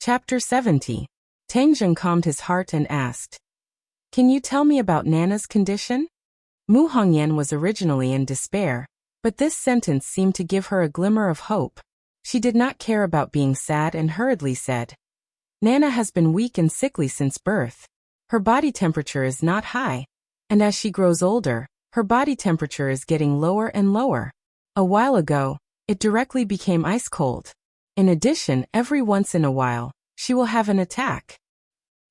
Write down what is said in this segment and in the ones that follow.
Chapter 70. Tang Zheng calmed his heart and asked, "Can you tell me about Nana's condition?" Mu Hongyan was originally in despair, but this sentence seemed to give her a glimmer of hope. She did not care about being sad and hurriedly said, "Nana has been weak and sickly since birth. Her body temperature is not high, and as she grows older, her body temperature is getting lower and lower. A while ago, it directly became ice cold. In addition, every once in a while, she will have an attack."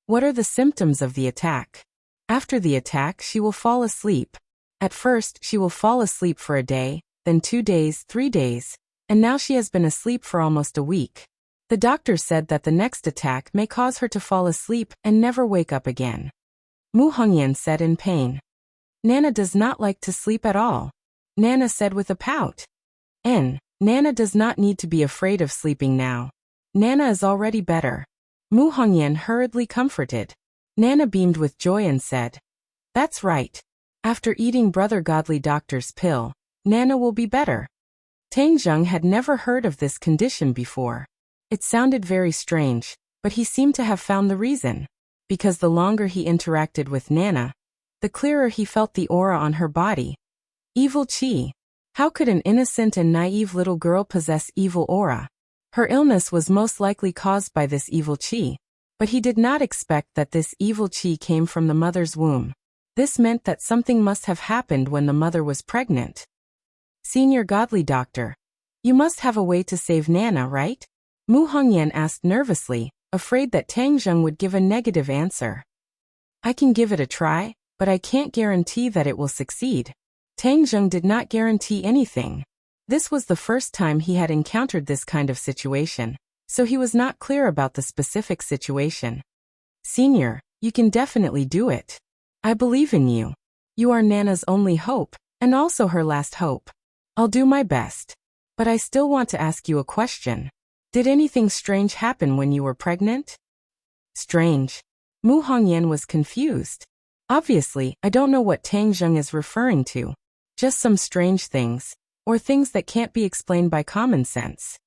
"What are the symptoms of the attack?" "After the attack, she will fall asleep. At first, she will fall asleep for a day, then 2 days, 3 days, and now she has been asleep for almost a week. The doctor said that the next attack may cause her to fall asleep and never wake up again." Mu Hongyan said in pain. "Nana does not like to sleep at all," Nana said with a pout. Nana does not need to be afraid of sleeping now. Nana is already better." Mu Hongyan hurriedly comforted. Nana beamed with joy and said, "That's right. After eating Brother Godly Doctor's pill, Nana will be better." Tang Zheng had never heard of this condition before. It sounded very strange, but he seemed to have found the reason. Because the longer he interacted with Nana, the clearer he felt the aura on her body. Evil chi. How could an innocent and naive little girl possess evil aura? Her illness was most likely caused by this evil chi, but he did not expect that this evil chi came from the mother's womb. This meant that something must have happened when the mother was pregnant. "Senior Godly Doctor, you must have a way to save Nana, right?" Mu Hongyan asked nervously, afraid that Tang Zheng would give a negative answer. "I can give it a try, but I can't guarantee that it will succeed." Tang Zheng did not guarantee anything. This was the first time he had encountered this kind of situation, so he was not clear about the specific situation. "Senior, you can definitely do it. I believe in you. You are Nana's only hope, and also her last hope. I'll do my best. But I still want to ask you a question. Did anything strange happen when you were pregnant?" "Strange?" Mu Hongyan was confused. "Obviously, I don't know what Tang Zheng is referring to. Just some strange things, or things that can't be explained by common sense."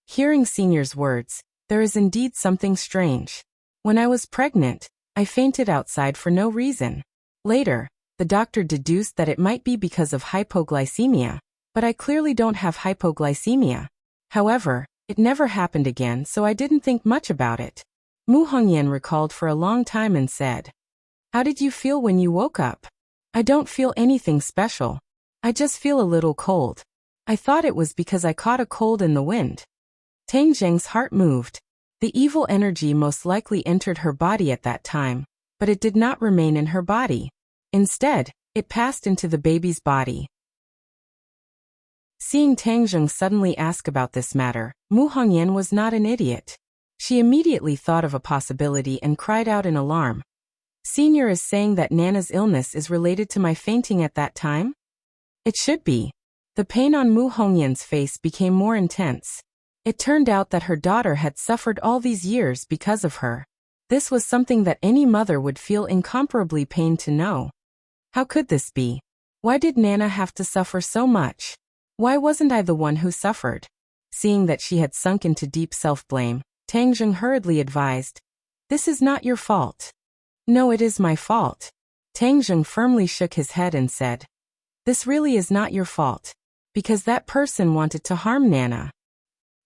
Hearing Senior's words, there is indeed something strange. "When I was pregnant, I fainted outside for no reason. Later, the doctor deduced that it might be because of hypoglycemia, but I clearly don't have hypoglycemia. However, it never happened again, so I didn't think much about it." Mu Hongyan recalled for a long time and said, "How did you feel when you woke up?" "I don't feel anything special. I just feel a little cold. I thought it was because I caught a cold in the wind." Tang Zheng's heart moved. The evil energy most likely entered her body at that time, but it did not remain in her body. Instead, it passed into the baby's body. Seeing Tang Zheng suddenly ask about this matter, Mu Hongyan was not an idiot. She immediately thought of a possibility and cried out in alarm. "Senior is saying that Nana's illness is related to my fainting at that time?" "It should be." The pain on Mu Hongyan's face became more intense. It turned out that her daughter had suffered all these years because of her. This was something that any mother would feel incomparably pained to know. How could this be? Why did Nana have to suffer so much? Why wasn't I the one who suffered? Seeing that she had sunk into deep self-blame, Tang Zheng hurriedly advised, "This is not your fault." "No, it is my fault." Tang Zheng firmly shook his head and said, "This really is not your fault. Because that person wanted to harm Nana."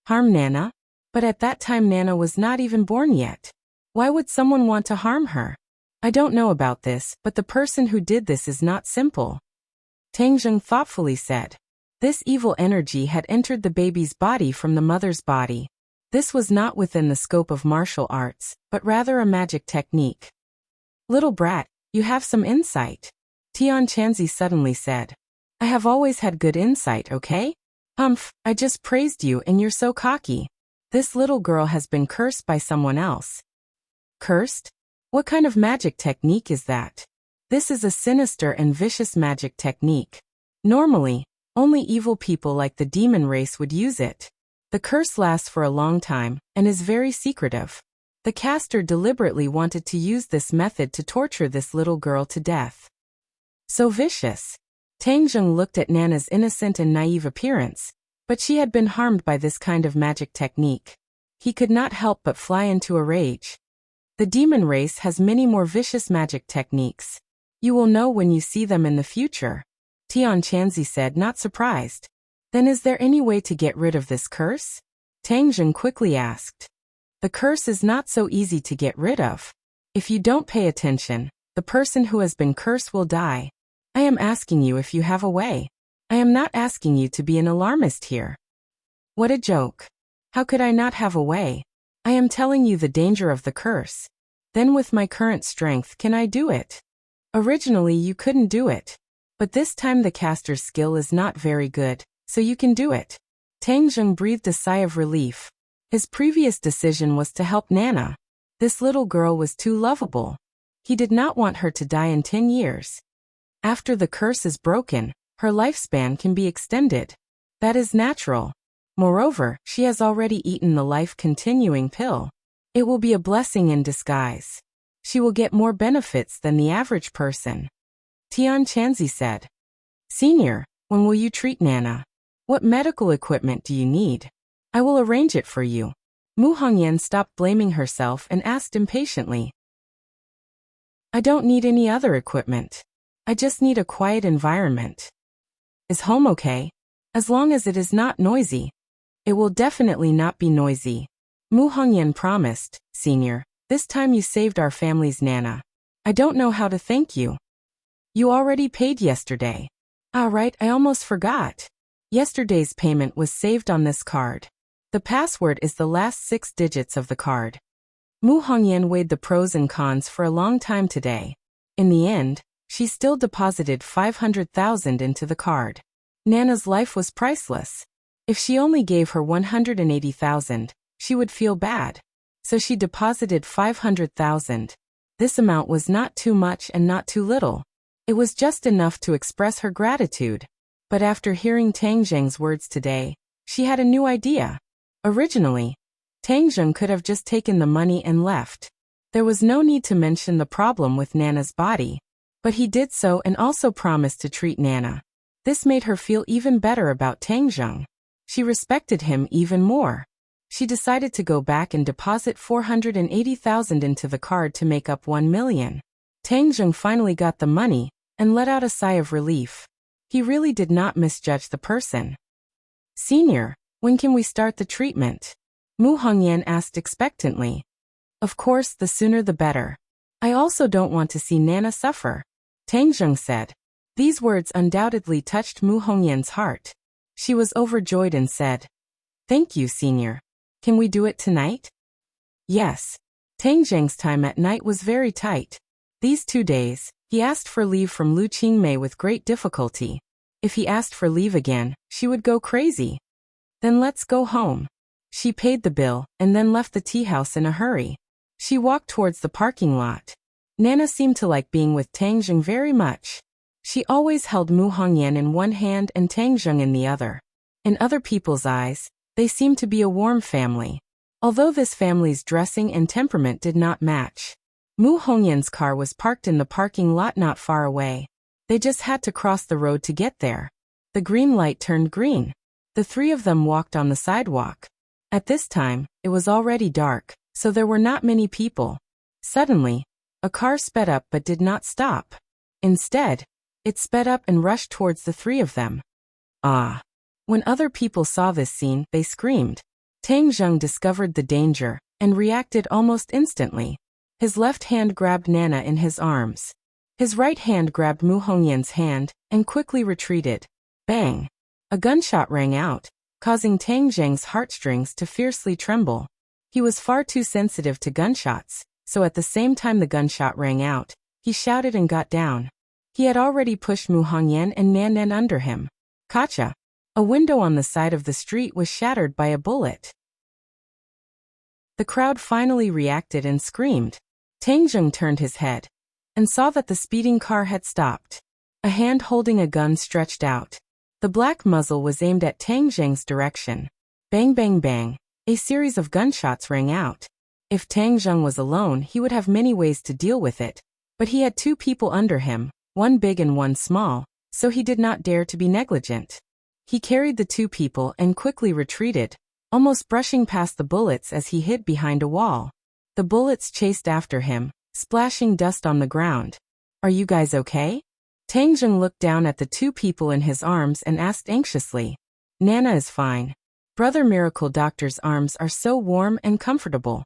"Harm Nana? But at that time Nana was not even born yet. Why would someone want to harm her?" "I don't know about this, but the person who did this is not simple." Tang Zheng thoughtfully said. This evil energy had entered the baby's body from the mother's body. This was not within the scope of martial arts, but rather a magic technique. "Little brat, you have some insight," Tian Chanzi suddenly said. "I have always had good insight, okay? Humph, I just praised you and you're so cocky. This little girl has been cursed by someone else." "Cursed? What kind of magic technique is that?" "This is a sinister and vicious magic technique. Normally, only evil people like the demon race would use it. The curse lasts for a long time, and is very secretive. The caster deliberately wanted to use this method to torture this little girl to death." "So vicious." Tang Zheng looked at Nana's innocent and naive appearance, but she had been harmed by this kind of magic technique. He could not help but fly into a rage. The demon race has many more vicious magic techniques. You will know when you see them in the future, Tian Chanzi said, not surprised. Then is there any way to get rid of this curse? Tang Zheng quickly asked. The curse is not so easy to get rid of. If you don't pay attention, the person who has been cursed will die. I am asking you if you have a way. I am not asking you to be an alarmist here. What a joke. How could I not have a way? I am telling you the danger of the curse. Then with my current strength can I do it? Originally you couldn't do it. But this time the caster's skill is not very good, so you can do it. Tang Zheng breathed a sigh of relief. His previous decision was to help Nana. This little girl was too lovable. He did not want her to die in 10 years. After the curse is broken, her lifespan can be extended. That is natural. Moreover, she has already eaten the life-continuing pill. It will be a blessing in disguise. She will get more benefits than the average person. Tian Chanzi said. Senior, when will you treat Nana? What medical equipment do you need? I will arrange it for you. Mu Hongyan stopped blaming herself and asked impatiently. I don't need any other equipment. I just need a quiet environment. Is home okay? As long as it is not noisy. It will definitely not be noisy. Mu Hongyan promised, Senior, this time you saved our family's Nana. I don't know how to thank you. You already paid yesterday. Ah, right, I almost forgot. Yesterday's payment was saved on this card. The password is the last 6 digits of the card. Mu Hongyan weighed the pros and cons for a long time today. In the end, she still deposited 500,000 into the card. Nana's life was priceless. If she only gave her 180,000, she would feel bad. So she deposited 500,000. This amount was not too much and not too little. It was just enough to express her gratitude. But after hearing Tang Zheng's words today, she had a new idea. Originally, Tang Zheng could have just taken the money and left. There was no need to mention the problem with Nana's body. But he did so and also promised to treat Nana. This made her feel even better about Tang Zheng. She respected him even more. She decided to go back and deposit 480,000 into the card to make up 1 million. Tang Zheng finally got the money and let out a sigh of relief. He really did not misjudge the person. Senior, when can we start the treatment? Mu Hongyan asked expectantly. Of course, the sooner the better. I also don't want to see Nana suffer. Tang Zheng said. These words undoubtedly touched Mu Hongyan's heart. She was overjoyed and said, Thank you, Senior. Can we do it tonight? Yes. Tang Zheng's time at night was very tight. These 2 days, he asked for leave from Lu Qingmei with great difficulty. If he asked for leave again, she would go crazy. Then let's go home. She paid the bill and then left the tea house in a hurry. She walked towards the parking lot. Nana seemed to like being with Tang Zheng very much. She always held Mu Hongyan in one hand and Tang Zheng in the other. In other people's eyes, they seemed to be a warm family. Although this family's dressing and temperament did not match. Mu Hongyan's car was parked in the parking lot not far away. They just had to cross the road to get there. The green light turned green. The 3 of them walked on the sidewalk. At this time, it was already dark, so there were not many people. Suddenly, a car sped up but did not stop. Instead, it sped up and rushed towards the 3 of them. Ah! When other people saw this scene, they screamed. Tang Zheng discovered the danger and reacted almost instantly. His left hand grabbed Nana in his arms. His right hand grabbed Mu Hongyan's hand and quickly retreated. Bang! A gunshot rang out, causing Tang Zheng's heartstrings to fiercely tremble. He was far too sensitive to gunshots, so at the same time the gunshot rang out, he shouted and got down. He had already pushed Mu Hongyan and Nan under him. Kacha! A window on the side of the street was shattered by a bullet. The crowd finally reacted and screamed. Tang Zheng turned his head and saw that the speeding car had stopped. A hand holding a gun stretched out. The black muzzle was aimed at Tang Zheng's direction. Bang bang bang, a series of gunshots rang out. If Tang Zheng was alone, he would have many ways to deal with it. But he had 2 people under him, one big and one small, so he did not dare to be negligent. He carried the 2 people and quickly retreated, almost brushing past the bullets as he hid behind a wall. The bullets chased after him, splashing dust on the ground. Are you guys okay? Tang Zheng looked down at the two people in his arms and asked anxiously. Nana is fine. Brother Miracle Doctor's arms are so warm and comfortable.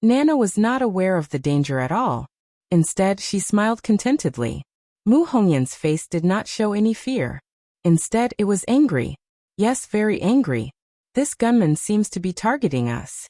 Nana was not aware of the danger at all. Instead, she smiled contentedly. Mu Hongyan's face did not show any fear. Instead, it was angry. Yes, very angry. This gunman seems to be targeting us.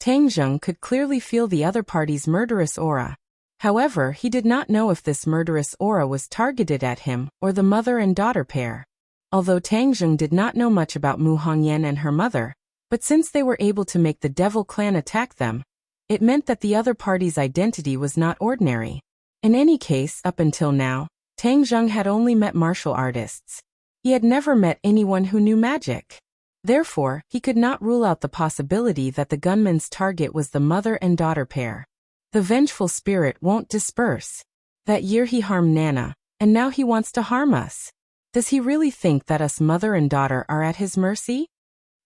Tang Zheng could clearly feel the other party's murderous aura. However, he did not know if this murderous aura was targeted at him or the mother and daughter pair. Although Tang Zheng did not know much about Mu Hongyan and her mother, but since they were able to make the Devil Clan attack them, it meant that the other party's identity was not ordinary. In any case, up until now, Tang Zheng had only met martial artists. He had never met anyone who knew magic. Therefore, he could not rule out the possibility that the gunman's target was the mother and daughter pair. The vengeful spirit won't disperse. That year he harmed Nana, and now he wants to harm us. Does he really think that us mother and daughter are at his mercy?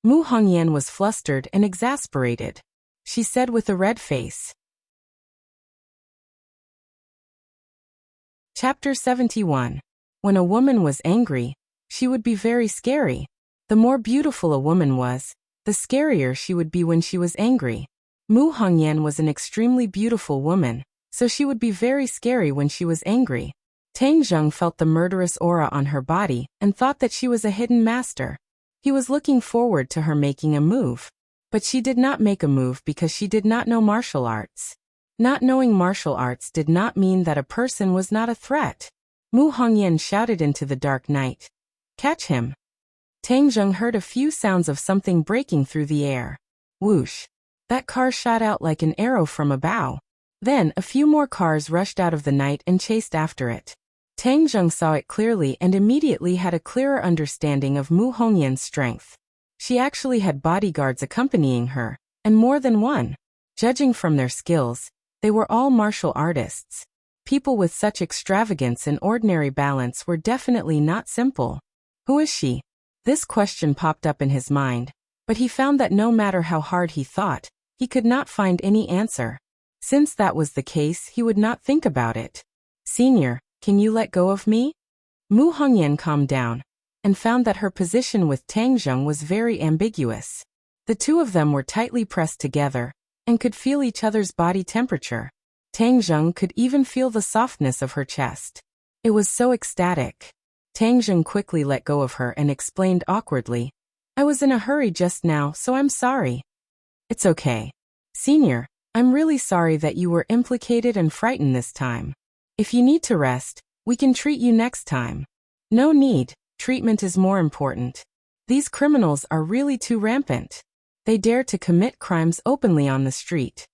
Mu Hongyan was flustered and exasperated. She said with a red face. Chapter 71. When a woman was angry, she would be very scary. The more beautiful a woman was, the scarier she would be when she was angry. Mu Hongyan was an extremely beautiful woman, so she would be very scary when she was angry. Tang Zheng felt the murderous aura on her body and thought that she was a hidden master. He was looking forward to her making a move. But she did not make a move because she did not know martial arts. Not knowing martial arts did not mean that a person was not a threat. Mu Hongyan shouted into the dark night. Catch him. Tang Zheng heard a few sounds of something breaking through the air. Whoosh. That car shot out like an arrow from a bow. Then a few more cars rushed out of the night and chased after it. Tang Zheng saw it clearly and immediately had a clearer understanding of Mu Hongyan's strength. She actually had bodyguards accompanying her, and more than one. Judging from their skills, they were all martial artists. People with such extravagance and ordinary balance were definitely not simple. Who is she? This question popped up in his mind, but he found that no matter how hard he thought, he could not find any answer. Since that was the case, he would not think about it. Senior, can you let go of me? Mu Hongyan calmed down, and found that her position with Tang Zheng was very ambiguous. The two of them were tightly pressed together, and could feel each other's body temperature. Tang Zheng could even feel the softness of her chest. It was so ecstatic. Tang Zheng quickly let go of her and explained awkwardly, I was in a hurry just now, so I'm sorry. It's okay. Senior, I'm really sorry that you were implicated and frightened this time. If you need to rest, we can treat you next time. No need, treatment is more important. These criminals are really too rampant. They dare to commit crimes openly on the street.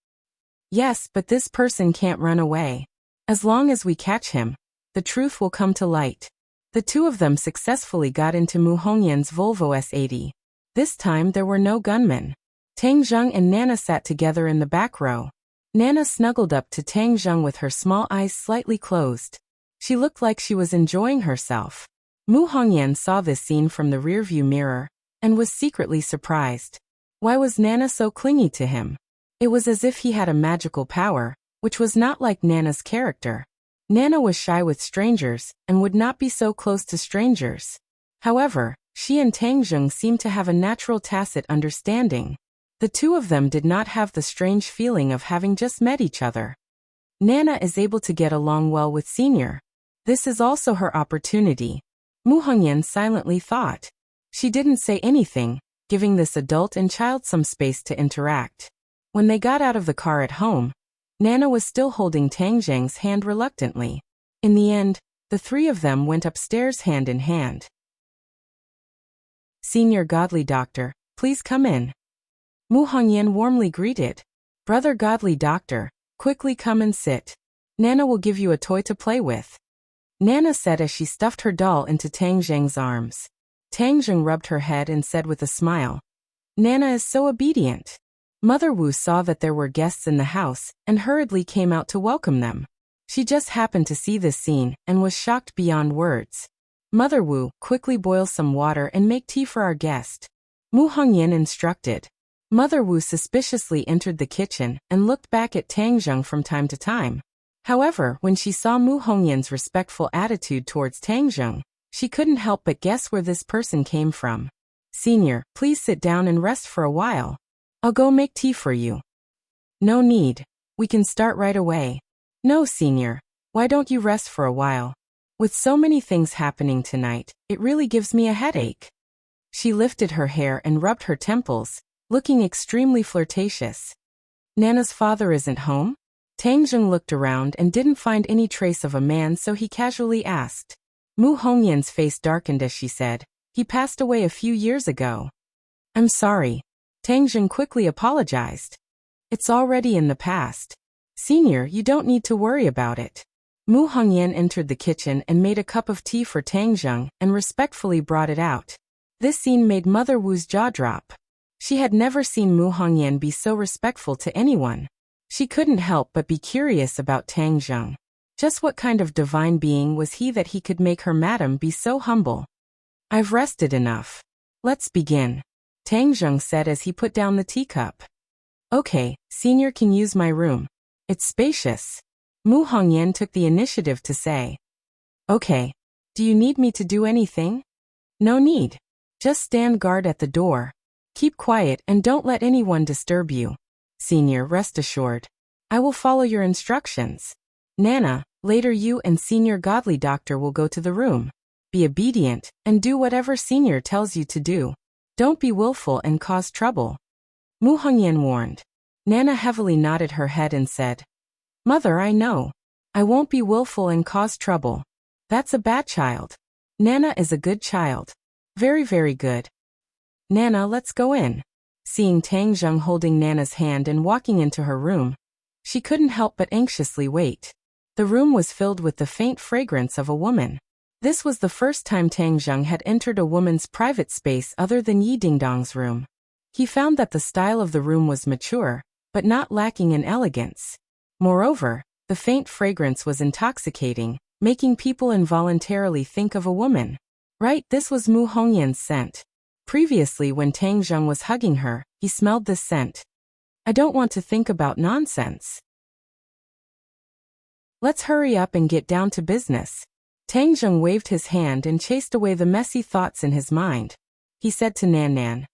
Yes, but this person can't run away. As long as we catch him, the truth will come to light. The two of them successfully got into Mu Hongyan's Volvo S80. This time there were no gunmen. Tang Zheng and Nana sat together in the back row. Nana snuggled up to Tang Zheng with her small eyes slightly closed. She looked like she was enjoying herself. Mu Hongyan saw this scene from the rearview mirror, and was secretly surprised. Why was Nana so clingy to him? It was as if he had a magical power, which was not like Nana's character. Nana was shy with strangers, and would not be so close to strangers. However, she and Tang Zheng seemed to have a natural tacit understanding. The two of them did not have the strange feeling of having just met each other. Nana is able to get along well with Senior. This is also her opportunity. Mu Hongyan silently thought. She didn't say anything, giving this adult and child some space to interact. When they got out of the car at home, Nana was still holding Tang Zheng's hand reluctantly. In the end, the three of them went upstairs hand in hand. Senior Godly Doctor, please come in. Mu Hongyan warmly greeted. Brother Godly Doctor, quickly come and sit. Nana will give you a toy to play with. Nana said as she stuffed her doll into Tang Zheng's arms. Tang Zheng rubbed her head and said with a smile, Nana is so obedient. Mother Wu saw that there were guests in the house, and hurriedly came out to welcome them. She just happened to see this scene, and was shocked beyond words. Mother Wu, quickly boil some water and make tea for our guest. Mu Hongyan instructed. Mother Wu suspiciously entered the kitchen and looked back at Tang Zheng from time to time. However, when she saw Mu Hongyan's respectful attitude towards Tang Zheng, she couldn't help but guess where this person came from. Senior, please sit down and rest for a while. I'll go make tea for you. No need. We can start right away. No, Senior. Why don't you rest for a while? With so many things happening tonight, it really gives me a headache. She lifted her hair and rubbed her temples, looking extremely flirtatious. Nana's father isn't home? Tang Zheng looked around and didn't find any trace of a man, so he casually asked. Mu Hongyan's face darkened as she said, he passed away a few years ago. I'm sorry. Tang Zheng quickly apologized. It's already in the past. Senior, you don't need to worry about it. Mu Hongyan entered the kitchen and made a cup of tea for Tang Zheng and respectfully brought it out. This scene made Mother Wu's jaw drop. She had never seen Mu Hongyan be so respectful to anyone. She couldn't help but be curious about Tang Zheng. Just what kind of divine being was he that he could make her madam be so humble? I've rested enough. Let's begin, Tang Zheng said as he put down the teacup. Okay, Senior can use my room. It's spacious. Mu Hongyan took the initiative to say. Okay. Do you need me to do anything? No need. Just stand guard at the door. Keep quiet and don't let anyone disturb you. Senior, rest assured. I will follow your instructions. Nana, later you and Senior Godly Doctor will go to the room. Be obedient and do whatever Senior tells you to do. Don't be willful and cause trouble. Mu Hongyan warned. Nana heavily nodded her head and said, Mother, I know. I won't be willful and cause trouble. That's a bad child. Nana is a good child. Very, very good. Nana, let's go in. Seeing Tang Zheng holding Nana's hand and walking into her room, she couldn't help but anxiously wait. The room was filled with the faint fragrance of a woman. This was the first time Tang Zheng had entered a woman's private space other than Yi Dingdong's room. He found that the style of the room was mature, but not lacking in elegance. Moreover, the faint fragrance was intoxicating, making people involuntarily think of a woman. Right, this was Mu Hongyan's scent. Previously, when Tang Zheng was hugging her, he smelled this scent. I don't want to think about nonsense. Let's hurry up and get down to business. Tang Zheng waved his hand and chased away the messy thoughts in his mind. He said to Nan Nan,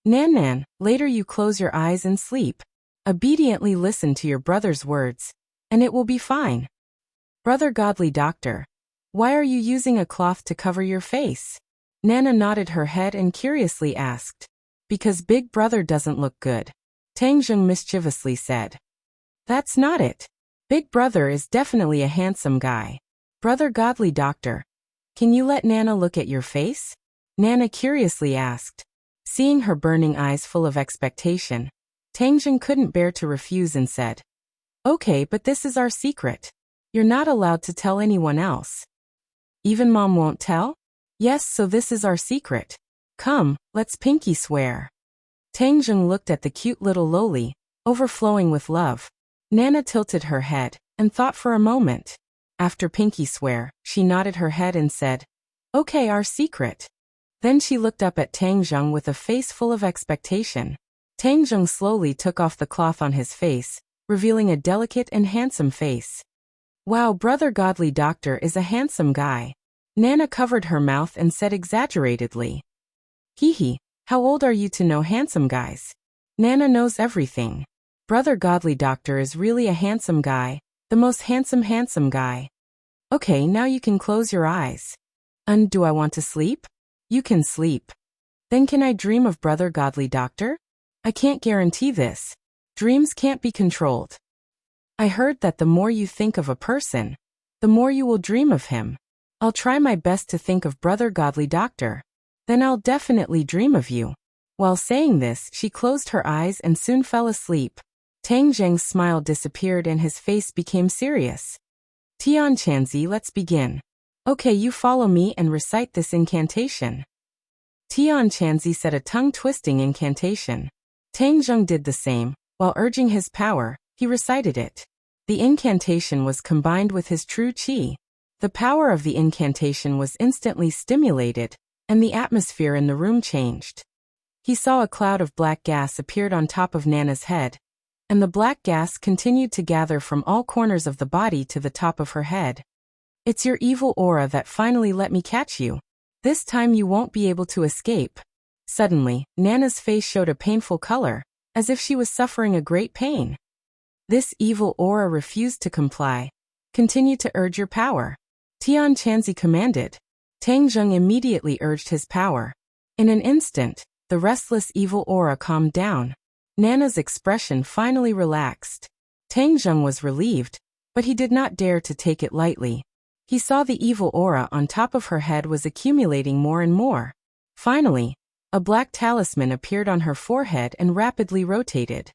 Nan Nan, later you close your eyes and sleep. Obediently listen to your brother's words, and it will be fine. Brother Godly Doctor, why are you using a cloth to cover your face? Nana nodded her head and curiously asked. Because Big Brother doesn't look good. Tang Zheng mischievously said. That's not it. Big Brother is definitely a handsome guy. Brother Godly Doctor, can you let Nana look at your face? Nana curiously asked. Seeing her burning eyes full of expectation, Tang Zheng couldn't bear to refuse and said, Okay, but this is our secret. You're not allowed to tell anyone else. Even Mom won't tell? Yes, so this is our secret. Come, let's pinky swear. Tang Zheng looked at the cute little loli, overflowing with love. Nana tilted her head and thought for a moment. After pinky swear, she nodded her head and said, Okay, our secret. Then she looked up at Tang Zheng with a face full of expectation. Tang Zheng slowly took off the cloth on his face, revealing a delicate and handsome face. Wow, Brother Godly Doctor is a handsome guy. Nana covered her mouth and said exaggeratedly. Hee hee, how old are you to know handsome guys? Nana knows everything. Brother Godly Doctor is really a handsome guy, the most handsome guy. Okay, now you can close your eyes. Do I want to sleep? You can sleep. Then can I dream of Brother Godly Doctor? I can't guarantee this. Dreams can't be controlled. I heard that the more you think of a person, the more you will dream of him. I'll try my best to think of Brother Godly Doctor. Then I'll definitely dream of you. While saying this, she closed her eyes and soon fell asleep. Tang Zheng's smile disappeared and his face became serious. Tian Chanzi, let's begin. Okay, you follow me and recite this incantation. Tian Chanzi said a tongue-twisting incantation. Tang Zheng did the same. While urging his power, he recited it. The incantation was combined with his true qi. The power of the incantation was instantly stimulated, and the atmosphere in the room changed. He saw a cloud of black gas appeared on top of Nana's head, and the black gas continued to gather from all corners of the body to the top of her head. It's your evil aura that finally let me catch you. This time you won't be able to escape. Suddenly, Nana's face showed a painful color, as if she was suffering a great pain. This evil aura refused to comply. Continue to urge your power. Tian Chanzi commanded. Tang Zheng immediately urged his power. In an instant, the restless evil aura calmed down. Nana's expression finally relaxed. Tang Zheng was relieved, but he did not dare to take it lightly. He saw the evil aura on top of her head was accumulating more and more. Finally, a black talisman appeared on her forehead and rapidly rotated.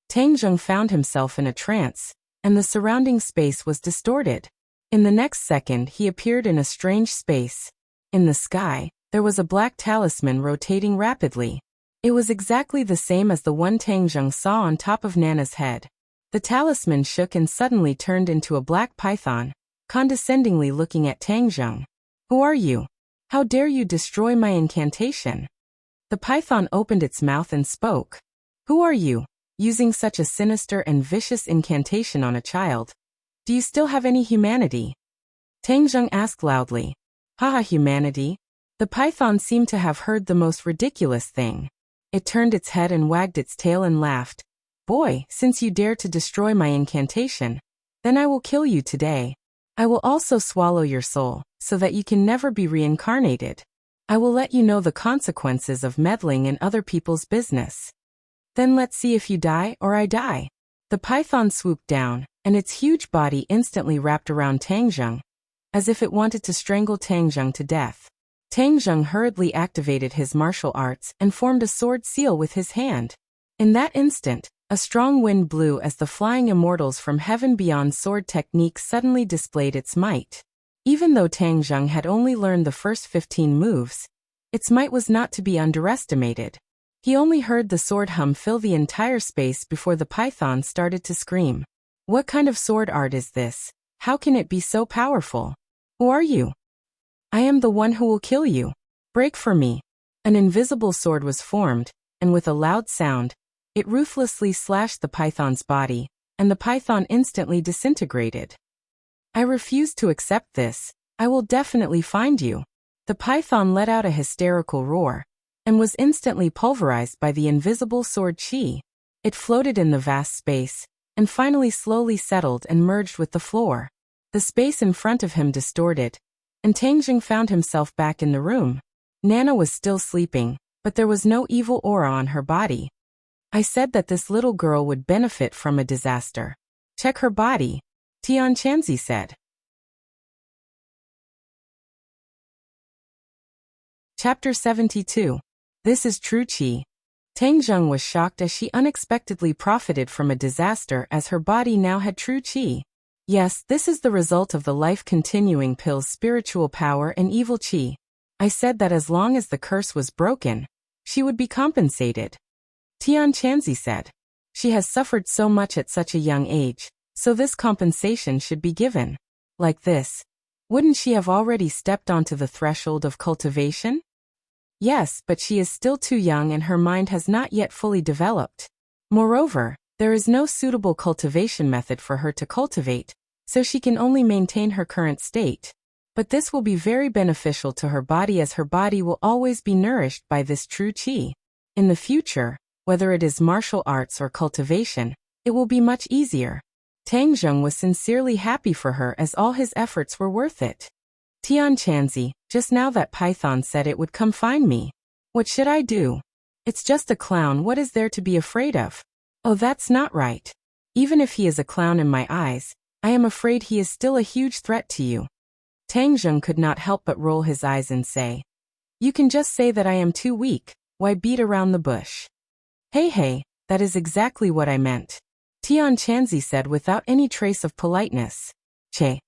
Tang Zheng found himself in a trance, and the surrounding space was distorted. In the next second he appeared in a strange space. In the sky, there was a black talisman rotating rapidly. It was exactly the same as the one Tang Zheng saw on top of Nana's head. The talisman shook and suddenly turned into a black python, condescendingly looking at Tang Zheng. Who are you? How dare you destroy my incantation? The python opened its mouth and spoke. Who are you, using such a sinister and vicious incantation on a child? Do you still have any humanity? Tang Zheng asked loudly. Haha, humanity? The python seemed to have heard the most ridiculous thing. It turned its head and wagged its tail and laughed. Boy, since you dare to destroy my incantation, then I will kill you today. I will also swallow your soul, so that you can never be reincarnated. I will let you know the consequences of meddling in other people's business. Then let's see if you die or I die. The python swooped down, and its huge body instantly wrapped around Tang Zheng, as if it wanted to strangle Tang Zheng to death. Tang Zheng hurriedly activated his martial arts and formed a sword seal with his hand. In that instant, a strong wind blew as the flying immortals from heaven beyond sword technique suddenly displayed its might. Even though Tang Zheng had only learned the first 15 moves, its might was not to be underestimated. He only heard the sword hum fill the entire space before the python started to scream. What kind of sword art is this? How can it be so powerful? Who are you? I am the one who will kill you. Break for me. An invisible sword was formed, and with a loud sound, it ruthlessly slashed the python's body, and the python instantly disintegrated. I refuse to accept this. I will definitely find you. The python let out a hysterical roar, and was instantly pulverized by the invisible sword chi. It floated in the vast space, and finally slowly settled and merged with the floor. The space in front of him distorted, and Tang Zheng found himself back in the room. Nana was still sleeping, but there was no evil aura on her body. I said that this little girl would benefit from a disaster. Check her body, Tian Chanzi said. Chapter 72. This is true chi. Tang Zheng was shocked as she unexpectedly profited from a disaster as her body now had true chi. Yes, this is the result of the life-continuing pill's spiritual power and evil chi. I said that as long as the curse was broken, she would be compensated. Tian Chanzi said. She has suffered so much at such a young age, so this compensation should be given. Like this. Wouldn't she have already stepped onto the threshold of cultivation? Yes, but she is still too young and her mind has not yet fully developed. Moreover, there is no suitable cultivation method for her to cultivate, so she can only maintain her current state. But this will be very beneficial to her body as her body will always be nourished by this true chi. In the future, whether it is martial arts or cultivation, it will be much easier. Tang Zheng was sincerely happy for her as all his efforts were worth it. Tian Chanzi, just now that python said it would come find me. What should I do? It's just a clown, what is there to be afraid of? Oh, that's not right. Even if he is a clown in my eyes, I am afraid he is still a huge threat to you. Tang Zheng could not help but roll his eyes and say, You can just say that I am too weak, why beat around the bush? Hey, that is exactly what I meant. Tian Chanzi said without any trace of politeness. Che.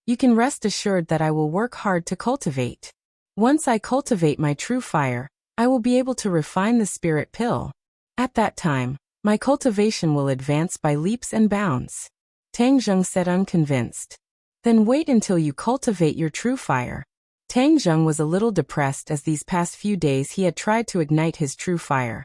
You can rest assured that I will work hard to cultivate. Once I cultivate my true fire, I will be able to refine the spirit pill. At that time, my cultivation will advance by leaps and bounds. Tang Zheng said unconvinced. Then wait until you cultivate your true fire. Tang Zheng was a little depressed as these past few days he had tried to ignite his true fire.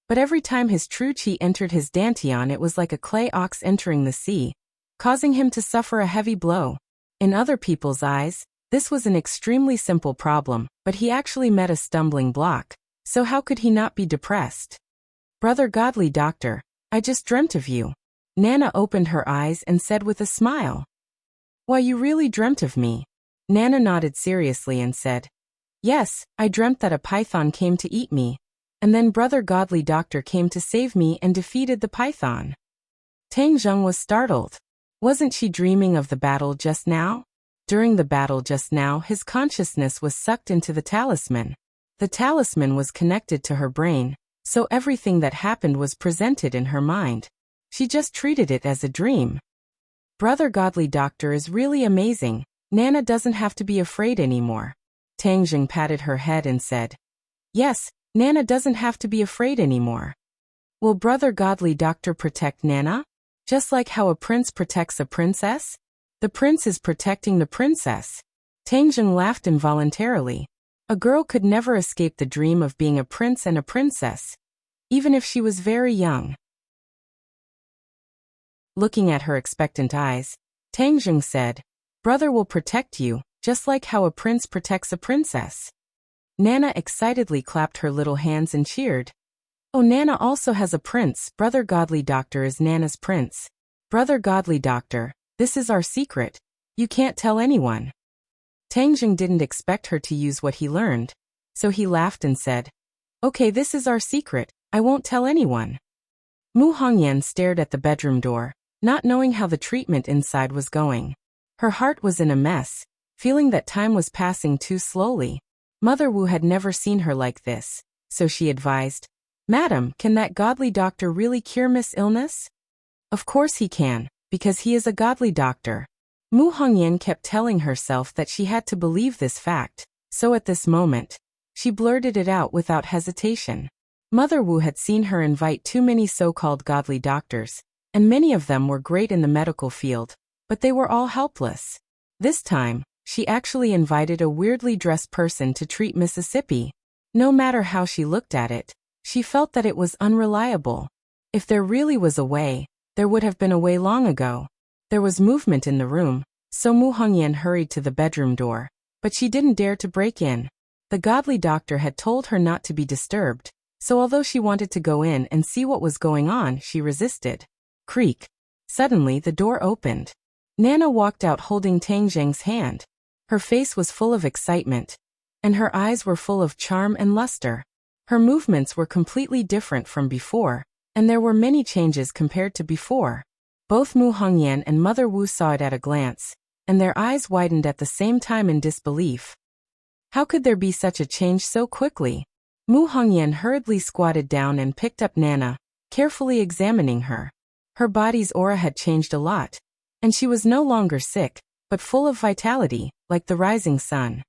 But every time his true qi entered his dantian, it was like a clay ox entering the sea, causing him to suffer a heavy blow. In other people's eyes, this was an extremely simple problem, but he actually met a stumbling block, so how could he not be depressed? Brother Godly Doctor, I just dreamt of you. Nana opened her eyes and said with a smile. Why, you really dreamt of me? Nana nodded seriously and said, Yes, I dreamt that a python came to eat me, and then Brother Godly Doctor came to save me and defeated the python. Tang Zheng was startled. Wasn't she dreaming of the battle just now? During the battle just now, his consciousness was sucked into the talisman. The talisman was connected to her brain, so everything that happened was presented in her mind. She just treated it as a dream. Brother Godly Doctor is really amazing. Nana doesn't have to be afraid anymore. Tang Zheng patted her head and said, Yes, Nana doesn't have to be afraid anymore. Will Brother Godly Doctor protect Nana? Just like how a prince protects a princess? The prince is protecting the princess. Tang Zheng laughed involuntarily. A girl could never escape the dream of being a prince and a princess, even if she was very young. Looking at her expectant eyes, Tang Zheng said, Brother will protect you, just like how a prince protects a princess. Nana excitedly clapped her little hands and cheered. Oh, Nana also has a prince. Brother Godly Doctor is Nana's prince. Brother Godly Doctor, this is our secret. You can't tell anyone. Tang Zheng didn't expect her to use what he learned, so he laughed and said, Okay, this is our secret. I won't tell anyone. Mu Hongyan stared at the bedroom door, not knowing how the treatment inside was going. Her heart was in a mess, feeling that time was passing too slowly. Mother Wu had never seen her like this, so she advised, Madam, can that godly doctor really cure Miss' illness? Of course he can, because he is a godly doctor. Mu Hongyan kept telling herself that she had to believe this fact, so at this moment, she blurted it out without hesitation. Mother Wu had seen her invite too many so-called godly doctors, and many of them were great in the medical field, but they were all helpless. This time, she actually invited a weirdly dressed person to treat Mississippi. No matter how she looked at it, she felt that it was unreliable. If there really was a way, there would have been a way long ago. There was movement in the room, so Mu Hongyan hurried to the bedroom door, but she didn't dare to break in. The godly doctor had told her not to be disturbed, so although she wanted to go in and see what was going on, she resisted. Creak. Suddenly, the door opened. Nana walked out holding Tang Zheng's hand. Her face was full of excitement, and her eyes were full of charm and luster. Her movements were completely different from before, and there were many changes compared to before. Both Mu Hongyan and Mother Wu saw it at a glance, and their eyes widened at the same time in disbelief. How could there be such a change so quickly? Mu Hongyan hurriedly squatted down and picked up Nana, carefully examining her. Her body's aura had changed a lot, and she was no longer sick, but full of vitality, like the rising sun.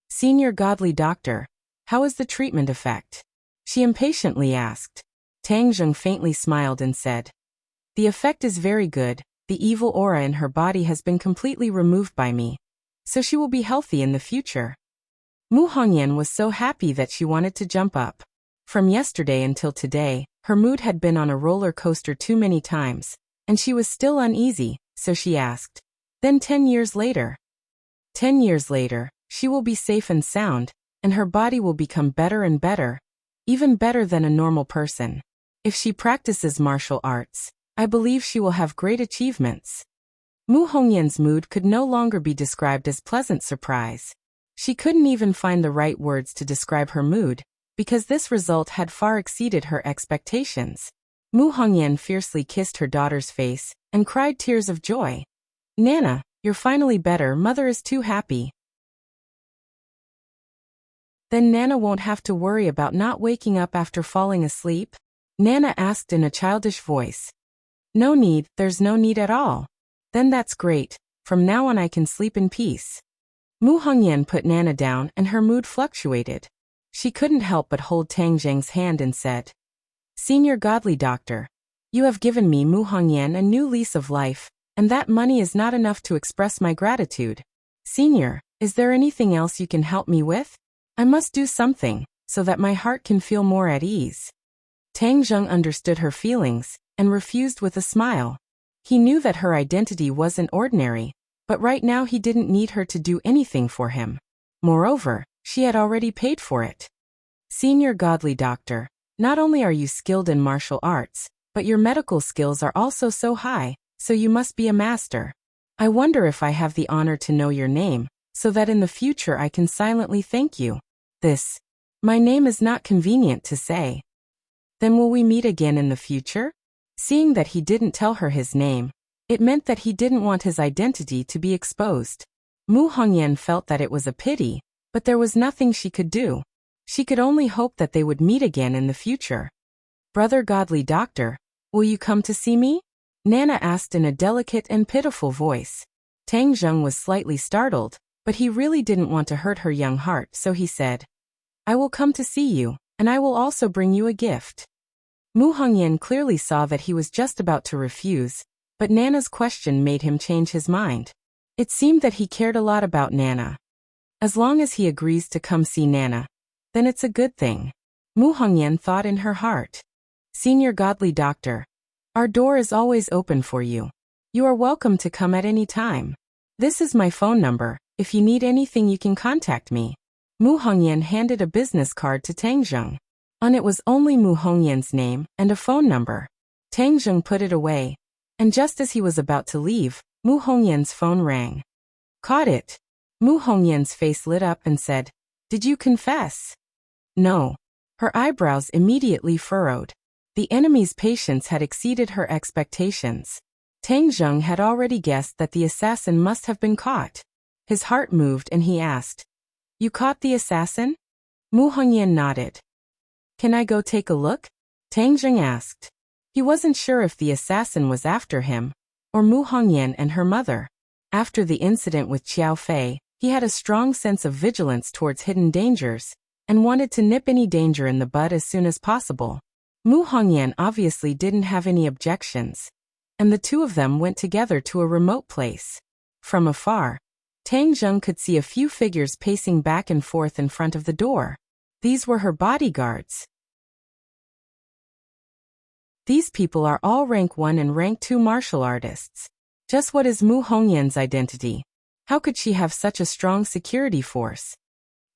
Senior Godly Doctor, how is the treatment effect? She impatiently asked. Tang Zheng faintly smiled and said, The effect is very good. The evil aura in her body has been completely removed by me, so she will be healthy in the future. Mu Hongyan was so happy that she wanted to jump up. From yesterday until today, her mood had been on a roller coaster too many times, and she was still uneasy, so she asked, Then 10 years later? 10 years later, she will be safe and sound, and her body will become better and better, even better than a normal person. If she practices martial arts, I believe she will have great achievements. Mu Hongyan's mood could no longer be described as pleasant surprise. She couldn't even find the right words to describe her mood, because this result had far exceeded her expectations. Mu Hongyan fiercely kissed her daughter's face and cried tears of joy. Nana, you're finally better. Mother is too happy. Then Nana won't have to worry about not waking up after falling asleep? Nana asked in a childish voice. No need, there's no need at all. Then that's great. From now on I can sleep in peace. Mu Hongyan put Nana down and her mood fluctuated. She couldn't help but hold Tang Zheng's hand and said, Senior Godly Doctor, you have given me, Mu Hongyan, a new lease of life, and that money is not enough to express my gratitude. Senior, Is there anything else you can help me with? I must do something, so that my heart can feel more at ease. Tang Zheng understood her feelings, and refused with a smile. He knew that her identity wasn't ordinary, but right now he didn't need her to do anything for him. Moreover, she had already paid for it. Senior Godly Doctor, not only are you skilled in martial arts, but your medical skills are also so high, so you must be a master. I wonder if I have the honor to know your name, so that in the future I can silently thank you. My name is not convenient to say. Then will we meet again in the future? Seeing that he didn't tell her his name, it meant that he didn't want his identity to be exposed. Mu Hongyan felt that it was a pity, but there was nothing she could do. She could only hope that they would meet again in the future. Brother Godly Doctor, will you come to see me? Nana asked in a delicate and pitiful voice. Tang Zheng was slightly startled, but he really didn't want to hurt her young heart, so he said, I will come to see you, and I will also bring you a gift. Mu Hongyan clearly saw that he was just about to refuse, but Nana's question made him change his mind. It seemed that he cared a lot about Nana. As long as he agrees to come see Nana, then it's a good thing. Mu Hongyan thought in her heart. Senior Godly Doctor, our door is always open for you. You are welcome to come at any time. This is my phone number. If you need anything you can contact me. Mu Hongyan handed a business card to Tang Zheng. On it was only Mu Hongyan's name and a phone number. Tang Zheng put it away, and just as he was about to leave, Mu Hongyan's phone rang. Caught it. Mu Hongyan's face lit up and said, Did you confess? No. Her eyebrows immediately furrowed. The enemy's patience had exceeded her expectations. Tang Zheng had already guessed that the assassin must have been caught. His heart moved and he asked, You caught the assassin? Mu Hongyan nodded. Can I go take a look? Tang Zheng asked. He wasn't sure if the assassin was after him, or Mu Hongyan and her mother. After the incident with Qiao Fei, he had a strong sense of vigilance towards hidden dangers, and wanted to nip any danger in the bud as soon as possible. Mu Hongyan obviously didn't have any objections, and the two of them went together to a remote place. From afar, Tang Zheng could see a few figures pacing back and forth in front of the door. These were her bodyguards. These people are all rank 1 and rank 2 martial artists. Just what is Mu Hongyan's identity? How could she have such a strong security force?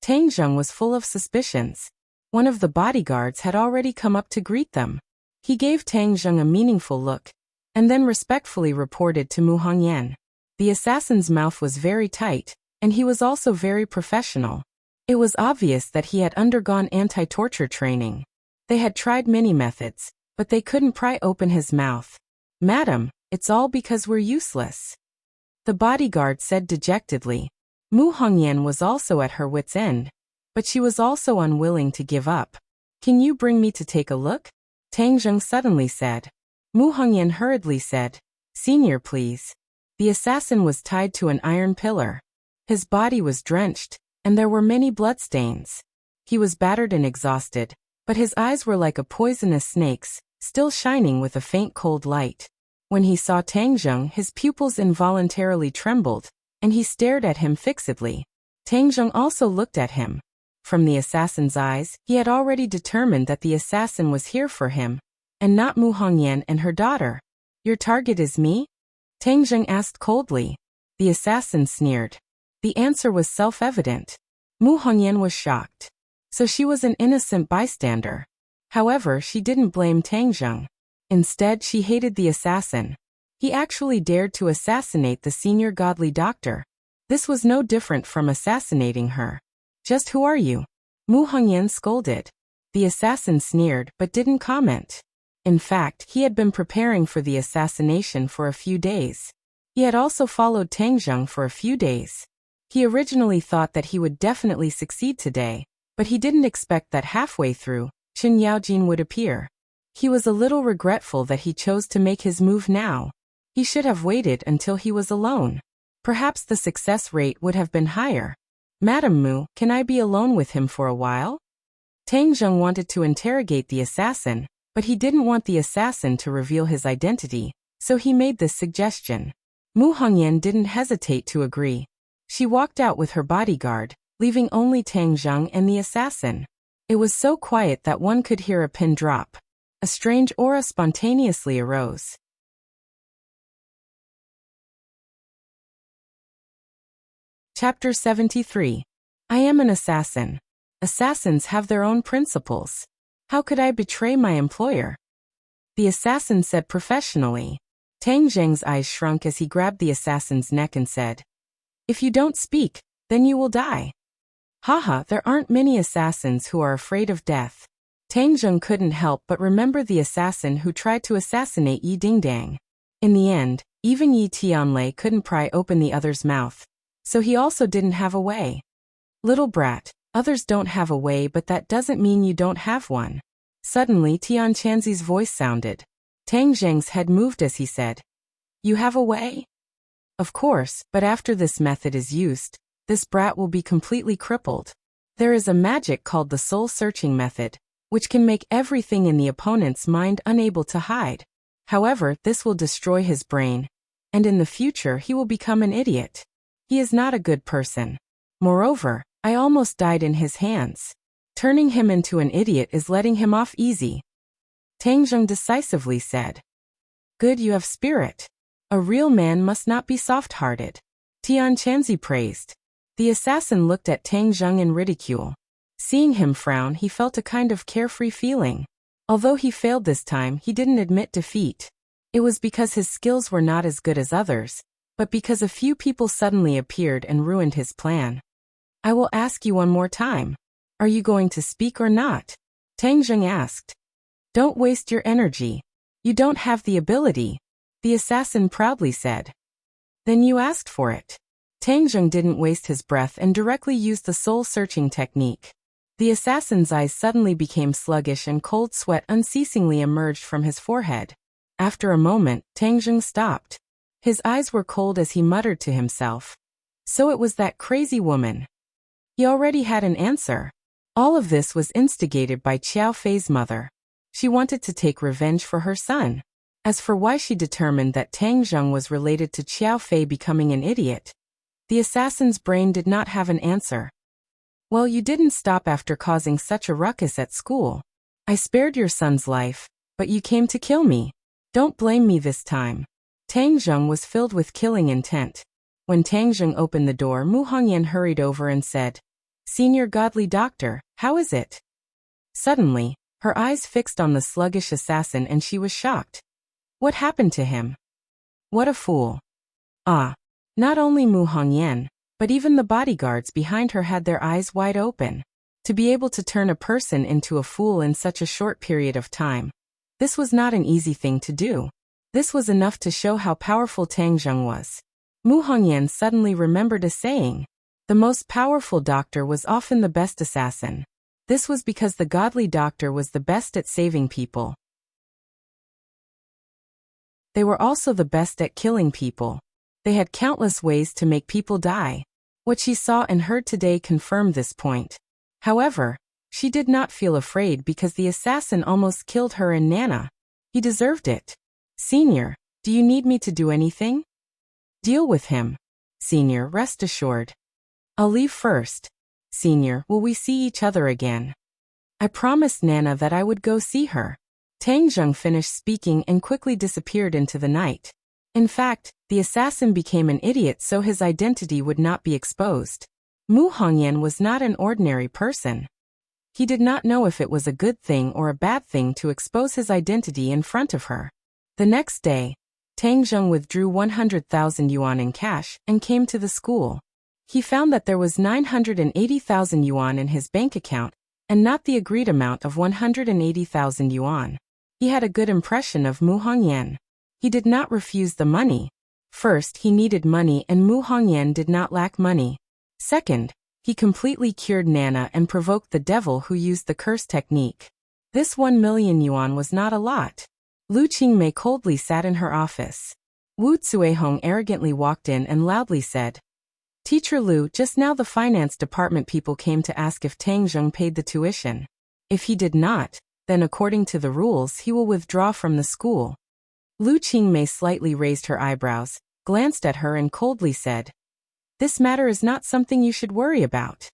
Tang Zheng was full of suspicions. One of the bodyguards had already come up to greet them. He gave Tang Zheng a meaningful look, and then respectfully reported to Mu Hongyan. The assassin's mouth was very tight, and he was also very professional. It was obvious that he had undergone anti-torture training. They had tried many methods, but they couldn't pry open his mouth. Madam, it's all because we're useless. The bodyguard said dejectedly. Mu Hongyan was also at her wit's end, but she was also unwilling to give up. Can you bring me to take a look? Tang Zheng suddenly said. Mu Hongyan hurriedly said, Senior, please. The assassin was tied to an iron pillar. His body was drenched, and there were many bloodstains. He was battered and exhausted, but his eyes were like a poisonous snake's, still shining with a faint cold light. When he saw Tang Zheng, his pupils involuntarily trembled, and he stared at him fixedly. Tang Zheng also looked at him. From the assassin's eyes, he had already determined that the assassin was here for him, and not Mu Hongyan and her daughter. Your target is me? Tang Zheng asked coldly. The assassin sneered. The answer was self-evident. Mu Hongyan was shocked. So she was an innocent bystander. However, she didn't blame Tang Zheng. Instead, she hated the assassin. He actually dared to assassinate the senior Godly Doctor. This was no different from assassinating her. Just who are you? Mu Hongyan scolded. The assassin sneered but didn't comment. In fact, he had been preparing for the assassination for a few days. He had also followed Tang Zheng for a few days. He originally thought that he would definitely succeed today, but he didn't expect that halfway through, Chen Yaojin would appear. He was a little regretful that he chose to make his move now. He should have waited until he was alone. Perhaps the success rate would have been higher. Madam Mu, can I be alone with him for a while? Tang Zheng wanted to interrogate the assassin, but he didn't want the assassin to reveal his identity, so he made this suggestion. Mu Hongyan didn't hesitate to agree. She walked out with her bodyguard, leaving only Tang Zheng and the assassin. It was so quiet that one could hear a pin drop. A strange aura spontaneously arose. Chapter 73. I am an assassin. Assassins have their own principles. How could I betray my employer? The assassin said professionally. Tang Zheng's eyes shrunk as he grabbed the assassin's neck and said, "If you don't speak, then you will die." Haha, there aren't many assassins who are afraid of death. Tang Zheng couldn't help but remember the assassin who tried to assassinate Yi Dingdang. In the end, even Yi Tianlei couldn't pry open the other's mouth. So he also didn't have a way. Little brat, others don't have a way, but that doesn't mean you don't have one. Suddenly Tian Chanzi's voice sounded. Tang Zheng's head moved as he said, "You have a way?" "Of course, but after this method is used, this brat will be completely crippled. There is a magic called the soul-searching method, which can make everything in the opponent's mind unable to hide. However, this will destroy his brain, and in the future he will become an idiot. He is not a good person. Moreover, I almost died in his hands. Turning him into an idiot is letting him off easy." Tang Zheng decisively said. "Good, you have spirit. A real man must not be soft-hearted," Tian Chanzi praised. The assassin looked at Tang Zheng in ridicule. Seeing him frown, he felt a kind of carefree feeling. Although he failed this time, he didn't admit defeat. It was because his skills were not as good as others, but because a few people suddenly appeared and ruined his plan. "I will ask you one more time. Are you going to speak or not?" Tang Zheng asked. "Don't waste your energy. You don't have the ability," the assassin proudly said. "Then you asked for it." Tang Zheng didn't waste his breath and directly used the soul-searching technique. The assassin's eyes suddenly became sluggish and cold sweat unceasingly emerged from his forehead. After a moment, Tang Zheng stopped. His eyes were cold as he muttered to himself. So it was that crazy woman. He already had an answer. All of this was instigated by Qiao Fei's mother. She wanted to take revenge for her son. As for why she determined that Tang Zheng was related to Qiao Fei becoming an idiot, the assassin's brain did not have an answer. "Well, you didn't stop after causing such a ruckus at school. I spared your son's life, but you came to kill me. Don't blame me this time." Tang Zheng was filled with killing intent. When Tang Zheng opened the door, Mu Hongyan hurried over and said, "Senior Godly Doctor, how is it?" Suddenly, her eyes fixed on the sluggish assassin and she was shocked. What happened to him? What a fool. Ah. Not only Mu Hongyan, but even the bodyguards behind her had their eyes wide open. To be able to turn a person into a fool in such a short period of time. This was not an easy thing to do. This was enough to show how powerful Tang Zheng was. Mu Hongyan suddenly remembered a saying. The most powerful doctor was often the best assassin. This was because the godly doctor was the best at saving people. They were also the best at killing people. They had countless ways to make people die. What she saw and heard today confirmed this point. However, she did not feel afraid because the assassin almost killed her and Nana. He deserved it. "Senior, do you need me to do anything?" "Deal with him. Senior, rest assured." "I'll leave first. Senior, will we see each other again?" "I promised Nana that I would go see her." Tang Zheng finished speaking and quickly disappeared into the night. In fact, the assassin became an idiot so his identity would not be exposed. Mu Hongyan was not an ordinary person. He did not know if it was a good thing or a bad thing to expose his identity in front of her. The next day, Tang Zheng withdrew 100,000 yuan in cash and came to the school. He found that there was 980,000 yuan in his bank account, and not the agreed amount of 180,000 yuan. He had a good impression of Mu Hongyan. He did not refuse the money. First, he needed money and Mu Hongyan did not lack money. Second, he completely cured Nana and provoked the devil who used the curse technique. This 1 million yuan was not a lot. Lu Qingmei coldly sat in her office. Wu Cuihong arrogantly walked in and loudly said, "Teacher Lu, just now the finance department people came to ask if Tang Zheng paid the tuition. If he did not, then according to the rules he will withdraw from the school." Lu Qingmei slightly raised her eyebrows, glanced at her and coldly said, This matter is not something you should worry about.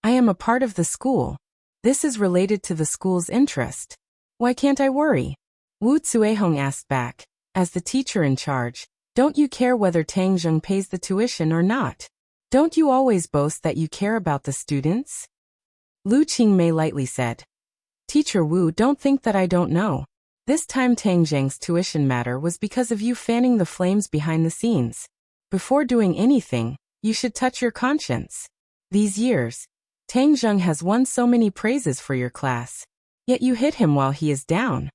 I am a part of the school. This is related to the school's interest. Why can't I worry? Wu Zuehong asked back. As the teacher in charge, don't you care whether Tang Zheng pays the tuition or not? Don't you always boast that you care about the students? Lu Qingmei lightly said. Teacher Wu, don't think that I don't know. This time Tang Zheng's tuition matter was because of you fanning the flames behind the scenes. Before doing anything, you should touch your conscience. These years, Tang Zheng has won so many praises for your class. Yet you hit him while he is down.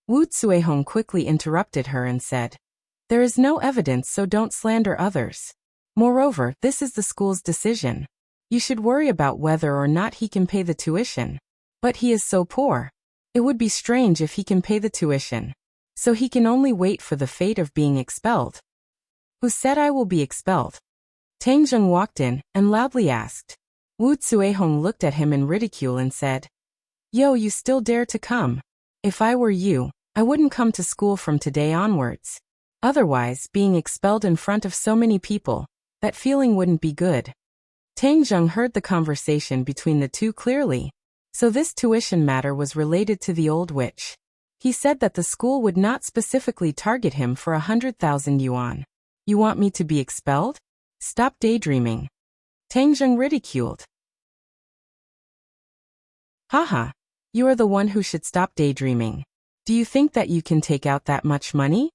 Wu Zuehong quickly interrupted her and said, there is no evidence, so don't slander others. Moreover, this is the school's decision. You should worry about whether or not he can pay the tuition. But he is so poor. It would be strange if he can pay the tuition. So he can only wait for the fate of being expelled. Who said I will be expelled? Tang Zheng walked in and loudly asked. Wu Zuehong looked at him in ridicule and said, Yo, you still dare to come? If I were you, I wouldn't come to school from today onwards. Otherwise, being expelled in front of so many people, that feeling wouldn't be good. Tang Zheng heard the conversation between the two clearly. So this tuition matter was related to the old witch. He said that the school would not specifically target him for 100,000 yuan. You want me to be expelled? Stop daydreaming. Tang Zheng ridiculed. Haha, you are the one who should stop daydreaming. Do you think that you can take out that much money?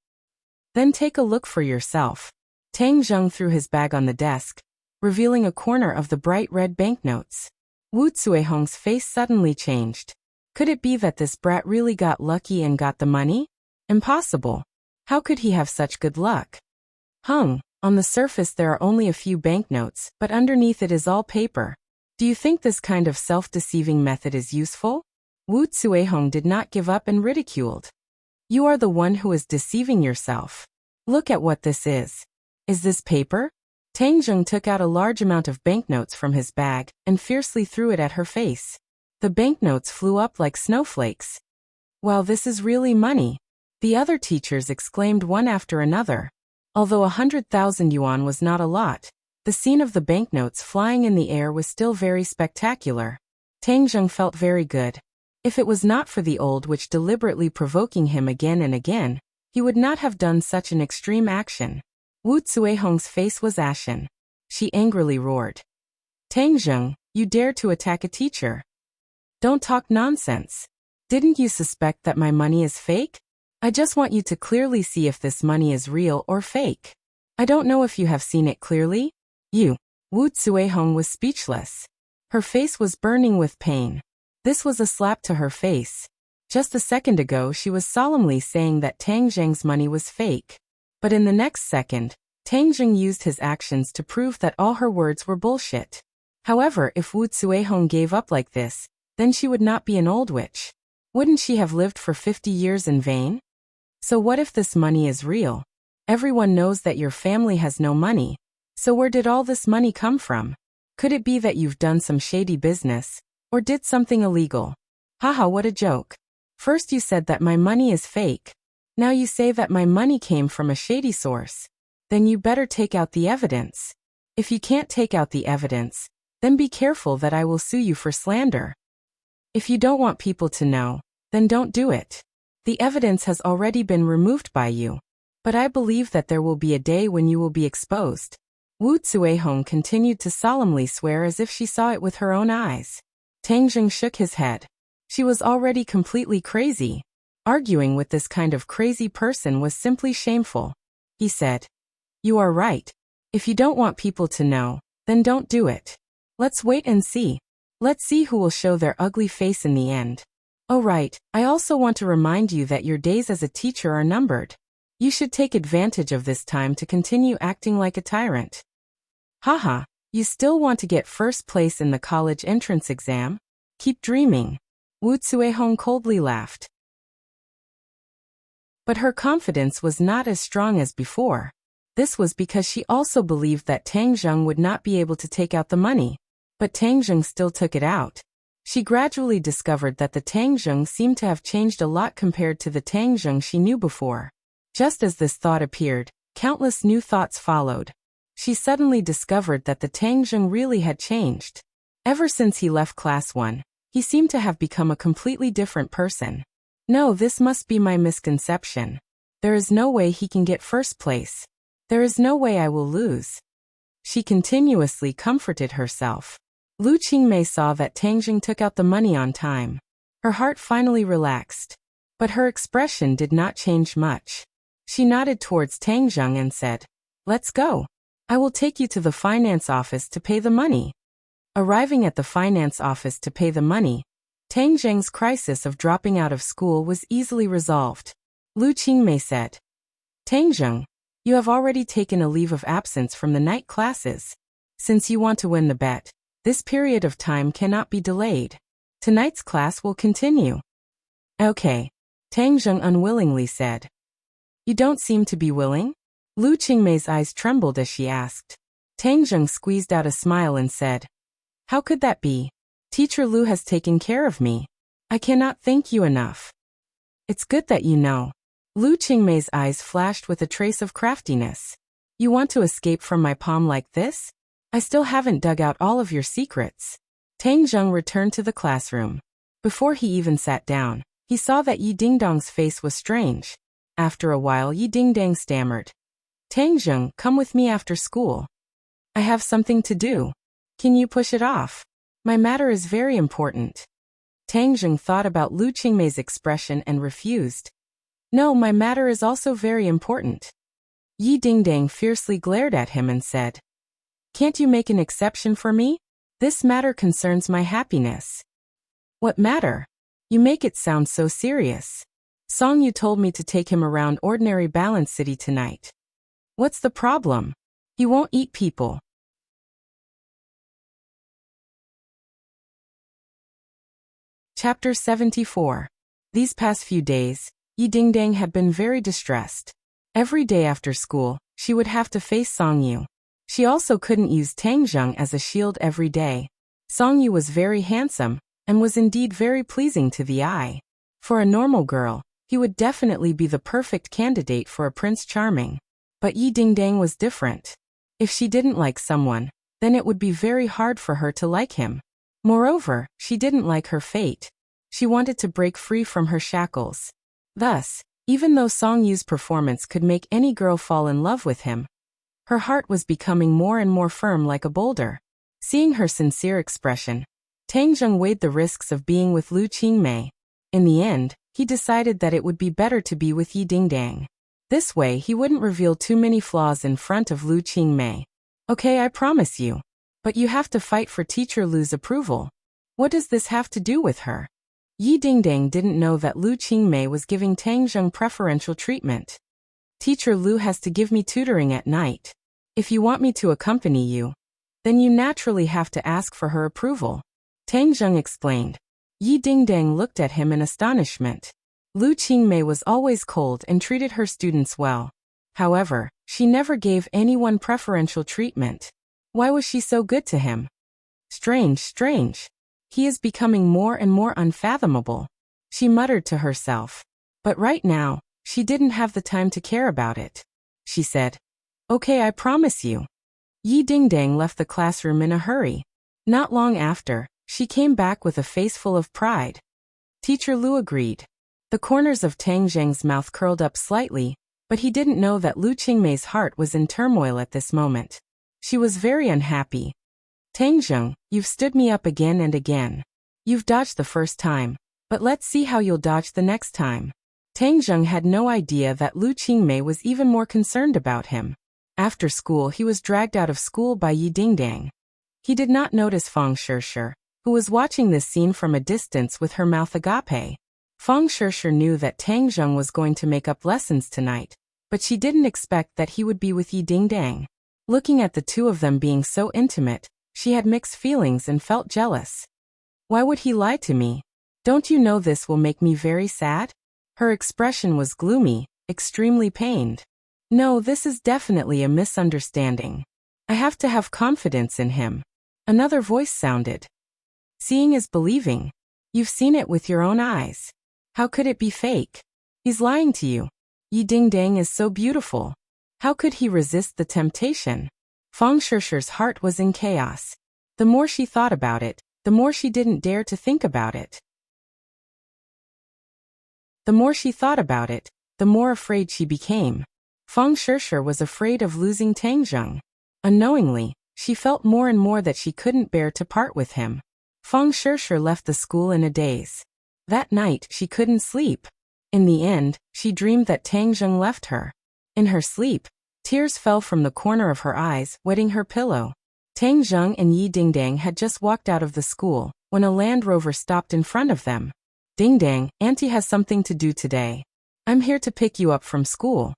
Then take a look for yourself. Tang Zheng threw his bag on the desk, revealing a corner of the bright red banknotes. Wu Zuehong's face suddenly changed. Could it be that this brat really got lucky and got the money? Impossible. How could he have such good luck? On the surface there are only a few banknotes, but underneath it is all paper. Do you think this kind of self-deceiving method is useful? Wu Zuehong did not give up and ridiculed. You are the one who is deceiving yourself. Look at what this is. Is this paper? Tang Zheng took out a large amount of banknotes from his bag and fiercely threw it at her face. The banknotes flew up like snowflakes. Wow, this is really money. The other teachers exclaimed one after another. Although 100,000 yuan was not a lot, the scene of the banknotes flying in the air was still very spectacular. Tang Zheng felt very good. If it was not for the old witch deliberately provoking him again and again, he would not have done such an extreme action. Wu Zuehong's face was ashen. She angrily roared. Tang Zheng, you dare to attack a teacher. Don't talk nonsense. Didn't you suspect that my money is fake? I just want you to clearly see if this money is real or fake. I don't know if you have seen it clearly. Wu Zuehong was speechless. Her face was burning with pain. This was a slap to her face. Just a second ago she was solemnly saying that Tang Zheng's money was fake. But in the next second, Tang Zheng used his actions to prove that all her words were bullshit. However, if Wu Zuehong gave up like this, then she would not be an old witch. Wouldn't she have lived for 50 years in vain? So what if this money is real? Everyone knows that your family has no money. So where did all this money come from? Could it be that you've done some shady business? Or did something illegal? Haha, what a joke. First you said that my money is fake. Now you say that my money came from a shady source. Then you better take out the evidence. If you can't take out the evidence, then be careful that I will sue you for slander. If you don't want people to know, then don't do it. The evidence has already been removed by you. But I believe that there will be a day when you will be exposed. Wu Zuehong continued to solemnly swear as if she saw it with her own eyes. Tang Zheng shook his head. She was already completely crazy. Arguing with this kind of crazy person was simply shameful. He said, You are right. If you don't want people to know, then don't do it. Let's wait and see. Let's see who will show their ugly face in the end. Oh right, I also want to remind you that your days as a teacher are numbered. You should take advantage of this time to continue acting like a tyrant. Haha, you still want to get first place in the college entrance exam? Keep dreaming. Wu Zuehong coldly laughed. But her confidence was not as strong as before. This was because she also believed that Tang Zheng would not be able to take out the money. But Tang Zheng still took it out. She gradually discovered that the Tang Zheng seemed to have changed a lot compared to the Tang Zheng she knew before. Just as this thought appeared, countless new thoughts followed. She suddenly discovered that the Tangjung really had changed. Ever since he left class 1, he seemed to have become a completely different person. No, this must be my misconception. There is no way he can get first place. There is no way I will lose. She continuously comforted herself. Lu Qingmei saw that Tangjung took out the money on time. Her heart finally relaxed. But her expression did not change much. She nodded towards Tangjung and said, "Let's go. I will take you to the finance office to pay the money." Arriving at the finance office to pay the money, Tangjung's crisis of dropping out of school was easily resolved. Lu Qingmei said, "Tangjung, you have already taken a leave of absence from the night classes. Since you want to win the bet, this period of time cannot be delayed. Tonight's class will continue." "Okay," Tangjung unwillingly said. "You don't seem to be willing?" Lu Qingmei's eyes trembled as she asked. Tangjung squeezed out a smile and said, "How could that be? Teacher Lu has taken care of me. I cannot thank you enough." "It's good that you know." Lu Qingmei's eyes flashed with a trace of craftiness. "You want to escape from my palm like this? I still haven't dug out all of your secrets." Tangjung returned to the classroom. Before he even sat down, he saw that Yi Dingdong's face was strange. After a while, Yi Dingdong stammered, "Tangjung, come with me after school. I have something to do. Can you push it off? My matter is very important." Tangjung thought about Lu Qingmei's expression and refused. "No, my matter is also very important." Yi Dingdong fiercely glared at him and said, "Can't you make an exception for me? This matter concerns my happiness." "What matter? You make it sound so serious. Song, you told me to take him around ordinary Balance City tonight. What's the problem? He won't eat people." Chapter 74. These past few days, Yi Dingdong had been very distressed. Every day after school, she would have to face Songyu. She also couldn't use Tangjung as a shield every day. Songyu was very handsome, and was indeed very pleasing to the eye. For a normal girl, he would definitely be the perfect candidate for a Prince Charming. But Yi Dingdong was different. If she didn't like someone, then it would be very hard for her to like him. Moreover, she didn't like her fate. She wanted to break free from her shackles. Thus, even though Songyu's performance could make any girl fall in love with him, her heart was becoming more and more firm like a boulder. Seeing her sincere expression, Tangjung weighed the risks of being with Lu Qingmei. In the end, he decided that it would be better to be with Yi Dingdong. This way he wouldn't reveal too many flaws in front of Lu Qingmei. "Okay, I promise you. But you have to fight for Teacher Lu's approval." "What does this have to do with her?" Yi Dingdong didn't know that Lu Qingmei was giving Tangjung preferential treatment. "Teacher Lu has to give me tutoring at night. If you want me to accompany you, then you naturally have to ask for her approval," Tangjung explained. Yi Dingdong looked at him in astonishment. Lu Qingmei was always cold and treated her students well. However, she never gave anyone preferential treatment. Why was she so good to him? Strange, strange. He is becoming more and more unfathomable, she muttered to herself. But right now, she didn't have the time to care about it. She said, "Okay, I promise you." Yi Dingdong left the classroom in a hurry. Not long after, she came back with a face full of pride. Teacher Lu agreed. The corners of Tangjung's mouth curled up slightly, but he didn't know that Lu Qingmei's heart was in turmoil at this moment. She was very unhappy. "Tangjung, you've stood me up again and again. You've dodged the first time, but let's see how you'll dodge the next time." Tangjung had no idea that Lu Qingmei was even more concerned about him. After school, he was dragged out of school by Yi Dingdong. He did not notice Fang Shishir, who was watching this scene from a distance with her mouth agape. Fang Shishir knew that Tangjung was going to make up lessons tonight, but she didn't expect that he would be with Yi Dingdong. Looking at the two of them being so intimate, she had mixed feelings and felt jealous. Why would he lie to me? Don't you know this will make me very sad? Her expression was gloomy, extremely pained. No, this is definitely a misunderstanding. I have to have confidence in him. Another voice sounded. Seeing is believing. You've seen it with your own eyes. How could it be fake? He's lying to you. Yi Dingdong is so beautiful. How could he resist the temptation? Feng Shishi's heart was in chaos. The more she thought about it, the more she didn't dare to think about it. The more she thought about it, the more afraid she became. Feng Shishi was afraid of losing Tang Zheng. Unknowingly, she felt more and more that she couldn't bear to part with him. Feng Shishi left the school in a daze. That night, she couldn't sleep. In the end, she dreamed that Tang Zheng left her. In her sleep, tears fell from the corner of her eyes, wetting her pillow. Tang Zheng and Yi Dingdang had just walked out of the school when a Land Rover stopped in front of them. "Dingdang, Auntie has something to do today. I'm here to pick you up from school."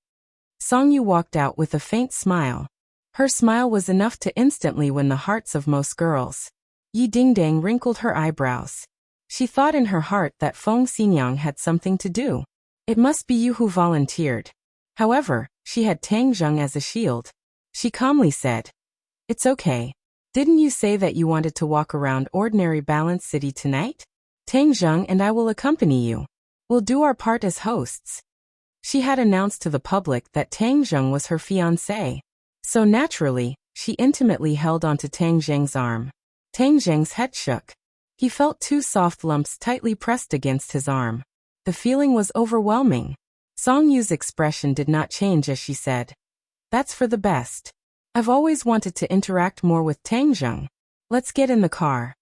Song Yu walked out with a faint smile. Her smile was enough to instantly win the hearts of most girls. Yi Dingdang wrinkled her eyebrows. She thought in her heart that Feng Xinyang had something to do. It must be you who volunteered. However, she had Tang Zheng as a shield. She calmly said, "It's okay. Didn't you say that you wanted to walk around ordinary Balance City tonight? Tang Zheng and I will accompany you. We'll do our part as hosts." She had announced to the public that Tang Zheng was her fiancé. So naturally, she intimately held onto Tang Zheng's arm. Tang Zheng's head shook. He felt two soft lumps tightly pressed against his arm. The feeling was overwhelming. Song Yu's expression did not change as she said, "That's for the best. I've always wanted to interact more with Tang Zheng. Let's get in the car."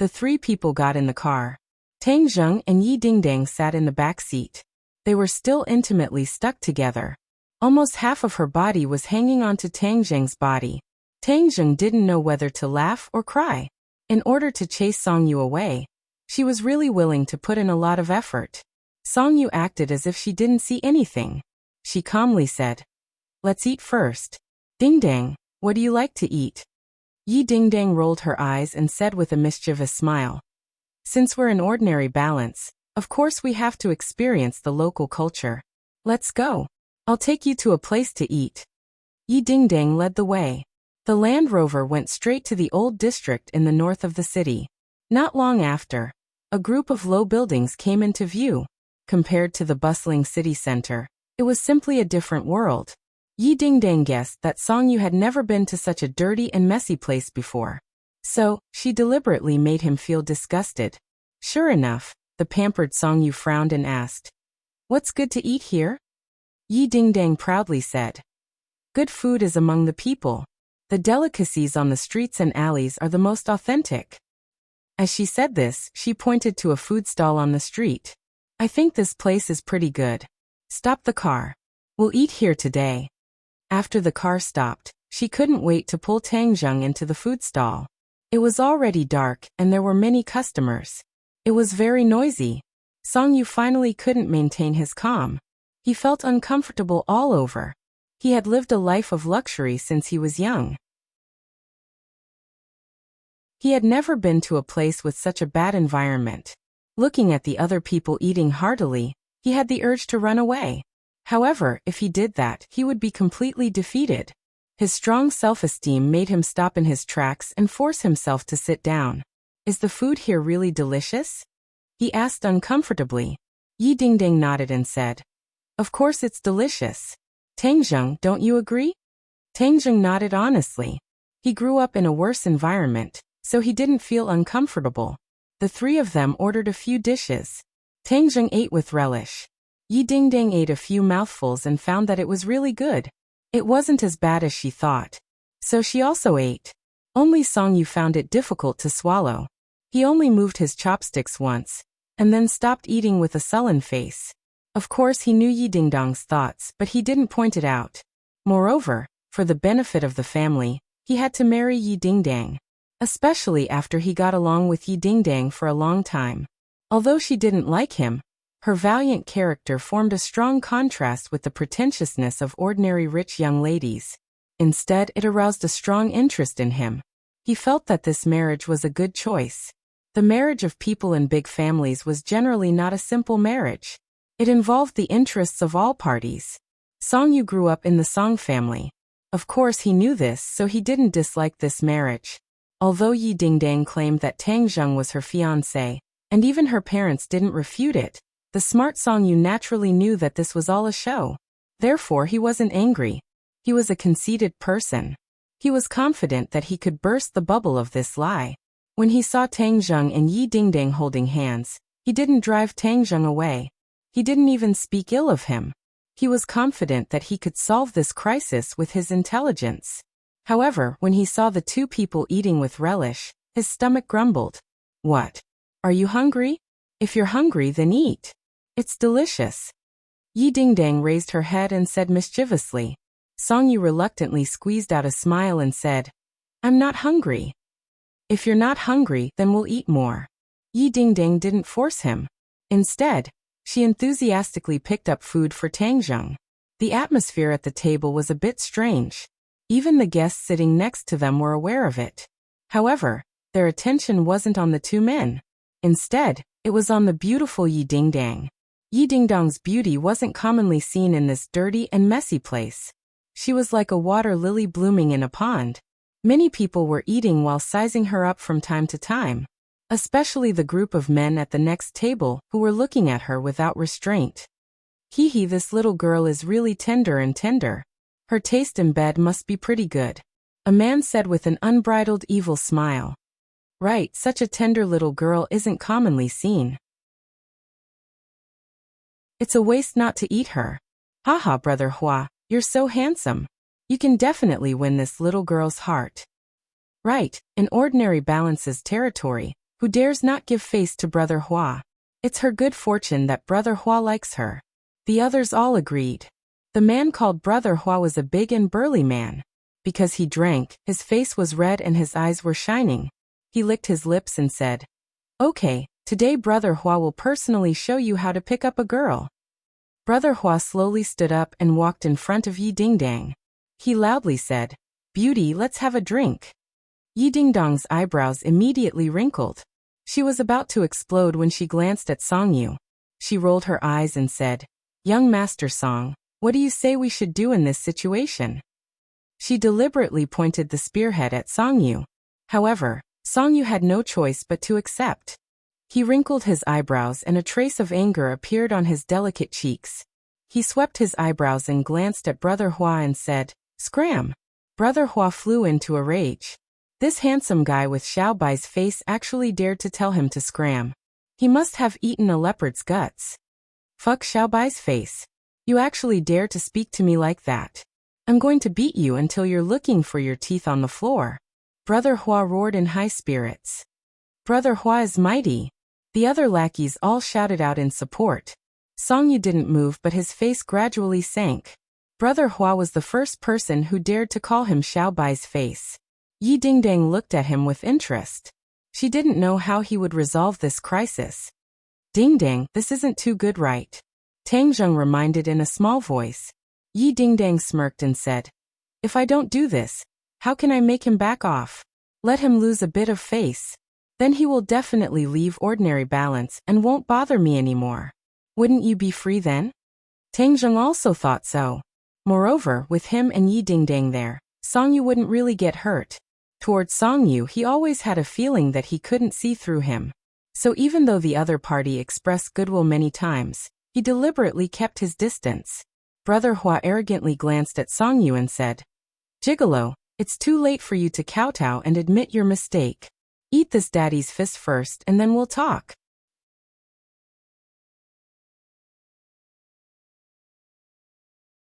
The three people got in the car. Tang Zheng and Yi Dingdang sat in the back seat. They were still intimately stuck together. Almost half of her body was hanging onto Tang Zheng's body. Tang Zheng didn't know whether to laugh or cry. In order to chase Song Yu away, she was really willing to put in a lot of effort. Song Yu acted as if she didn't see anything. She calmly said, "Let's eat first. Dingdang, what do you like to eat?" Yi Dingdang rolled her eyes and said with a mischievous smile, "Since we're in ordinary Balance, of course we have to experience the local culture. Let's go. I'll take you to a place to eat." Yi Dingdang led the way. The Land Rover went straight to the old district in the north of the city. Not long after, a group of low buildings came into view. Compared to the bustling city center, it was simply a different world. Yi Dingdang guessed that Song Yu had never been to such a dirty and messy place before. So, she deliberately made him feel disgusted. Sure enough, the pampered Song Yu frowned and asked, "What's good to eat here?" Yi Dingdang proudly said, "Good food is among the people. The delicacies on the streets and alleys are the most authentic." As she said this, she pointed to a food stall on the street. "I think this place is pretty good. Stop the car. We'll eat here today." After the car stopped, she couldn't wait to pull Tang Zheng into the food stall. It was already dark and there were many customers. It was very noisy. Song Yu finally couldn't maintain his calm. He felt uncomfortable all over. He had lived a life of luxury since he was young. He had never been to a place with such a bad environment. Looking at the other people eating heartily, he had the urge to run away. However, if he did that, he would be completely defeated. His strong self-esteem made him stop in his tracks and force himself to sit down. "Is the food here really delicious?" he asked uncomfortably. Yi Dingdang nodded and said, "Of course it's delicious. Tang Zheng, don't you agree?" Tang Zheng nodded honestly. He grew up in a worse environment, so he didn't feel uncomfortable. The three of them ordered a few dishes. Tang Zheng ate with relish. Yi Dingdang ate a few mouthfuls and found that it was really good. It wasn't as bad as she thought. So she also ate. Only Song Yu found it difficult to swallow. He only moved his chopsticks once, and then stopped eating with a sullen face. Of course he knew Yi Dingdang's thoughts, but he didn't point it out. Moreover, for the benefit of the family, he had to marry Yi Dingdang. Especially after he got along with Yi Dingdang for a long time. Although she didn't like him, her valiant character formed a strong contrast with the pretentiousness of ordinary rich young ladies. Instead, it aroused a strong interest in him. He felt that this marriage was a good choice. The marriage of people in big families was generally not a simple marriage. It involved the interests of all parties. Song Yu grew up in the Song family. Of course he knew this, so he didn't dislike this marriage. Although Yi Dingdang claimed that Tang Zheng was her fiancé, and even her parents didn't refute it, the smart Song Yu naturally knew that this was all a show. Therefore he wasn't angry. He was a conceited person. He was confident that he could burst the bubble of this lie. When he saw Tang Zheng and Yi Dingdang holding hands, he didn't drive Tang Zheng away. He didn't even speak ill of him. He was confident that he could solve this crisis with his intelligence. However, when he saw the two people eating with relish, his stomach grumbled. What? Are you hungry? If you're hungry, then eat. It's delicious. Yi Dingdang raised her head and said mischievously. Song Yu reluctantly squeezed out a smile and said, I'm not hungry. If you're not hungry, then we'll eat more. Yi Dingdang didn't force him. Instead, she enthusiastically picked up food for Tang Zheng. The atmosphere at the table was a bit strange. Even the guests sitting next to them were aware of it. However, their attention wasn't on the two men. Instead, it was on the beautiful Yi Dingdang. Yi Dingdang's beauty wasn't commonly seen in this dirty and messy place. She was like a water lily blooming in a pond. Many people were eating while sizing her up from time to time, especially the group of men at the next table who were looking at her without restraint. Hee hee, this little girl is really tender. Her taste in bed must be pretty good. A man said with an unbridled evil smile. Right, such a tender little girl isn't commonly seen. It's a waste not to eat her. Haha, Brother Hua, you're so handsome. You can definitely win this little girl's heart. Right, in ordinary balances territory, who dares not give face to Brother Hua? It's her good fortune that Brother Hua likes her. The others all agreed. The man called Brother Hua was a big and burly man. Because he drank, his face was red and his eyes were shining. He licked his lips and said, Okay, today Brother Hua will personally show you how to pick up a girl. Brother Hua slowly stood up and walked in front of Yi Dingdang. He loudly said, Beauty, let's have a drink. Yi Dingdang's eyebrows immediately wrinkled. She was about to explode when she glanced at Song Yu. She rolled her eyes and said, Young Master Song, what do you say we should do in this situation? She deliberately pointed the spearhead at Song Yu. However, Song Yu had no choice but to accept. He wrinkled his eyebrows and a trace of anger appeared on his delicate cheeks. He swept his eyebrows and glanced at Brother Hua and said, Scram! Brother Hua flew into a rage. This handsome guy with Xiao Bai's face actually dared to tell him to scram. He must have eaten a leopard's guts. Fuck Xiao Bai's face. You actually dare to speak to me like that. I'm going to beat you until you're looking for your teeth on the floor. Brother Hua roared in high spirits. Brother Hua is mighty. The other lackeys all shouted out in support. Song Yu didn't move but his face gradually sank. Brother Hua was the first person who dared to call him Xiao Bai's face. Yi Dingdang looked at him with interest. She didn't know how he would resolve this crisis. Dingdang, this isn't too good, right? Tang Zheng reminded in a small voice. Yi Dingdang smirked and said, If I don't do this, how can I make him back off? Let him lose a bit of face. Then he will definitely leave ordinary balance and won't bother me anymore. Wouldn't you be free then? Tang Zheng also thought so. Moreover, with him and Yi Dingdang there, Song Yu wouldn't really get hurt. Towards Song Yu, he always had a feeling that he couldn't see through him. So even though the other party expressed goodwill many times, he deliberately kept his distance. Brother Hua arrogantly glanced at Song Yu and said, Gigolo, it's too late for you to kowtow and admit your mistake. Eat this daddy's fist first and then we'll talk.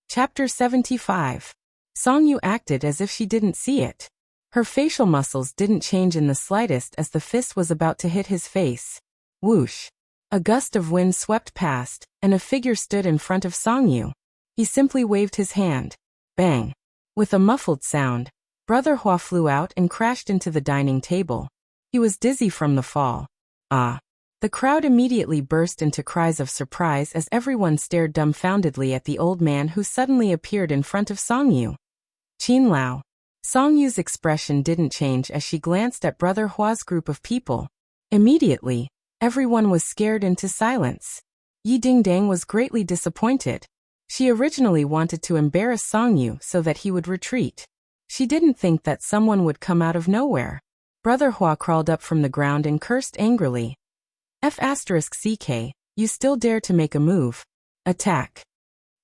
Chapter 75. Song Yu acted as if she didn't see it. Her facial muscles didn't change in the slightest as the fist was about to hit his face. Whoosh! A gust of wind swept past, and a figure stood in front of Song Yu. He simply waved his hand. Bang! With a muffled sound, Brother Hua flew out and crashed into the dining table. He was dizzy from the fall. Ah! The crowd immediately burst into cries of surprise as everyone stared dumbfoundedly at the old man who suddenly appeared in front of Song Yu. Qin Lao. Song Yu's expression didn't change as she glanced at Brother Hua's group of people. Immediately, everyone was scared into silence. Yi Dingdang was greatly disappointed. She originally wanted to embarrass Song Yu so that he would retreat. She didn't think that someone would come out of nowhere. Brother Hua crawled up from the ground and cursed angrily. F***ck, you still dare to make a move. Attack.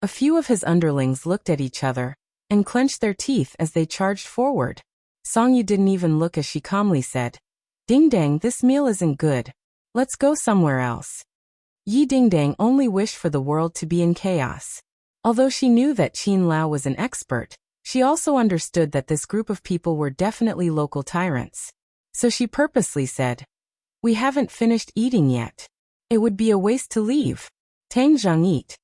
A few of his underlings looked at each other. and clenched their teeth as they charged forward. Songyu didn't even look as she calmly said, "Ding Dang, this meal isn't good. Let's go somewhere else." Yi Dingdang only wished for the world to be in chaos. Although she knew that Qin Lao was an expert, she also understood that this group of people were definitely local tyrants. So she purposely said, "We haven't finished eating yet. It would be a waste to leave. Tang Zheng eat."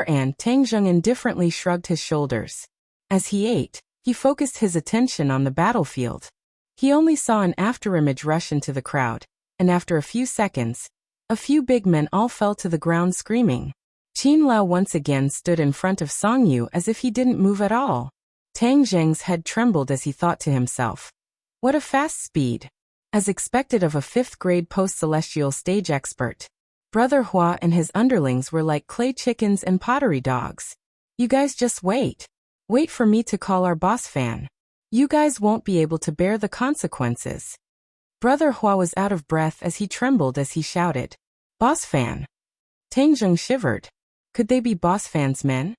And Tang Zheng indifferently shrugged his shoulders. As he ate, he focused his attention on the battlefield. He only saw an afterimage rush into the crowd, and after a few seconds, a few big men all fell to the ground screaming. Qin Lao once again stood in front of Songyu as if he didn't move at all. Tang Zheng's head trembled as he thought to himself, "What a fast speed." As expected of a 5th grade post-celestial stage expert, Brother Hua and his underlings were like clay chickens and pottery dogs. "You guys just wait. Wait for me to call our boss fan. You guys won't be able to bear the consequences." Brother Hua was out of breath as he trembled as he shouted, "Boss fan." Tang Zheng shivered. Could they be boss fan's men?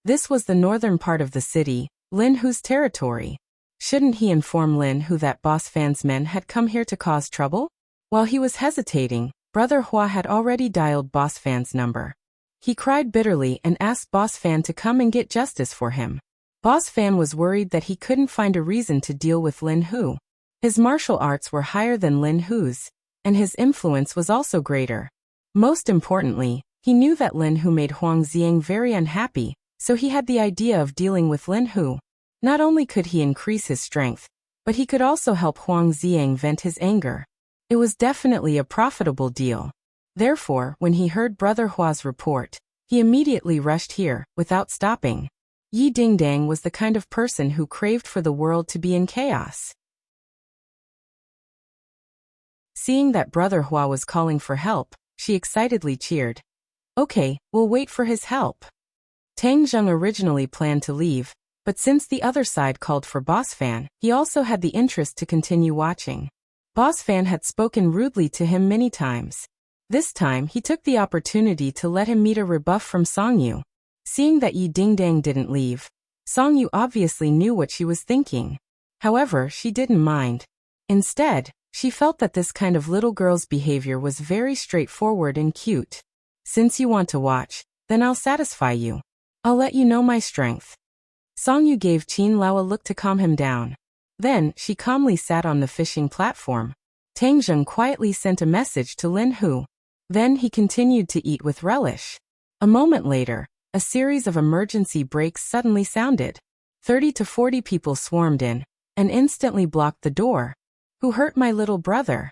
This was the northern part of the city, Lin Hu's territory. Shouldn't he inform Lin Hu that boss fan's men had come here to cause trouble? While he was hesitating, Brother Hua had already dialed boss fan's number. He cried bitterly and asked boss fan to come and get justice for him. Boss fan was worried that he couldn't find a reason to deal with Lin Hu. His martial arts were higher than Lin Hu's, and his influence was also greater. Most importantly, he knew that Lin Hu made Huang Xiang very unhappy, so he had the idea of dealing with Lin Hu. Not only could he increase his strength, but he could also help Huang Xiang vent his anger. It was definitely a profitable deal. Therefore, when he heard Brother Hua's report, he immediately rushed here, without stopping. Yi Dingdang was the kind of person who craved for the world to be in chaos. Seeing that Brother Hua was calling for help, she excitedly cheered. "Okay, we'll wait for his help." Tang Zheng originally planned to leave, but since the other side called for Boss Fan, he also had the interest to continue watching. Boss Fan had spoken rudely to him many times. This time he took the opportunity to let him meet a rebuff from Songyu. Seeing that Yi Dingdang didn't leave, Songyu obviously knew what she was thinking. However, she didn't mind. Instead, she felt that this kind of little girl's behavior was very straightforward and cute. "Since you want to watch, then I'll satisfy you. I'll let you know my strength." Songyu gave Qin Lao a look to calm him down. Then, she calmly sat on the fishing platform. Tang Zheng quietly sent a message to Lin Hu. Then he continued to eat with relish. A moment later, a series of emergency brakes suddenly sounded. 30 to 40 people swarmed in, and instantly blocked the door. "Who hurt my little brother?"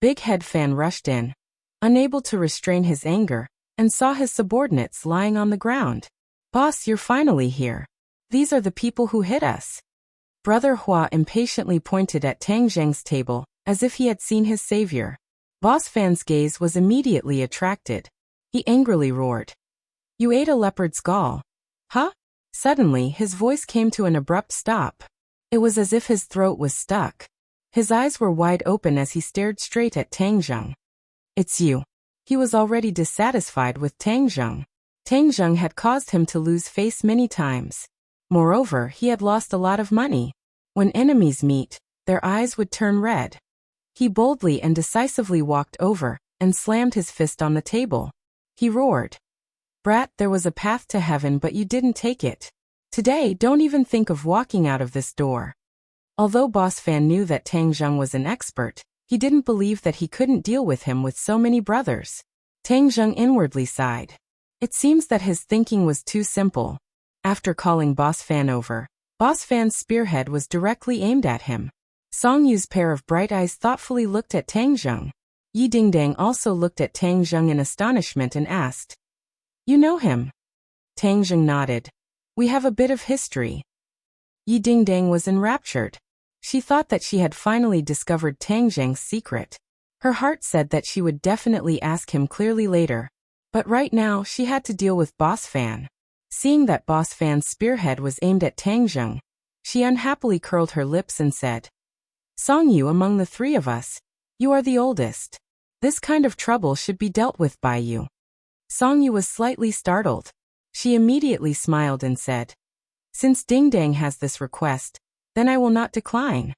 Big Head Fan rushed in, unable to restrain his anger, and saw his subordinates lying on the ground. "Boss, you're finally here. These are the people who hit us." Brother Hua impatiently pointed at Tang Zheng's table, as if he had seen his savior. Boss Fan's gaze was immediately attracted. He angrily roared, "You ate a leopard's gall. Huh?" Suddenly, his voice came to an abrupt stop. It was as if his throat was stuck. His eyes were wide open as he stared straight at Tang Zheng. "It's you." He was already dissatisfied with Tang Zheng. Tang Zheng had caused him to lose face many times. Moreover, he had lost a lot of money. When enemies meet, their eyes would turn red. He boldly and decisively walked over and slammed his fist on the table. He roared, "Brat, there was a path to heaven but you didn't take it. Today, don't even think of walking out of this door." Although Boss Fan knew that Tang Zheng was an expert, he didn't believe that he couldn't deal with him with so many brothers. Tang Zheng inwardly sighed. It seems that his thinking was too simple. After calling Boss Fan over, Boss Fan's spearhead was directly aimed at him. Songyu's pair of bright eyes thoughtfully looked at Tang Zheng. Yi Dingdang also looked at Tang Zheng in astonishment and asked, "You know him?" Tang Zheng nodded. "We have a bit of history." Yi Dingdang was enraptured. She thought that she had finally discovered Tang Zheng's secret. Her heart said that she would definitely ask him clearly later. But right now, she had to deal with Boss Fan. Seeing that Boss Fan's spearhead was aimed at Tang Zheng, she unhappily curled her lips and said, "Songyu, among the three of us, you are the oldest. This kind of trouble should be dealt with by you." Songyu was slightly startled. She immediately smiled and said, Since Ding Dang has this request, then I will not decline.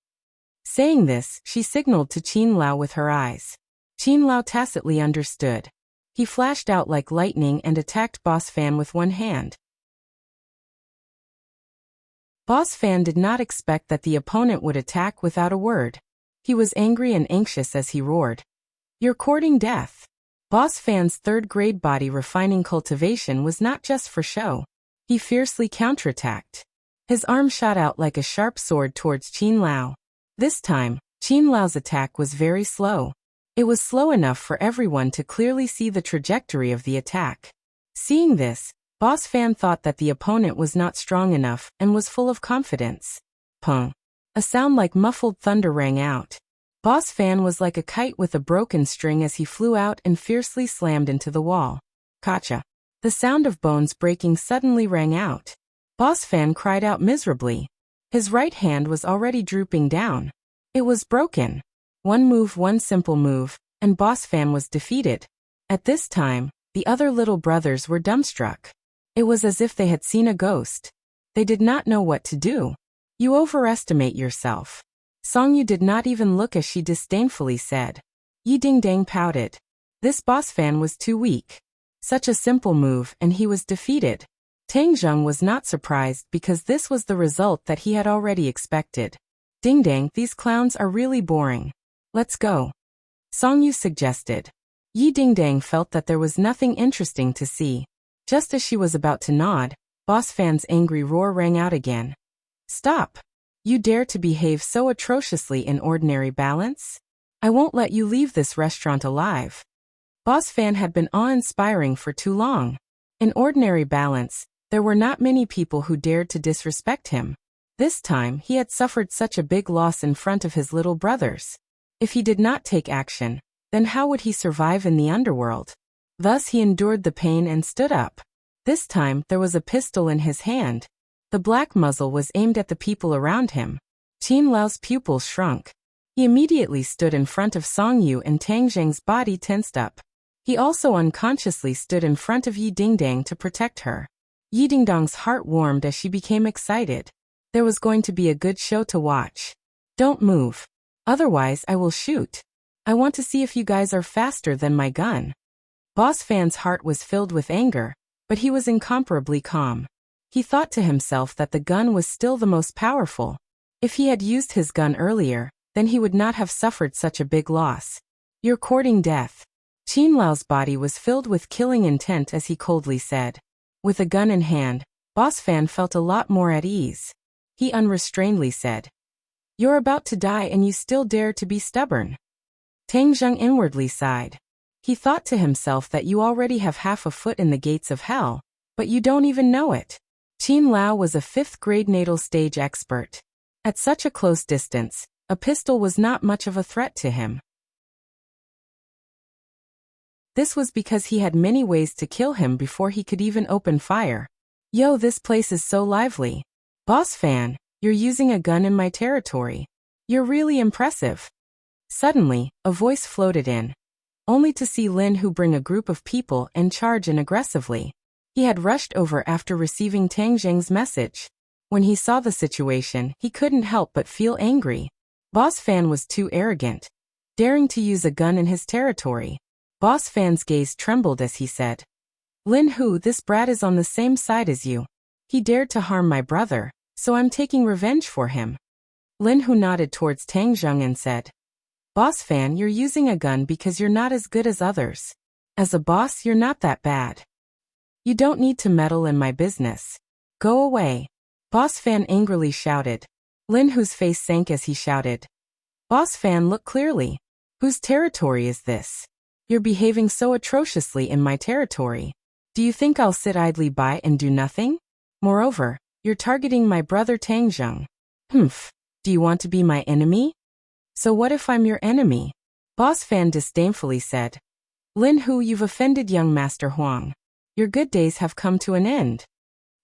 Saying this, she signaled to Qin Lao with her eyes. Qin Lao tacitly understood. He flashed out like lightning and attacked Boss Fan with one hand. Boss Fan did not expect that the opponent would attack without a word. He was angry and anxious as he roared. You're courting death. Boss Fan's third-grade body refining cultivation was not just for show. He fiercely counterattacked. His arm shot out like a sharp sword towards Qin Lao. This time, Qin Lao's attack was very slow. It was slow enough for everyone to clearly see the trajectory of the attack. Seeing this, Boss Fan thought that the opponent was not strong enough and was full of confidence. Pung. A sound like muffled thunder rang out. Boss Fan was like a kite with a broken string as he flew out and fiercely slammed into the wall. Gotcha. The sound of bones breaking suddenly rang out. Boss Fan cried out miserably. His right hand was already drooping down. It was broken. One simple move, and Boss Fan was defeated. At this time, the other little brothers were dumbstruck. It was as if they had seen a ghost. They did not know what to do. You overestimate yourself. Song Yu did not even look as she disdainfully said. Yi Ding Dang pouted. This Boss Fan was too weak. Such a simple move and he was defeated. Tang Zheng was not surprised because this was the result that he had already expected. Ding Dang, these clowns are really boring. Let's go. Song Yu suggested. Yi Ding Dang felt that there was nothing interesting to see. Just as she was about to nod, Boss Fan's angry roar rang out again. Stop! You dare to behave so atrociously in ordinary balance? I won't let you leave this restaurant alive. Boss Fan had been awe-inspiring for too long. In ordinary balance, there were not many people who dared to disrespect him. This time, he had suffered such a big loss in front of his little brothers. If he did not take action, then how would he survive in the underworld? Thus he endured the pain and stood up. This time, there was a pistol in his hand. The black muzzle was aimed at the people around him. Qin Lao's pupils shrunk. He immediately stood in front of Song Yu and Tang Zheng's body tensed up. He also unconsciously stood in front of Yi Ding Dang to protect her. Yi Ding Dang's heart warmed as she became excited. There was going to be a good show to watch. Don't move. Otherwise I will shoot. I want to see if you guys are faster than my gun. Boss Fan's heart was filled with anger, but he was incomparably calm. He thought to himself that the gun was still the most powerful. If he had used his gun earlier, then he would not have suffered such a big loss. You're courting death. Qin Lao's body was filled with killing intent as he coldly said. With a gun in hand, Boss Fan felt a lot more at ease. He unrestrainedly said. You're about to die and you still dare to be stubborn. Tang Zheng inwardly sighed. He thought to himself that you already have half a foot in the gates of hell, but you don't even know it. Qin Lao was a 5th-grade natal stage expert. At such a close distance, a pistol was not much of a threat to him. This was because he had many ways to kill him before he could even open fire. Yo, this place is so lively. Boss Fan, you're using a gun in my territory. You're really impressive. Suddenly, a voice floated in. Only to see Lin Hu bring a group of people and charge in aggressively. He had rushed over after receiving Tang Zheng's message. When he saw the situation, he couldn't help but feel angry. Boss Fan was too arrogant, daring to use a gun in his territory. Boss Fan's gaze trembled as he said, Lin Hu, this brat is on the same side as you. He dared to harm my brother, so I'm taking revenge for him. Lin Hu nodded towards Tang Zheng and said, Boss Fan, you're using a gun because you're not as good as others. As a boss, you're not that bad. You don't need to meddle in my business. Go away. Boss Fan angrily shouted. Lin Hu's face sank as he shouted. Boss Fan, look clearly. Whose territory is this? You're behaving so atrociously in my territory. Do you think I'll sit idly by and do nothing? Moreover, you're targeting my brother Tang Zheng. Humph. Do you want to be my enemy? So what if I'm your enemy? Boss Fan disdainfully said. Lin Hu, you've offended young Master Huang. Your good days have come to an end.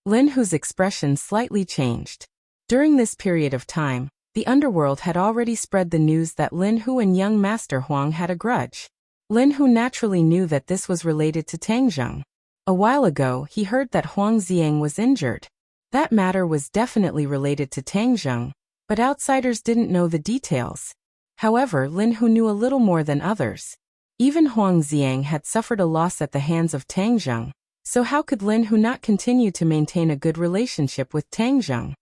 Lin Hu's expression slightly changed. During this period of time, the underworld had already spread the news that Lin Hu and young Master Huang had a grudge. Lin Hu naturally knew that this was related to Tang Zheng. A while ago, he heard that Huang Xiang was injured. That matter was definitely related to Tang Zheng, but outsiders didn't know the details. However, Lin Hu knew a little more than others. Even Huang Xiang had suffered a loss at the hands of Tang Zheng, so how could Lin Hu not continue to maintain a good relationship with Tang Zheng?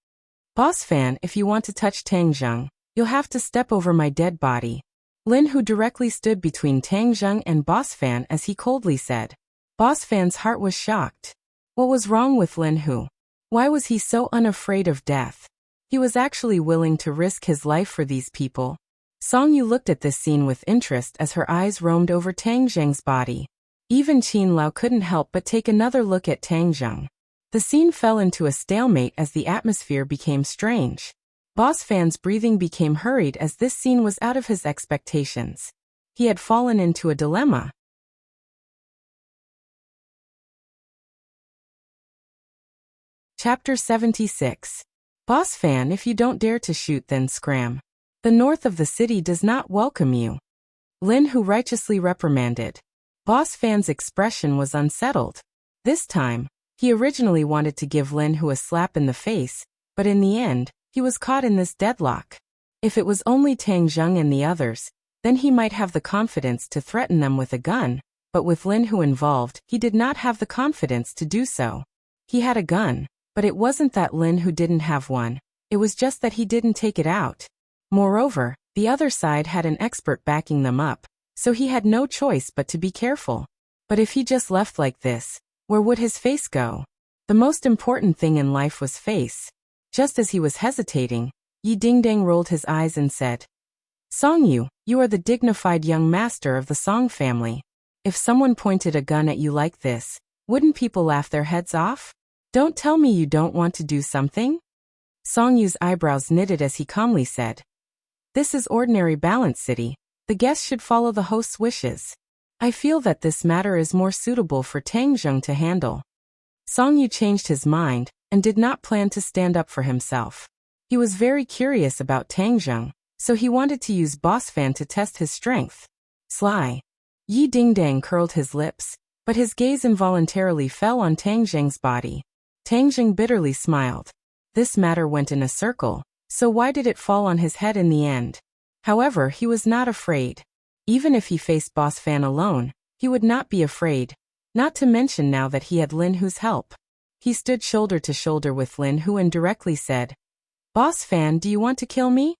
Boss Fan, if you want to touch Tang Zheng, you'll have to step over my dead body. Lin Hu directly stood between Tang Zheng and Boss Fan as he coldly said. Boss Fan's heart was shocked. What was wrong with Lin Hu? Why was he so unafraid of death? He was actually willing to risk his life for these people. Song Yu looked at this scene with interest as her eyes roamed over Tang Zheng's body. Even Qin Lao couldn't help but take another look at Tang Zheng. The scene fell into a stalemate as the atmosphere became strange. Boss Fan's breathing became hurried as this scene was out of his expectations. He had fallen into a dilemma. Chapter 76. Boss Fan, if you don't dare to shoot, then scram. The north of the city does not welcome you. Lin Hu righteously reprimanded. Boss Fan's expression was unsettled. This time, he originally wanted to give Lin Hu a slap in the face, but in the end, he was caught in this deadlock. If it was only Tang Zheng and the others, then he might have the confidence to threaten them with a gun, but with Lin Hu involved, he did not have the confidence to do so. He had a gun, but it wasn't that Lin Hu didn't have one, it was just that he didn't take it out. Moreover, the other side had an expert backing them up, so he had no choice but to be careful. But if he just left like this, where would his face go? The most important thing in life was face. Just as he was hesitating, Yi Dingdang rolled his eyes and said, Song Yu, you are the dignified young master of the Song family. If someone pointed a gun at you like this, wouldn't people laugh their heads off? Don't tell me you don't want to do something? Song Yu's eyebrows knitted as he calmly said, This is ordinary Balance City. The guests should follow the host's wishes. I feel that this matter is more suitable for Tang Zheng to handle. Song Yu changed his mind and did not plan to stand up for himself. He was very curious about Tang Zheng, so he wanted to use Boss Fan to test his strength. Sly. Yi Dingdang curled his lips, but his gaze involuntarily fell on Tang Zheng's body. Tang Zheng bitterly smiled. This matter went in a circle, so why did it fall on his head in the end? However, he was not afraid. Even if he faced Boss Fan alone, he would not be afraid, not to mention now that he had Lin Hu's help. He stood shoulder to shoulder with Lin Hu and directly said, Boss Fan, do you want to kill me?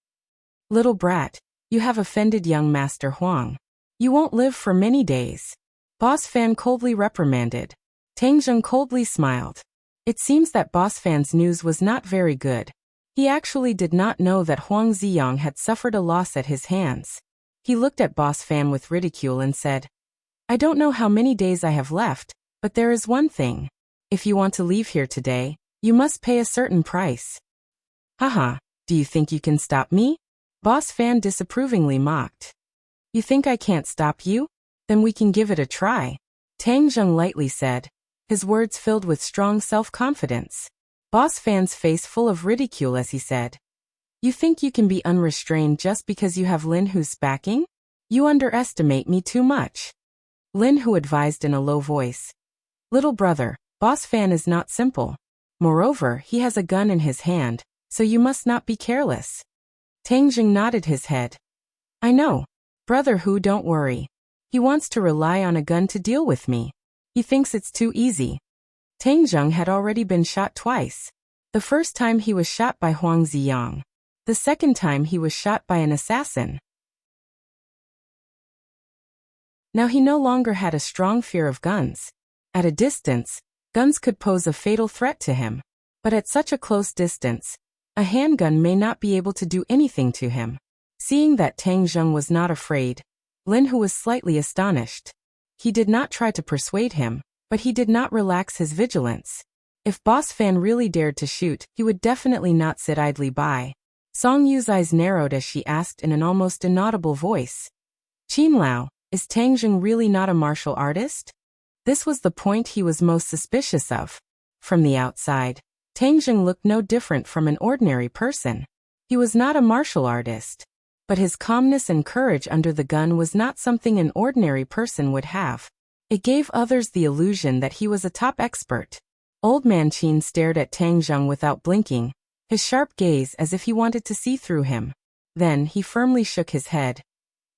Little brat, you have offended young Master Huang. You won't live for many days. Boss Fan coldly reprimanded. Tang Zheng coldly smiled. It seems that Boss Fan's news was not very good. He actually did not know that Huang Ziyang had suffered a loss at his hands. He looked at Boss Fan with ridicule and said, I don't know how many days I have left, but there is one thing. If you want to leave here today, you must pay a certain price. Haha, do you think you can stop me? Boss Fan disapprovingly mocked. You think I can't stop you? Then we can give it a try. Tang Zheng lightly said, his words filled with strong self-confidence. Boss Fan's face full of ridicule as he said, You think you can be unrestrained just because you have Lin Hu's backing? You underestimate me too much. Lin Hu advised in a low voice. Little brother, Boss Fan is not simple. Moreover, he has a gun in his hand, so you must not be careless. Tang Zheng nodded his head. I know. Brother Hu, don't worry. He wants to rely on a gun to deal with me. He thinks it's too easy. Tang Zheng had already been shot twice. The first time he was shot by Huang Ziyang. The second time he was shot by an assassin. Now he no longer had a strong fear of guns. At a distance, guns could pose a fatal threat to him. But at such a close distance, a handgun may not be able to do anything to him. Seeing that Tang Zheng was not afraid, Lin Hu was slightly astonished. He did not try to persuade him, but he did not relax his vigilance. If Boss Fan really dared to shoot, he would definitely not sit idly by. Song Yu's eyes narrowed as she asked in an almost inaudible voice. Qin Lao, is Tang Zheng really not a martial artist? This was the point he was most suspicious of. From the outside, Tang Zheng looked no different from an ordinary person. He was not a martial artist. But his calmness and courage under the gun was not something an ordinary person would have. It gave others the illusion that he was a top expert. Old Man Qin stared at Tang Zheng without blinking, his sharp gaze as if he wanted to see through him. Then he firmly shook his head.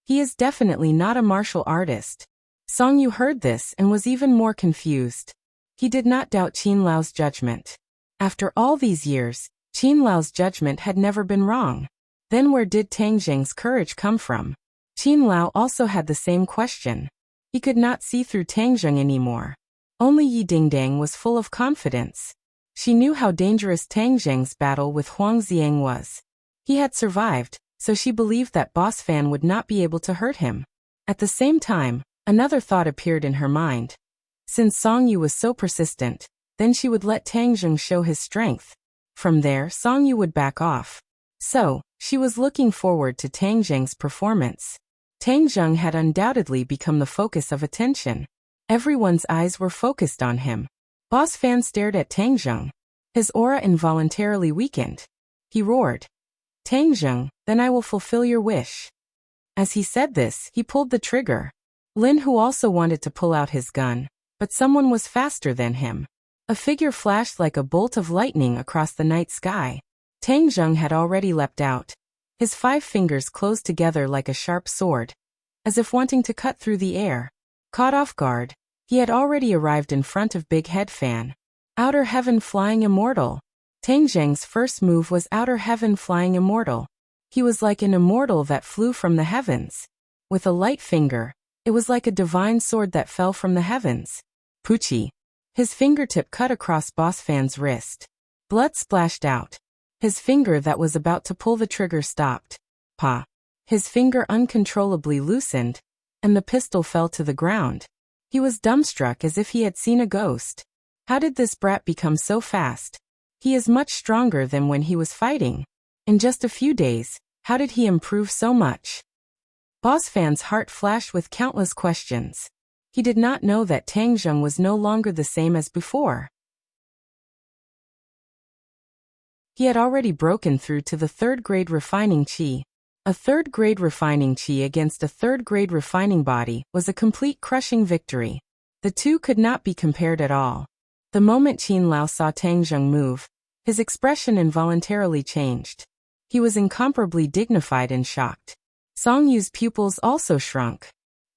He is definitely not a martial artist. Song Yu heard this and was even more confused. He did not doubt Qin Lao's judgment. After all these years, Qin Lao's judgment had never been wrong. Then where did Tang Zheng's courage come from? Qin Lao also had the same question. He could not see through Tang Zheng anymore. Only Yi Dingdang was full of confidence. She knew how dangerous Tang Zheng's battle with Huang Xiang was. He had survived, so she believed that Boss Fan would not be able to hurt him. At the same time, another thought appeared in her mind. Since Song Yu was so persistent, then she would let Tang Zheng show his strength. From there, Song Yu would back off. So, she was looking forward to Tang Zheng's performance. Tang Zheng had undoubtedly become the focus of attention. Everyone's eyes were focused on him. Boss Fan stared at Tang Zheng. His aura involuntarily weakened. He roared, "Tang Zheng, then I will fulfill your wish." As he said this, he pulled the trigger. Lin Hu also wanted to pull out his gun, but someone was faster than him. A figure flashed like a bolt of lightning across the night sky. Tang Zheng had already leapt out. His 5 fingers closed together like a sharp sword, as if wanting to cut through the air. Caught off guard, he had already arrived in front of Big Head Fan. Outer Heaven Flying Immortal. Tang Zheng's first move was Outer Heaven Flying Immortal. He was like an immortal that flew from the heavens. With a light finger, it was like a divine sword that fell from the heavens. Puchi. His fingertip cut across Boss Fan's wrist. Blood splashed out. His finger that was about to pull the trigger stopped. Pa. His finger uncontrollably loosened, and the pistol fell to the ground. He was dumbstruck as if he had seen a ghost. How did this brat become so fast? He is much stronger than when he was fighting. In just a few days, how did he improve so much? Boss Fan's heart flashed with countless questions. He did not know that Tang Zheng was no longer the same as before. He had already broken through to the 3rd grade refining chi. A 3rd grade refining chi against a 3rd grade refining body was a complete crushing victory. The two could not be compared at all. The moment Qin Lao saw Tang Zheng move, his expression involuntarily changed. He was incomparably dignified and shocked. Song Yu's pupils also shrunk.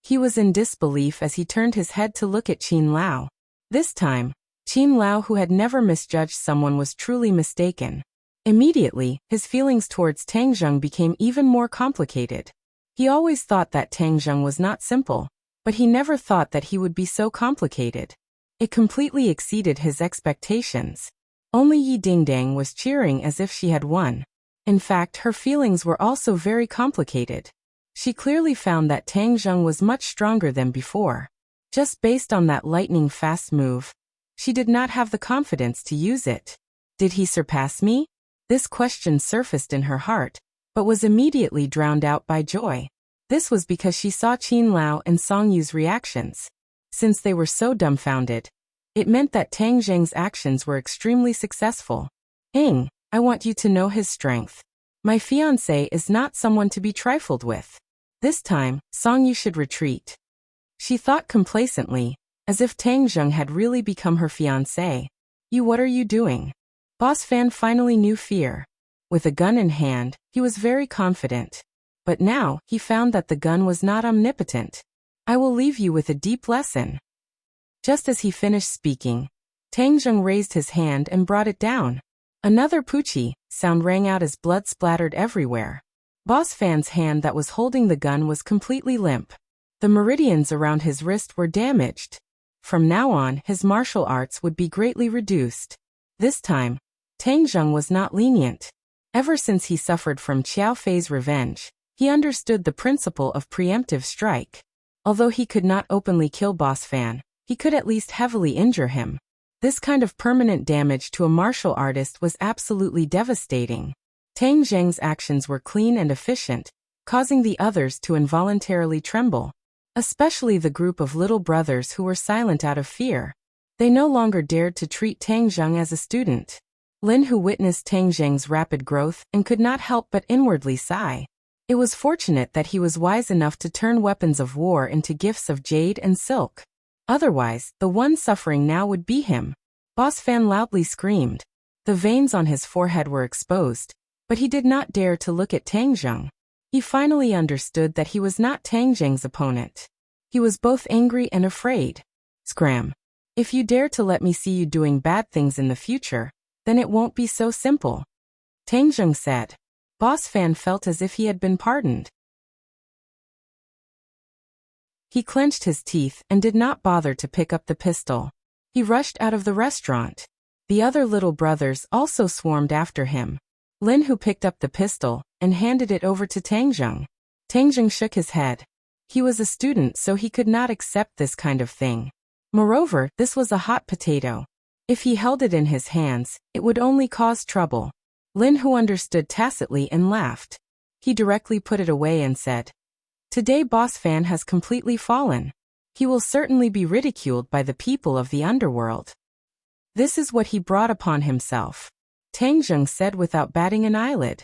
He was in disbelief as he turned his head to look at Qin Lao. This time, Qin Lao, who had never misjudged someone, was truly mistaken. Immediately, his feelings towards Tang Zheng became even more complicated. He always thought that Tang Zheng was not simple, but he never thought that he would be so complicated. It completely exceeded his expectations. Only Yi Dingdang was cheering as if she had won. In fact, her feelings were also very complicated. She clearly found that Tang Zheng was much stronger than before. Just based on that lightning-fast move, she did not have the confidence to use it. Did he surpass me? This question surfaced in her heart, but was immediately drowned out by joy. This was because she saw Qin Lao and Song Yu's reactions. Since they were so dumbfounded, it meant that Tang Zheng's actions were extremely successful. "Ing, I want you to know his strength. My fiancé is not someone to be trifled with. This time, Song Yu should retreat." She thought complacently, as if Tang Zheng had really become her fiancé. "You, what are you doing?" Boss Fan finally knew fear. With a gun in hand, he was very confident. But now, he found that the gun was not omnipotent. "I will leave you with a deep lesson." Just as he finished speaking, Tang Zheng raised his hand and brought it down. Another poochie sound rang out as blood splattered everywhere. Boss Fan's hand that was holding the gun was completely limp. The meridians around his wrist were damaged. From now on, his martial arts would be greatly reduced. This time, Tang Zheng was not lenient. Ever since he suffered from Qiao Fei's revenge, he understood the principle of preemptive strike. Although he could not openly kill Boss Fan, he could at least heavily injure him. This kind of permanent damage to a martial artist was absolutely devastating. Tang Zheng's actions were clean and efficient, causing the others to involuntarily tremble. Especially the group of little brothers who were silent out of fear. They no longer dared to treat Tang Zheng as a student. Lin Hu witnessed Tang Zheng's rapid growth and could not help but inwardly sigh. It was fortunate that he was wise enough to turn weapons of war into gifts of jade and silk. Otherwise, the one suffering now would be him. Boss Fan loudly screamed. The veins on his forehead were exposed, but he did not dare to look at Tang Zheng. He finally understood that he was not Tang Zheng's opponent. He was both angry and afraid. Scram. If you dare to let me see you doing bad things in the future, then it won't be so simple. Tang Zheng said. Boss Fan felt as if he had been pardoned. He clenched his teeth and did not bother to pick up the pistol. He rushed out of the restaurant. The other little brothers also swarmed after him. Lin Hu picked up the pistol and handed it over to Tang Zheng. Tang Zheng shook his head. He was a student, so he could not accept this kind of thing. Moreover, this was a hot potato. If he held it in his hands, it would only cause trouble. Lin Hu understood tacitly and laughed. He directly put it away and said, "Today Boss Fan has completely fallen. He will certainly be ridiculed by the people of the underworld. This is what he brought upon himself." Tang Zheng said without batting an eyelid.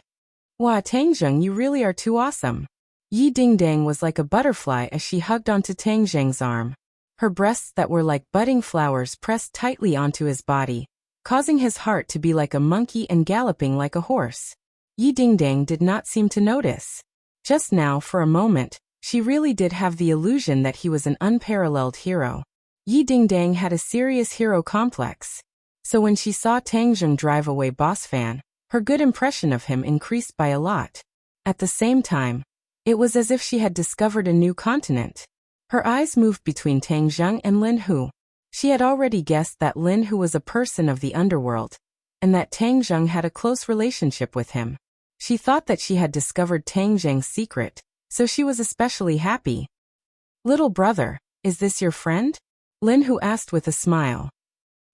"Wow, Tang Zheng, you really are too awesome." Yi Dingdang was like a butterfly as she hugged onto Tang Zheng's arm. Her breasts that were like budding flowers pressed tightly onto his body, causing his heart to be like a monkey and galloping like a horse. Yi Dingdang did not seem to notice. Just now, for a moment, she really did have the illusion that he was an unparalleled hero. Yi Dingdang had a serious hero complex. So when she saw Tang Zheng drive away Boss Fan, her good impression of him increased by a lot. At the same time, it was as if she had discovered a new continent. Her eyes moved between Tang Zheng and Lin Hu. She had already guessed that Lin Hu was a person of the underworld, and that Tang Zheng had a close relationship with him. She thought that she had discovered Tang Zheng's secret, so she was especially happy. "Little brother, is this your friend?" Lin Hu asked with a smile.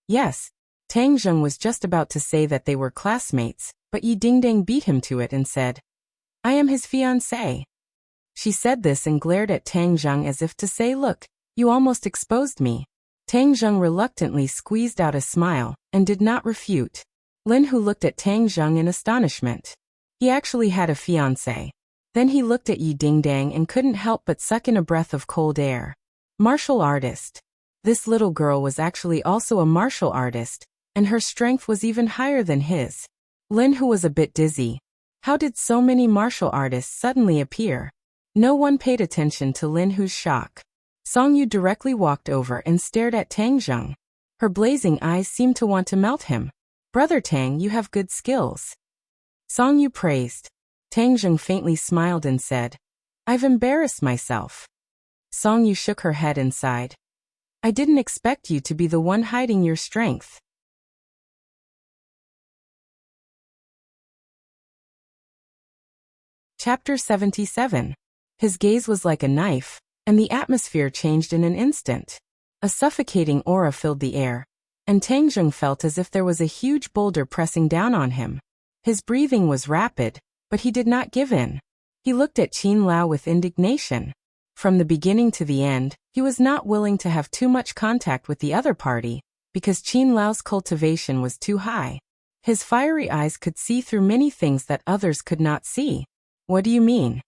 Yes. Tang Zheng was just about to say that they were classmates, but Yi Dingdang beat him to it and said, "I am his fiancée." She said this and glared at Tang Zheng as if to say, "Look, you almost exposed me." Tang Zheng reluctantly squeezed out a smile and did not refute. Lin Hu looked at Tang Zheng in astonishment. He actually had a fiancée. Then he looked at Yi Dingdang and couldn't help but suck in a breath of cold air. Martial artist. This little girl was actually also a martial artist, and her strength was even higher than his. Lin Hu was a bit dizzy. How did so many martial artists suddenly appear? No one paid attention to Lin Hu's shock. Song Yu directly walked over and stared at Tang Zheng. Her blazing eyes seemed to want to melt him. "Brother Tang, you have good skills." Song Yu praised. Tang Zheng faintly smiled and said, "I've embarrassed myself." Song Yu shook her head and sighed. "I didn't expect you to be the one hiding your strength." Chapter 77. His gaze was like a knife, and the atmosphere changed in an instant. A suffocating aura filled the air, and Tang Zheng felt as if there was a huge boulder pressing down on him. His breathing was rapid, but he did not give in. He looked at Qin Lao with indignation. From the beginning to the end, he was not willing to have too much contact with the other party, because Qin Lao's cultivation was too high. His fiery eyes could see through many things that others could not see. "What do you mean?"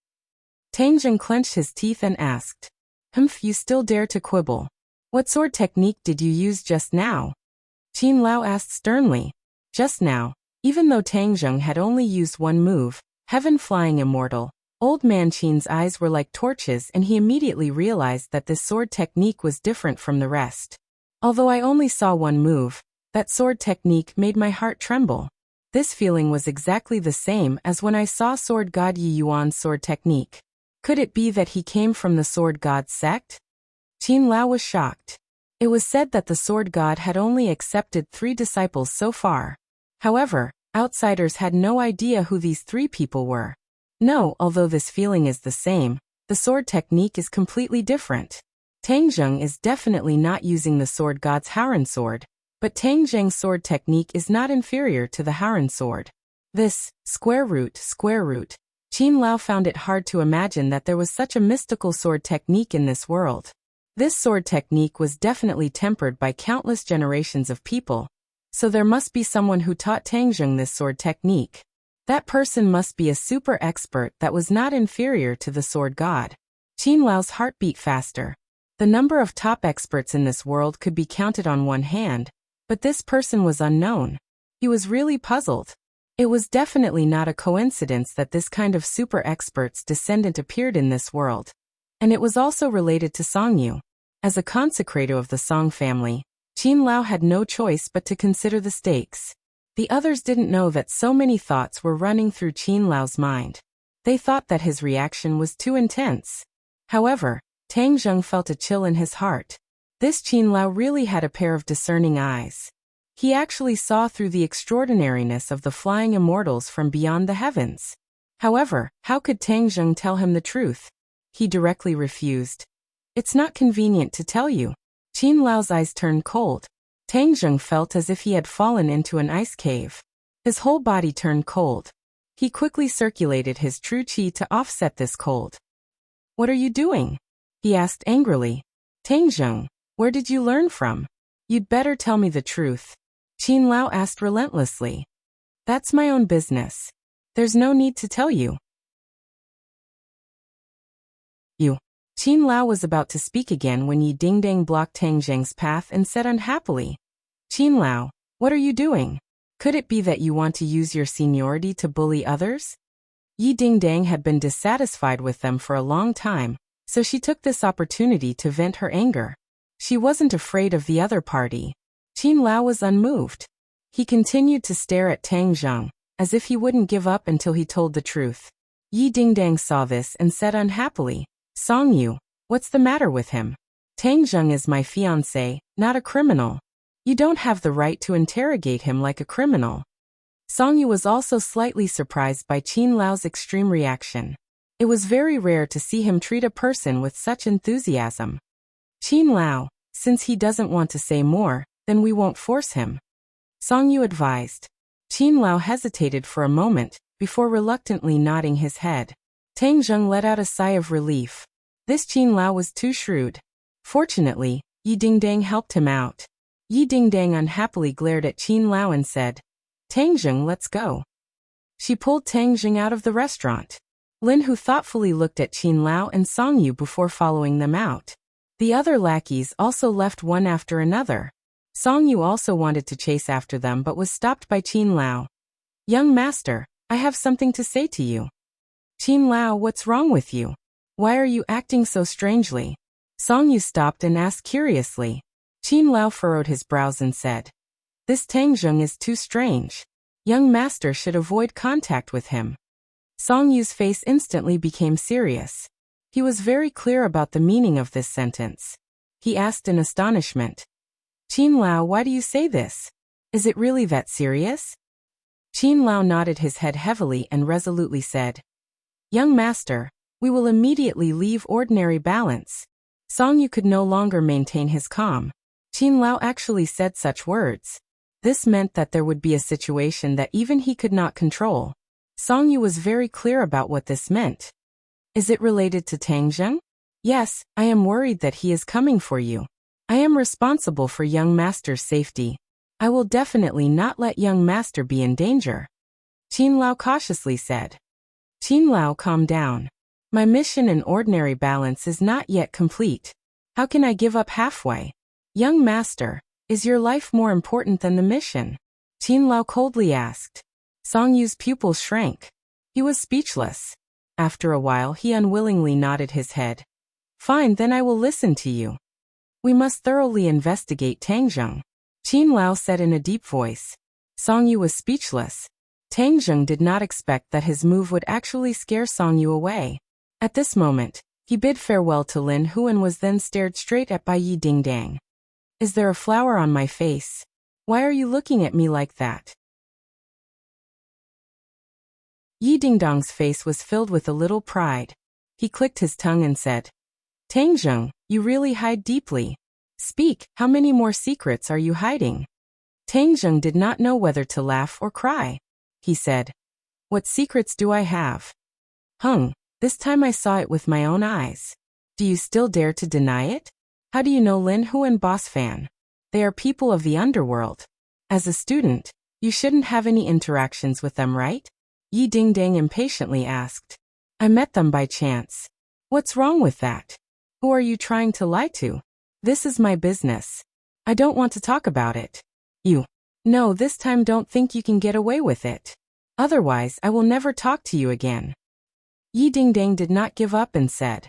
Tang Zheng clenched his teeth and asked. "Humph, you still dare to quibble. What sword technique did you use just now?" Qin Lao asked sternly. Just now, even though Tang Zheng had only used one move, Heaven Flying Immortal, Old Man Qin's eyes were like torches and he immediately realized that this sword technique was different from the rest. "Although I only saw one move, that sword technique made my heart tremble. This feeling was exactly the same as when I saw Sword God Yi Yuan's sword technique. Could it be that he came from the Sword God sect?" Qin Lao was shocked. It was said that the Sword God had only accepted 3 disciples so far. However, outsiders had no idea who these 3 people were. No, although this feeling is the same, the sword technique is completely different. Tang Zheng is definitely not using the Sword God's Haran sword, but Tang Zheng's sword technique is not inferior to the Haran sword. This, square root, Qin Lao found it hard to imagine that there was such a mystical sword technique in this world. This sword technique was definitely tempered by countless generations of people, so there must be someone who taught Tang Zheng this sword technique. That person must be a super expert that was not inferior to the sword god. Qin Lao's heart beat faster. The number of top experts in this world could be counted on one hand, But this person was unknown. He was really puzzled. It was definitely not a coincidence that this kind of super expert's descendant appeared in this world. And it was also related to Songyu. As a consecrator of the Song family, Qin Lao had no choice but to consider the stakes. The others didn't know that so many thoughts were running through Qin Lao's mind. They thought that his reaction was too intense. However, Tang Zheng felt a chill in his heart. This Qin Lao really had a pair of discerning eyes. He actually saw through the extraordinariness of the flying immortals from beyond the heavens. However, how could Tang Zheng tell him the truth? He directly refused. It's not convenient to tell you. Qin Lao's eyes turned cold. Tang Zheng felt as if he had fallen into an ice cave. His whole body turned cold. He quickly circulated his true qi to offset this cold. What are you doing? He asked angrily. Tang Zheng, where did you learn from? You'd better tell me the truth. Qin Lao asked relentlessly. That's my own business. There's no need to tell you. Qin Lao was about to speak again when Yi Dingdang blocked Tang Zheng's path and said unhappily, Qin Lao, what are you doing? Could it be that you want to use your seniority to bully others? Yi Dingdang had been dissatisfied with them for a long time, so she took this opportunity to vent her anger. She wasn't afraid of the other party. Qin Lao was unmoved. He continued to stare at Tang Zheng, as if he wouldn't give up until he told the truth. Yi Dingdang saw this and said unhappily, Songyu, what's the matter with him? Tang Zheng is my fiancé, not a criminal. You don't have the right to interrogate him like a criminal. Songyu was also slightly surprised by Qin Lao's extreme reaction. It was very rare to see him treat a person with such enthusiasm. Qin Lao, since he doesn't want to say more, then we won't force him. Songyu advised. Qin Lao hesitated for a moment, before reluctantly nodding his head. Tang Zheng let out a sigh of relief. This Qin Lao was too shrewd. Fortunately, Yi Dingdang helped him out. Yi Dingdang unhappily glared at Qin Lao and said, Tang Zheng, let's go. She pulled Tang Zheng out of the restaurant. Lin Hu thoughtfully looked at Qin Lao and Songyu before following them out. The other lackeys also left one after another. Songyu also wanted to chase after them but was stopped by Qin Lao. Young master, I have something to say to you. Qin Lao, what's wrong with you? Why are you acting so strangely? Songyu stopped and asked curiously. Qin Lao furrowed his brows and said, This Tang Zheng is too strange. Young master should avoid contact with him. Songyu's face instantly became serious. He was very clear about the meaning of this sentence. He asked in astonishment, Qin Lao, why do you say this? Is it really that serious? Qin Lao nodded his head heavily and resolutely said, Young master, we will immediately leave ordinary balance. Songyu could no longer maintain his calm. Qin Lao actually said such words. This meant that there would be a situation that even he could not control. Songyu was very clear about what this meant. Is it related to Tang Zheng? Yes, I am worried that he is coming for you. I am responsible for young master's safety. I will definitely not let young master be in danger. Qin Lao cautiously said. Qin Lao, calm down. My mission in ordinary balance is not yet complete. How can I give up halfway? Young master, is your life more important than the mission? Qin Lao coldly asked. Songyu's pupils shrank. He was speechless. After a while he unwillingly nodded his head. Fine, then I will listen to you. We must thoroughly investigate Tang Zheng. Qin Lao said in a deep voice. Songyu was speechless. Tang Zheng did not expect that his move would actually scare Songyu away. At this moment, he bid farewell to Lin Hu and was then stared straight at by Yi Dingdang. Is there a flower on my face? Why are you looking at me like that? Yi Dingdang's face was filled with a little pride. He clicked his tongue and said, Tang Zheng, you really hide deeply. Speak, how many more secrets are you hiding? Tang Zheng did not know whether to laugh or cry. He said, What secrets do I have? This time I saw it with my own eyes. Do you still dare to deny it? How do you know Lin Hu and Boss Fan? They are people of the underworld. As a student, you shouldn't have any interactions with them, right? Yi Dingdang impatiently asked. I met them by chance. What's wrong with that? Who are you trying to lie to? This is my business. I don't want to talk about it. You. No, this time don't think you can get away with it. Otherwise, I will never talk to you again. Yi Dingdang did not give up and said,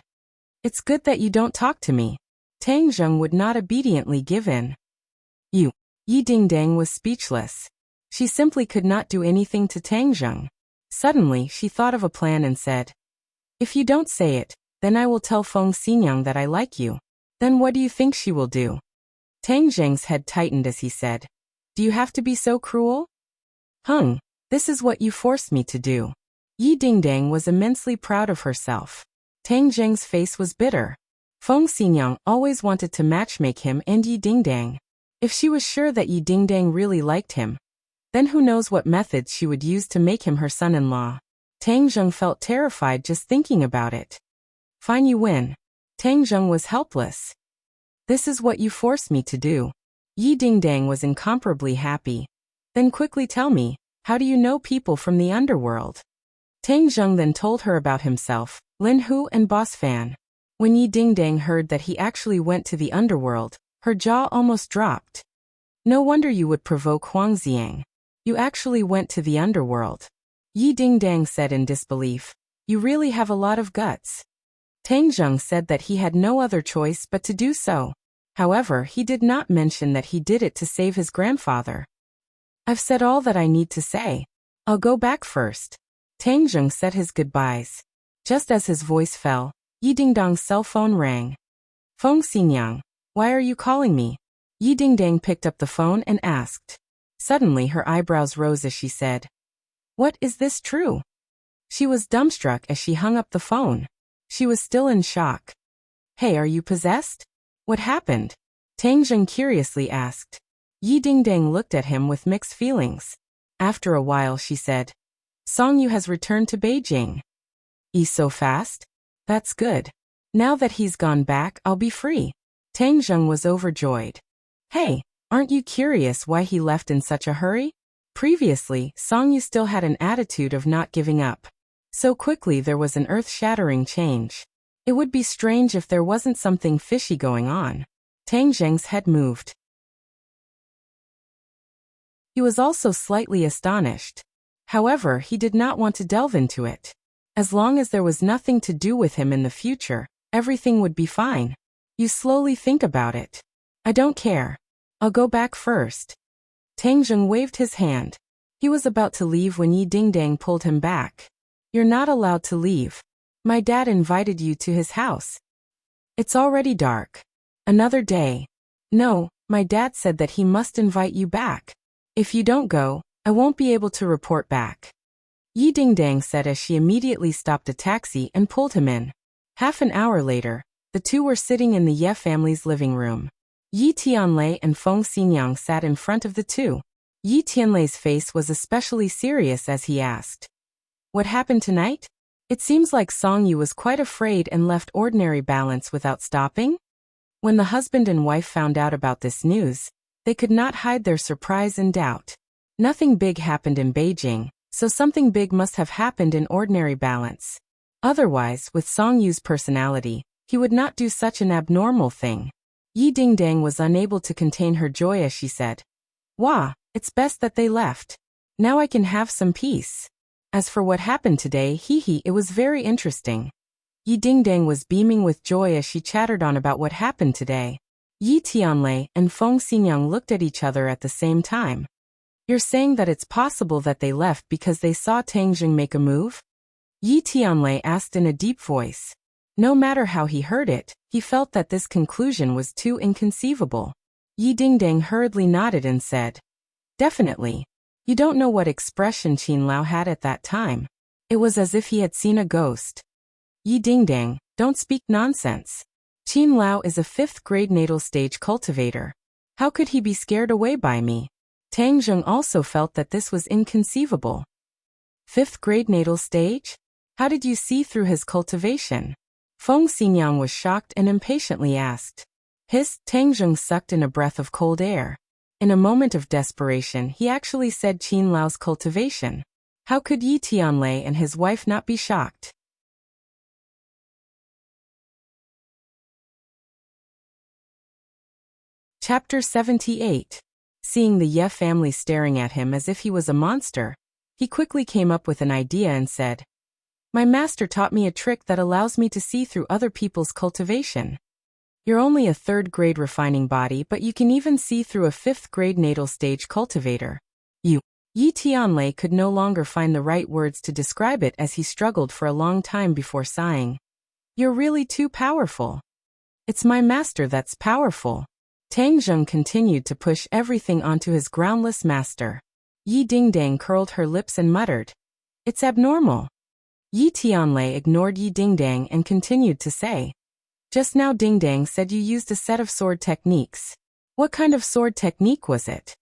It's good that you don't talk to me. Tang Zheng would not obediently give in. You. Yi Dingdang was speechless. She simply could not do anything to Tang Zheng. Suddenly, she thought of a plan and said, If you don't say it, then I will tell Feng Xinyang that I like you. Then what do you think she will do? Tang Zheng's head tightened as he said, Do you have to be so cruel? This is what you forced me to do. Yi Dingdang was immensely proud of herself. Tang Zheng's face was bitter. Feng Xinyang always wanted to matchmake him and Yi Dingdang. If she was sure that Yi Dingdang really liked him, then who knows what methods she would use to make him her son-in-law. Tang Zheng felt terrified just thinking about it. Fine, you win. Tang Zheng was helpless. This is what you forced me to do. Yi Dingdang was incomparably happy. Then quickly tell me, how do you know people from the underworld? Tang Zheng then told her about himself, Lin Hu and Boss Fan. When Yi Dingdang heard that he actually went to the underworld, her jaw almost dropped. No wonder you would provoke Huang Xiang. You actually went to the underworld. Yi Dingdang said in disbelief, You really have a lot of guts. Tang Zheng said that he had no other choice but to do so. However, he did not mention that he did it to save his grandfather. I've said all that I need to say. I'll go back first. Tang Zheng said his goodbyes. Just as his voice fell, Yi Dingdang's cell phone rang. Feng Xinyang, why are you calling me? Yi Dingdang picked up the phone and asked. Suddenly her eyebrows rose as she said, What, is this true? She was dumbstruck as she hung up the phone. She was still in shock. Hey, are you possessed? What happened? Tang Zheng curiously asked. Yi Dingdang looked at him with mixed feelings. After a while she said, Song Yu has returned to Beijing. So fast? That's good. Now that he's gone back, I'll be free. Tang Zheng was overjoyed. Hey, aren't you curious why he left in such a hurry? Previously, Song Yu still had an attitude of not giving up. So quickly there was an earth-shattering change. It would be strange if there wasn't something fishy going on. Tang Zheng's head moved. He was also slightly astonished. However, he did not want to delve into it. As long as there was nothing to do with him in the future, everything would be fine. You slowly think about it. I don't care. I'll go back first. Tang Zheng waved his hand. He was about to leave when Yi Dingdang pulled him back. You're not allowed to leave. My dad invited you to his house. It's already dark. Another day. No, my dad said that he must invite you back. If you don't go, I won't be able to report back. Yi Dingdang said as she immediately stopped a taxi and pulled him in. Half an hour later, the two were sitting in the Ye family's living room. Yi Tianlei and Feng Xinyang sat in front of the two. Yi Tianlei's face was especially serious as he asked, What happened tonight? It seems like Song Yu was quite afraid and left ordinary balance without stopping. When the husband and wife found out about this news, they could not hide their surprise and doubt. Nothing big happened in Beijing, so something big must have happened in ordinary balance. Otherwise, with Song Yu's personality, he would not do such an abnormal thing. Yi Dingdang was unable to contain her joy as she said, Wah, it's best that they left. Now I can have some peace. As for what happened today, it was very interesting. Yi Dingdang was beaming with joy as she chattered on about what happened today. Yi Tianlei and Feng Xinyang looked at each other at the same time. You're saying that it's possible that they left because they saw Tang Zheng make a move? Yi Tianlei asked in a deep voice. No matter how he heard it, he felt that this conclusion was too inconceivable. Yi Dingdang hurriedly nodded and said, Definitely. You don't know what expression Qin Lao had at that time. It was as if he had seen a ghost. Yi Dingdang, don't speak nonsense. Qin Lao is a 5th grade natal stage cultivator. How could he be scared away by me? Tang Zheng also felt that this was inconceivable. 5th grade natal stage? How did you see through his cultivation? Feng Xinyang was shocked and impatiently asked. Tang Zheng sucked in a breath of cold air. In a moment of desperation, he actually said Qin Lao's cultivation. How could Yi Tianlei and his wife not be shocked? Chapter 78. Seeing the Ye family staring at him as if he was a monster, he quickly came up with an idea and said, "My master taught me a trick that allows me to see through other people's cultivation. You're only a third-grade refining body, but you can even see through a fifth-grade natal stage cultivator. You." Yi Tianlei could no longer find the right words to describe it as he struggled for a long time before sighing. "You're really too powerful." "It's my master that's powerful." Tang Zheng continued to push everything onto his groundless master. Yi Dingdang curled her lips and muttered, "It's abnormal." Yi Tianlei ignored Yi Dingdang and continued to say, "Just now Dingdang said you used a set of sword techniques. What kind of sword technique was it?"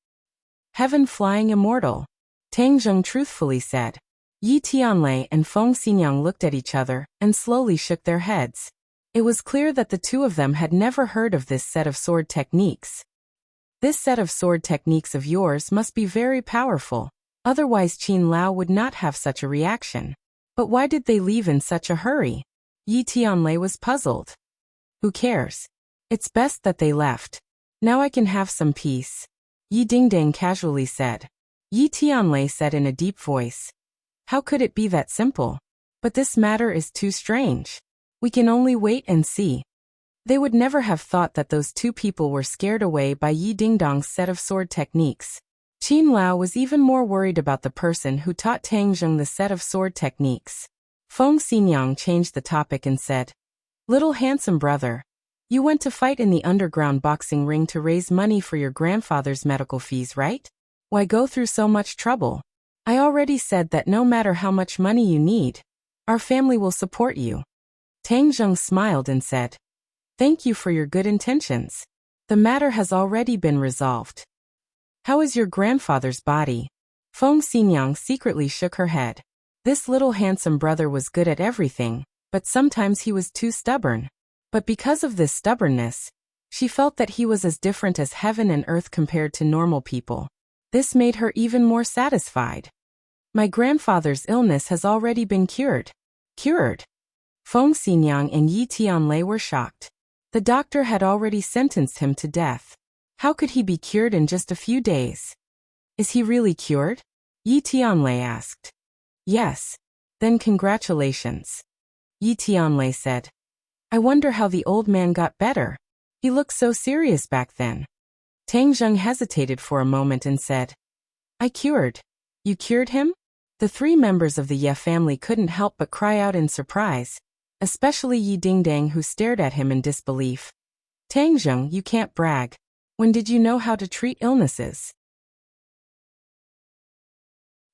"Heaven Flying Immortal," Tang Zheng truthfully said. Yi Tianlei and Feng Xinyang looked at each other and slowly shook their heads. It was clear that the two of them had never heard of this set of sword techniques. "This set of sword techniques of yours must be very powerful, otherwise Qin Lao would not have such a reaction. But why did they leave in such a hurry?" Yi Tianlei was puzzled. "Who cares? It's best that they left. Now I can have some peace," Yi Dingdang casually said. Yi Tianlei said in a deep voice, "How could it be that simple? But this matter is too strange. We can only wait and see." They would never have thought that those two people were scared away by Yi Dingdang's set of sword techniques. Qin Lao was even more worried about the person who taught Tang Zheng the set of sword techniques. Feng Xinyang changed the topic and said, "Little handsome brother, you went to fight in the underground boxing ring to raise money for your grandfather's medical fees, right? Why go through so much trouble? I already said that no matter how much money you need, our family will support you." Tang Zheng smiled and said, "Thank you for your good intentions. The matter has already been resolved." "How is your grandfather's body?" Feng Xinyang secretly shook her head. This little handsome brother was good at everything, but sometimes he was too stubborn. But because of this stubbornness, she felt that he was as different as heaven and earth compared to normal people. This made her even more satisfied. "My grandfather's illness has already been cured." "Cured?" Feng Xinyang and Yi Tianlei were shocked. The doctor had already sentenced him to death. How could he be cured in just a few days? "Is he really cured?" Yi Tianlei asked. "Yes." "Then congratulations," Yi Tianlei said. "I wonder how the old man got better. He looked so serious back then." Tang Zheng hesitated for a moment and said, "I cured." "You cured him?" The three members of the Ye family couldn't help but cry out in surprise, especially Yi Dingdang, who stared at him in disbelief. "Tang Zheng, you can't brag. When did you know how to treat illnesses?"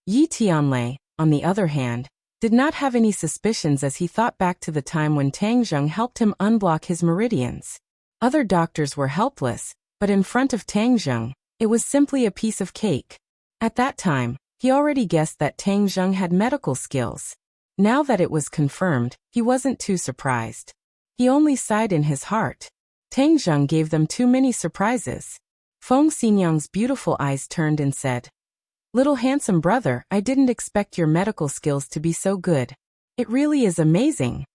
Yi Tianlei, on the other hand, did not have any suspicions as he thought back to the time when Tang Zheng helped him unblock his meridians. Other doctors were helpless, but in front of Tang Zheng, it was simply a piece of cake. At that time, he already guessed that Tang Zheng had medical skills. Now that it was confirmed, he wasn't too surprised. He only sighed in his heart. Tang Zheng gave them too many surprises. Feng Xinyang's beautiful eyes turned and said, "Little handsome brother, I didn't expect your medical skills to be so good. It really is amazing."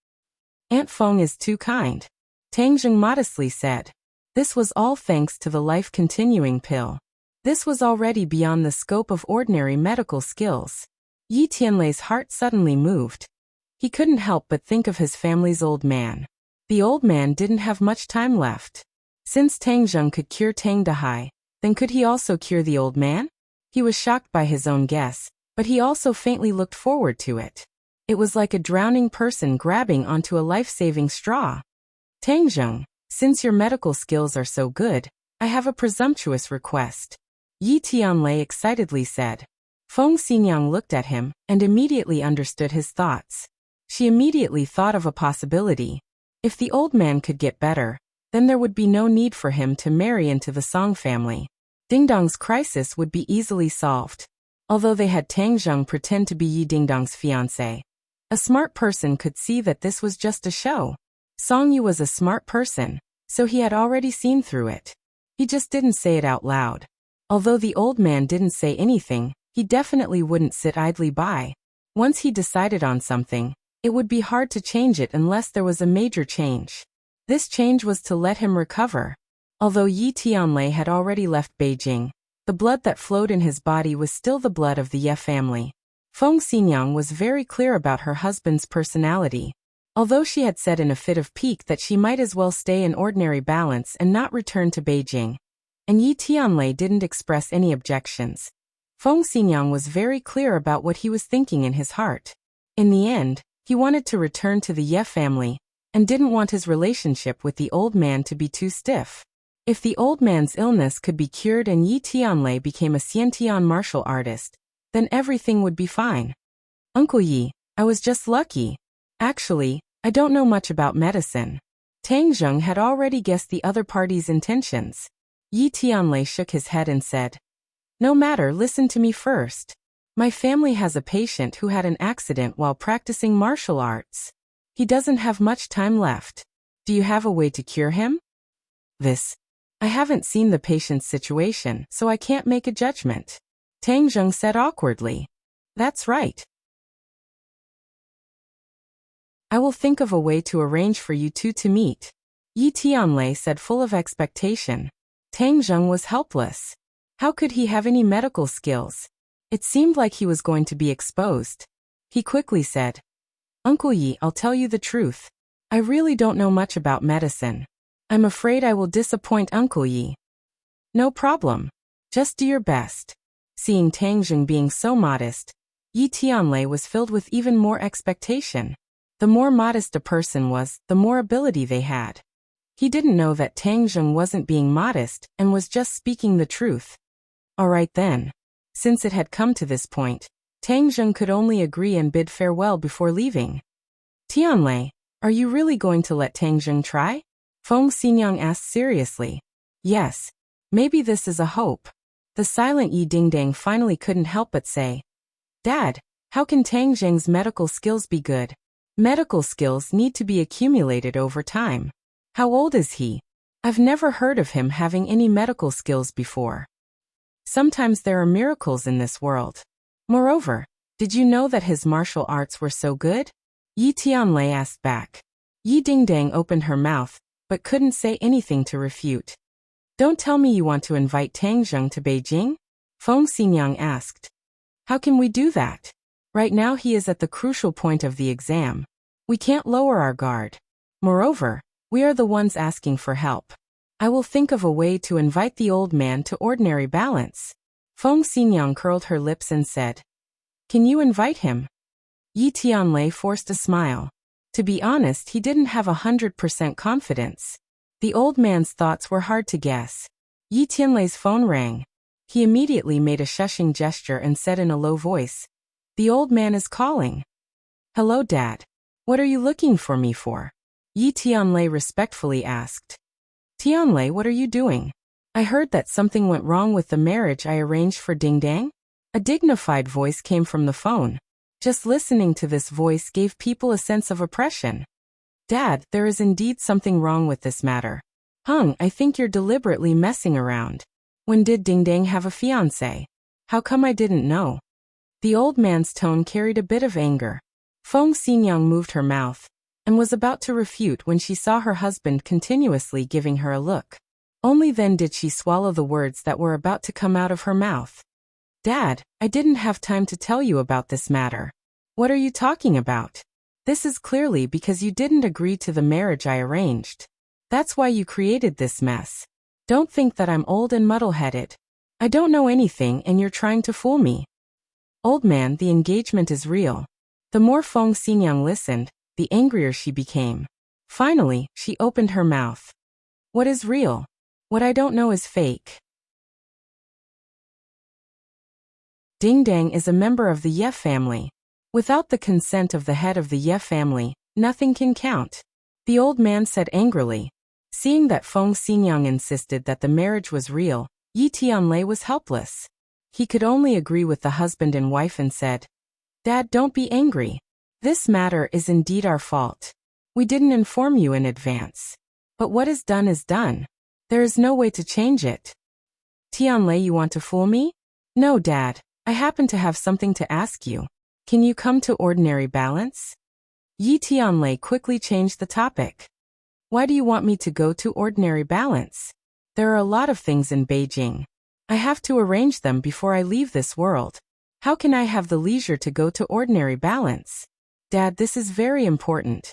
"Aunt Feng is too kind," Tang Zheng modestly said. This was all thanks to the life-continuing pill. This was already beyond the scope of ordinary medical skills. Yi Tianlei's heart suddenly moved. He couldn't help but think of his family's old man. The old man didn't have much time left. Since Tang Zheng could cure Tang Dahai, then could he also cure the old man? He was shocked by his own guess, but he also faintly looked forward to it. It was like a drowning person grabbing onto a life-saving straw. "Tang Zheng, since your medical skills are so good, I have a presumptuous request," Yi Tianlei excitedly said. Feng Xinyang looked at him and immediately understood his thoughts. She immediately thought of a possibility. If the old man could get better, then there would be no need for him to marry into the Song family. Dingdong's crisis would be easily solved. Although they had Tang Zheng pretend to be Yi Dingdong's fiancé, a smart person could see that this was just a show. Song Yu was a smart person, so he had already seen through it. He just didn't say it out loud. Although the old man didn't say anything, he definitely wouldn't sit idly by. Once he decided on something, it would be hard to change it unless there was a major change. This change was to let him recover. Although Yi Tianlei had already left Beijing, The blood that flowed in his body was still the blood of the Ye family. Feng Xinyang was very clear about her husband's personality. Although she had said in a fit of pique that she might as well stay in ordinary balance and not return to Beijing, and Yi Tianlei didn't express any objections. Feng Xinyang was very clear about what he was thinking in his heart. In the end, he wanted to return to the Ye family, and didn't want his relationship with the old man to be too stiff. If the old man's illness could be cured and Yi Tianlei became a Xiantian martial artist, then everything would be fine. Uncle Yi, I was just lucky. Actually, I don't know much about medicine. Tang Zheng had already guessed the other party's intentions. Yi Tianlei shook his head and said, "No matter, listen to me first. My family has a patient who had an accident while practicing martial arts. He doesn't have much time left. Do you have a way to cure him?" I haven't seen the patient's situation, so I can't make a judgment. Tang Zheng said awkwardly. That's right. I will think of a way to arrange for you two to meet. Yi Tianlei said, full of expectation. Tang Zheng was helpless. How could he have any medical skills? It seemed like he was going to be exposed. He quickly said, "Uncle Yi, I'll tell you the truth. I really don't know much about medicine. I'm afraid I will disappoint Uncle Yi." "No problem. Just do your best." Seeing Tang Zheng being so modest, Yi Tianlei was filled with even more expectation. The more modest a person was, the more ability they had. He didn't know that Tang Zheng wasn't being modest and was just speaking the truth. All right then. Since it had come to this point, Tang Zheng could only agree and bid farewell before leaving. "Tianlei, are you really going to let Tang Zheng try?" Feng Xinyang asked seriously. "Yes. Maybe this is a hope." The silent Yi Dingdang finally couldn't help but say, "Dad, how can Tang Zheng's medical skills be good? Medical skills need to be accumulated over time. How old is he? I've never heard of him having any medical skills before. Sometimes there are miracles in this world. Moreover, did you know that his martial arts were so good?" Yi Tianlei asked back. Yi Dingdang opened her mouth, but couldn't say anything to refute. "Don't tell me you want to invite Tang Zheng to Beijing?" Feng Xinyang asked. "How can we do that? Right now he is at the crucial point of the exam. We can't lower our guard. Moreover, we are the ones asking for help. I will think of a way to invite the old man to ordinary balance." Feng Xinyang curled her lips and said, "Can you invite him?" Yi Tianlei forced a smile. To be honest, he didn't have 100% confidence. The old man's thoughts were hard to guess. Yi Tianlei's phone rang. He immediately made a shushing gesture and said in a low voice, "The old man is calling." "Hello, Dad. What are you looking for me for?" Yi Tianlei respectfully asked. "Tianlei, what are you doing? I heard that something went wrong with the marriage I arranged for Dingdang?" A dignified voice came from the phone. Just listening to this voice gave people a sense of oppression. "Dad, there is indeed something wrong with this matter. I think you're deliberately messing around. When did Dingdang have a fiancé? How come I didn't know?" The old man's tone carried a bit of anger. Feng Xinyang moved her mouth, and was about to refute when she saw her husband continuously giving her a look. Only then did she swallow the words that were about to come out of her mouth. "Dad, I didn't have time to tell you about this matter. What are you talking about? This is clearly because you didn't agree to the marriage I arranged. That's why you created this mess. Don't think that I'm old and muddle-headed. I don't know anything and you're trying to fool me." "Old man, the engagement is real." The more Feng Xinyang listened, the angrier she became. Finally, she opened her mouth. "What is real? What I don't know is fake." Dingdang is a member of the Ye family. Without the consent of the head of the Ye family, nothing can count. The old man said angrily. Seeing that Feng Xinyang insisted that the marriage was real, Yi Tianlei was helpless. He could only agree with the husband and wife and said, "Dad, don't be angry. This matter is indeed our fault. We didn't inform you in advance. But what is done. There is no way to change it." "Tianlei, you want to fool me?" "No, Dad. I happen to have something to ask you. Can you come to ordinary balance?" Yi Tianlei quickly changed the topic. "Why do you want me to go to ordinary balance? There are a lot of things in Beijing. I have to arrange them before I leave this world. How can I have the leisure to go to ordinary balance? Dad, this is very important.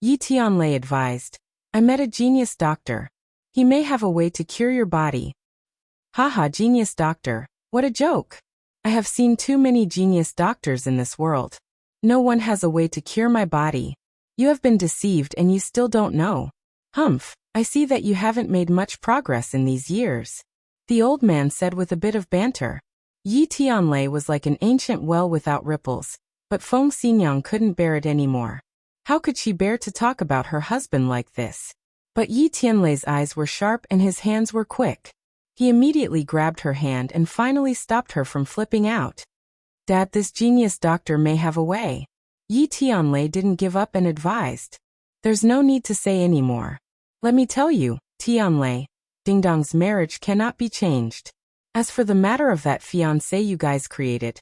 Yi Tianlei advised. I met a genius doctor. He may have a way to cure your body. Haha, genius doctor. What a joke. I have seen too many genius doctors in this world. No one has a way to cure my body. You have been deceived and you still don't know. Humph, I see that you haven't made much progress in these years. The old man said with a bit of banter. Yi Tianlei was like an ancient well without ripples, but Feng Xinyang couldn't bear it anymore. How could she bear to talk about her husband like this? But Yi Tianlei's eyes were sharp and his hands were quick. He immediately grabbed her hand and finally stopped her from flipping out. Dad, this genius doctor may have a way. Yi Tianlei didn't give up and advised. There's no need to say any more. Let me tell you, Tianlei, Ding Dong's marriage cannot be changed. As for the matter of that fiancé you guys created,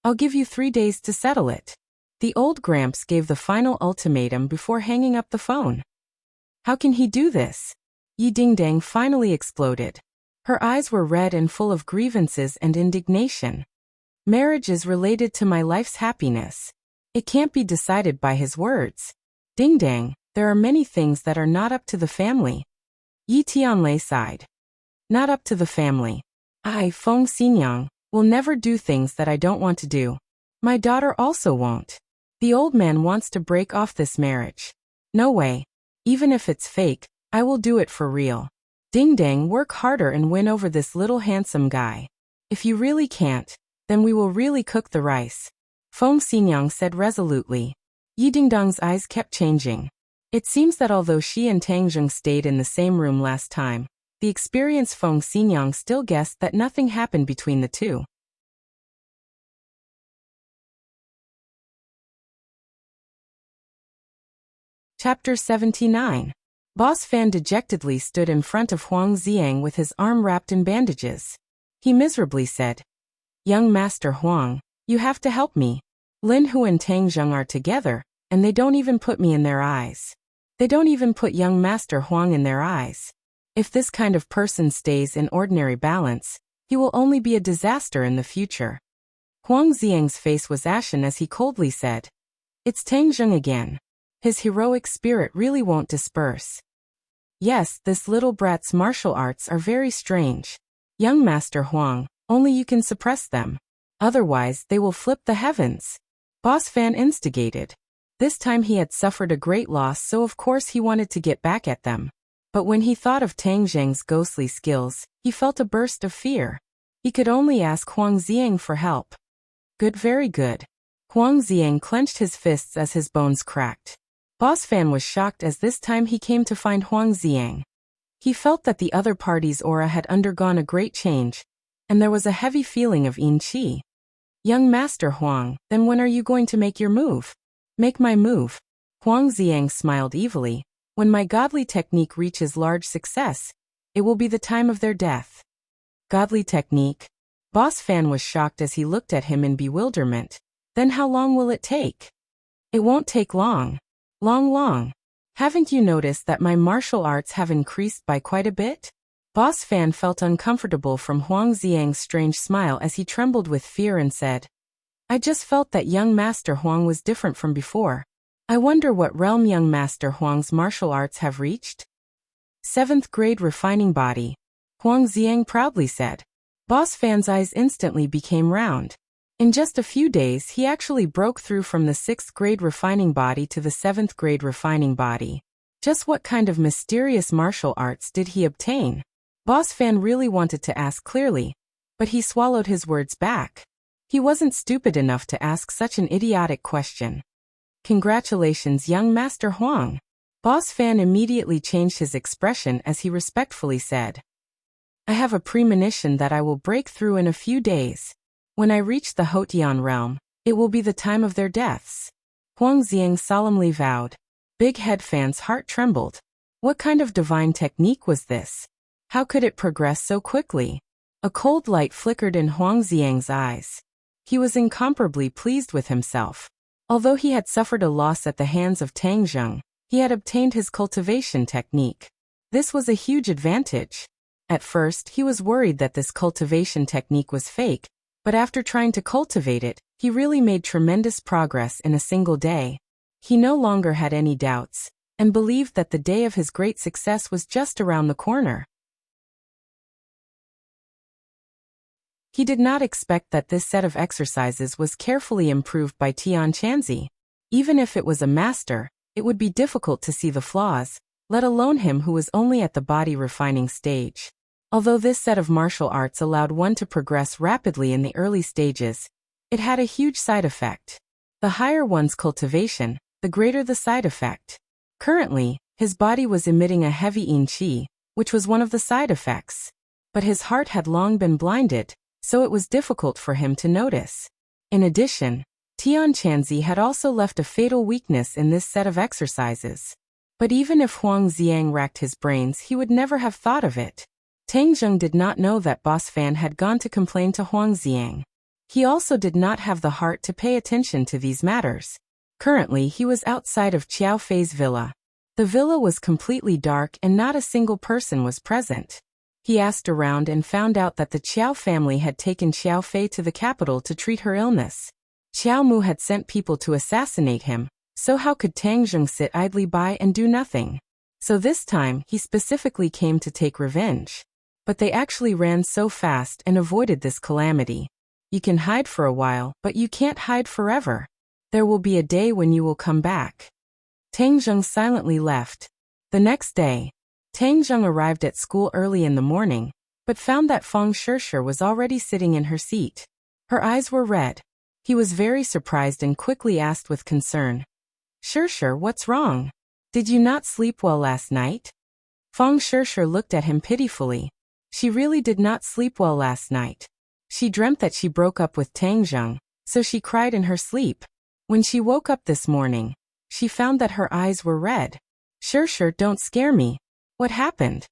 I'll give you 3 days to settle it. The old Gramps gave the final ultimatum before hanging up the phone. How can he do this? Yi Dingdang finally exploded. Her eyes were red and full of grievances and indignation. Marriage is related to my life's happiness. It can't be decided by his words. Dingdang, there are many things that are not up to the family. Yi Tianlei sighed. Not up to the family. I, Feng Xinyang, will never do things that I don't want to do. My daughter also won't. The old man wants to break off this marriage. No way. Even if it's fake, I will do it for real. Dingdang, work harder and win over this little handsome guy. If you really can't, then we will really cook the rice. Feng Xinyang said resolutely. Yi Dingdang's eyes kept changing. It seems that although she and Tang Zheng stayed in the same room last time, the experienced Feng Xinyang still guessed that nothing happened between the two. Chapter 79. Boss Fan dejectedly stood in front of Huang Xiang with his arm wrapped in bandages. He miserably said, Young Master Huang, you have to help me. Lin Hu and Tang Zheng are together, and they don't even put me in their eyes. They don't even put young Master Huang in their eyes. If this kind of person stays in ordinary balance, he will only be a disaster in the future. Huang Xiang's face was ashen as he coldly said, It's Tang Zheng again. His heroic spirit really won't disperse. Yes, this little brat's martial arts are very strange. Young Master Huang, only you can suppress them. Otherwise, they will flip the heavens. Boss Fan instigated. This time he had suffered a great loss, so of course he wanted to get back at them. But when he thought of Tang Zheng's ghostly skills, he felt a burst of fear. He could only ask Huang Xiang for help. Good, very good. Huang Xiang clenched his fists as his bones cracked. Boss Fan was shocked as this time he came to find Huang Xiang. He felt that the other party's aura had undergone a great change, and there was a heavy feeling of yin qi. Young Master Huang, then when are you going to make your move? Make my move. Huang Xiang smiled evilly. When my godly technique reaches large success, it will be the time of their death. Godly technique? Boss Fan was shocked as he looked at him in bewilderment. Then how long will it take? It won't take long. Long. Haven't you noticed that my martial arts have increased by quite a bit? Boss Fan felt uncomfortable from Huang Xiang's strange smile as he trembled with fear and said, I just felt that young Master Huang was different from before. I wonder what realm young Master Huang's martial arts have reached? 7th grade refining body. Huang Xiang proudly said. Boss Fan's eyes instantly became round. In just a few days he actually broke through from the 6th grade refining body to the 7th grade refining body. Just what kind of mysterious martial arts did he obtain? Boss Fan really wanted to ask clearly, but he swallowed his words back. He wasn't stupid enough to ask such an idiotic question. Congratulations, young Master Huang. Boss Fan immediately changed his expression as he respectfully said, I have a premonition that I will break through in a few days. When I reach the Hotian realm, it will be the time of their deaths. Huang Xiang solemnly vowed. Big Head Fan's heart trembled. What kind of divine technique was this? How could it progress so quickly? A cold light flickered in Huang Xiang's eyes. He was incomparably pleased with himself. Although he had suffered a loss at the hands of Tang Zheng, he had obtained his cultivation technique. This was a huge advantage. At first, he was worried that this cultivation technique was fake, but after trying to cultivate it, he really made tremendous progress in a single day. He no longer had any doubts, and believed that the day of his great success was just around the corner. He did not expect that this set of exercises was carefully improved by Tian Chanzi. Even if it was a master, it would be difficult to see the flaws, let alone him who was only at the body refining stage. Although this set of martial arts allowed one to progress rapidly in the early stages, it had a huge side effect. The higher one's cultivation, the greater the side effect. Currently, his body was emitting a heavy yin qi, which was one of the side effects. But his heart had long been blinded, so it was difficult for him to notice. In addition, Tian Chanzi had also left a fatal weakness in this set of exercises. But even if Huang Xiang racked his brains, he would never have thought of it. Tang Zheng did not know that Boss Fan had gone to complain to Huang Xiang. He also did not have the heart to pay attention to these matters. Currently, he was outside of Qiao Fei's villa. The villa was completely dark and not a single person was present. He asked around and found out that the Qiao family had taken Qiao Fei to the capital to treat her illness. Qiao Mu had sent people to assassinate him, so how could Tang Zheng sit idly by and do nothing? So this time, he specifically came to take revenge. But they actually ran so fast and avoided this calamity. You can hide for a while, but you can't hide forever. There will be a day when you will come back. Tang Zheng silently left. The next day, Tang Zheng arrived at school early in the morning, but found that Feng Shishir was already sitting in her seat. Her eyes were red. He was very surprised and quickly asked with concern, "Shishir, what's wrong? Did you not sleep well last night?" Feng Shishir looked at him pitifully. She really did not sleep well last night. She dreamt that she broke up with Tang Zheng, so she cried in her sleep. When she woke up this morning, she found that her eyes were red. "Shishir, don't scare me. What happened?"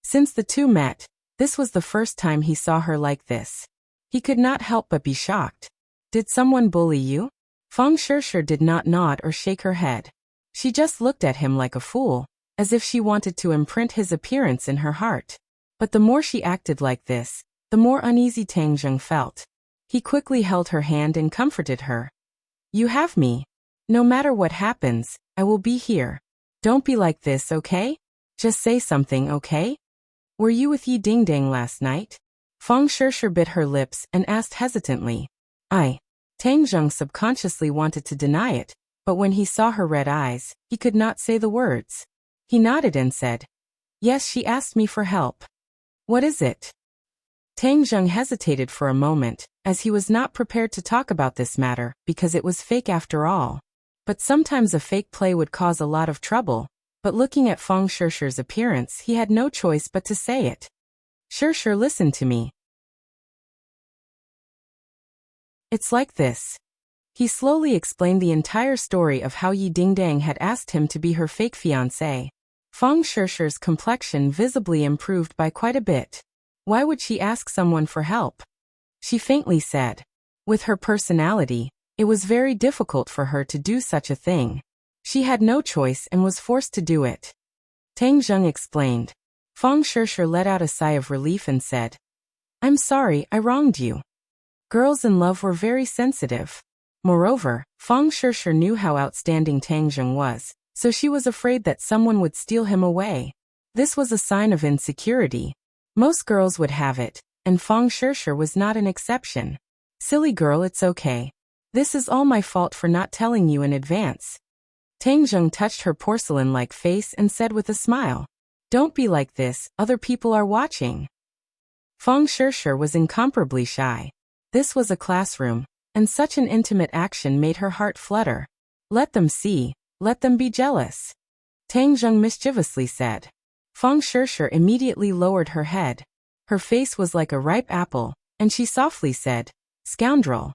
Since the two met, this was the first time he saw her like this. He could not help but be shocked. "Did someone bully you?" Feng Shishir did not nod or shake her head. She just looked at him like a fool, as if she wanted to imprint his appearance in her heart. But the more she acted like this, the more uneasy Tang Zheng felt. He quickly held her hand and comforted her. "You have me. No matter what happens, I will be here. Don't be like this, okay? Just say something, okay? Were you with Yi Dingdang last night?" Feng Shishir bit her lips and asked hesitantly. Tang Zheng subconsciously wanted to deny it, but when he saw her red eyes, he could not say the words. He nodded and said, "Yes, she asked me for help." "What is it?" Tang Zheng hesitated for a moment, as he was not prepared to talk about this matter, because it was fake after all. But sometimes a fake play would cause a lot of trouble, but looking at Feng Shishir's appearance, he had no choice but to say it. "Shishir, listen to me. It's like this." He slowly explained the entire story of how Yi Dingdang had asked him to be her fake fiancé. Feng Shishir's complexion visibly improved by quite a bit. Why would she ask someone for help? She faintly said. With her personality, it was very difficult for her to do such a thing. She had no choice and was forced to do it. Tang Zheng explained. Feng Shishir let out a sigh of relief and said, "I'm sorry, I wronged you." Girls in love were very sensitive. Moreover, Feng Shishir knew how outstanding Tang Zheng was, so she was afraid that someone would steal him away. This was a sign of insecurity. Most girls would have it, and Feng Shishir was not an exception. "Silly girl, it's okay. This is all my fault for not telling you in advance." Tang Zheng touched her porcelain-like face and said with a smile, "Don't be like this, other people are watching." Feng Shishir was incomparably shy. This was a classroom, and such an intimate action made her heart flutter. "Let them see, let them be jealous," Tang Zheng mischievously said. Feng Shishir immediately lowered her head. Her face was like a ripe apple, and she softly said, "Scoundrel."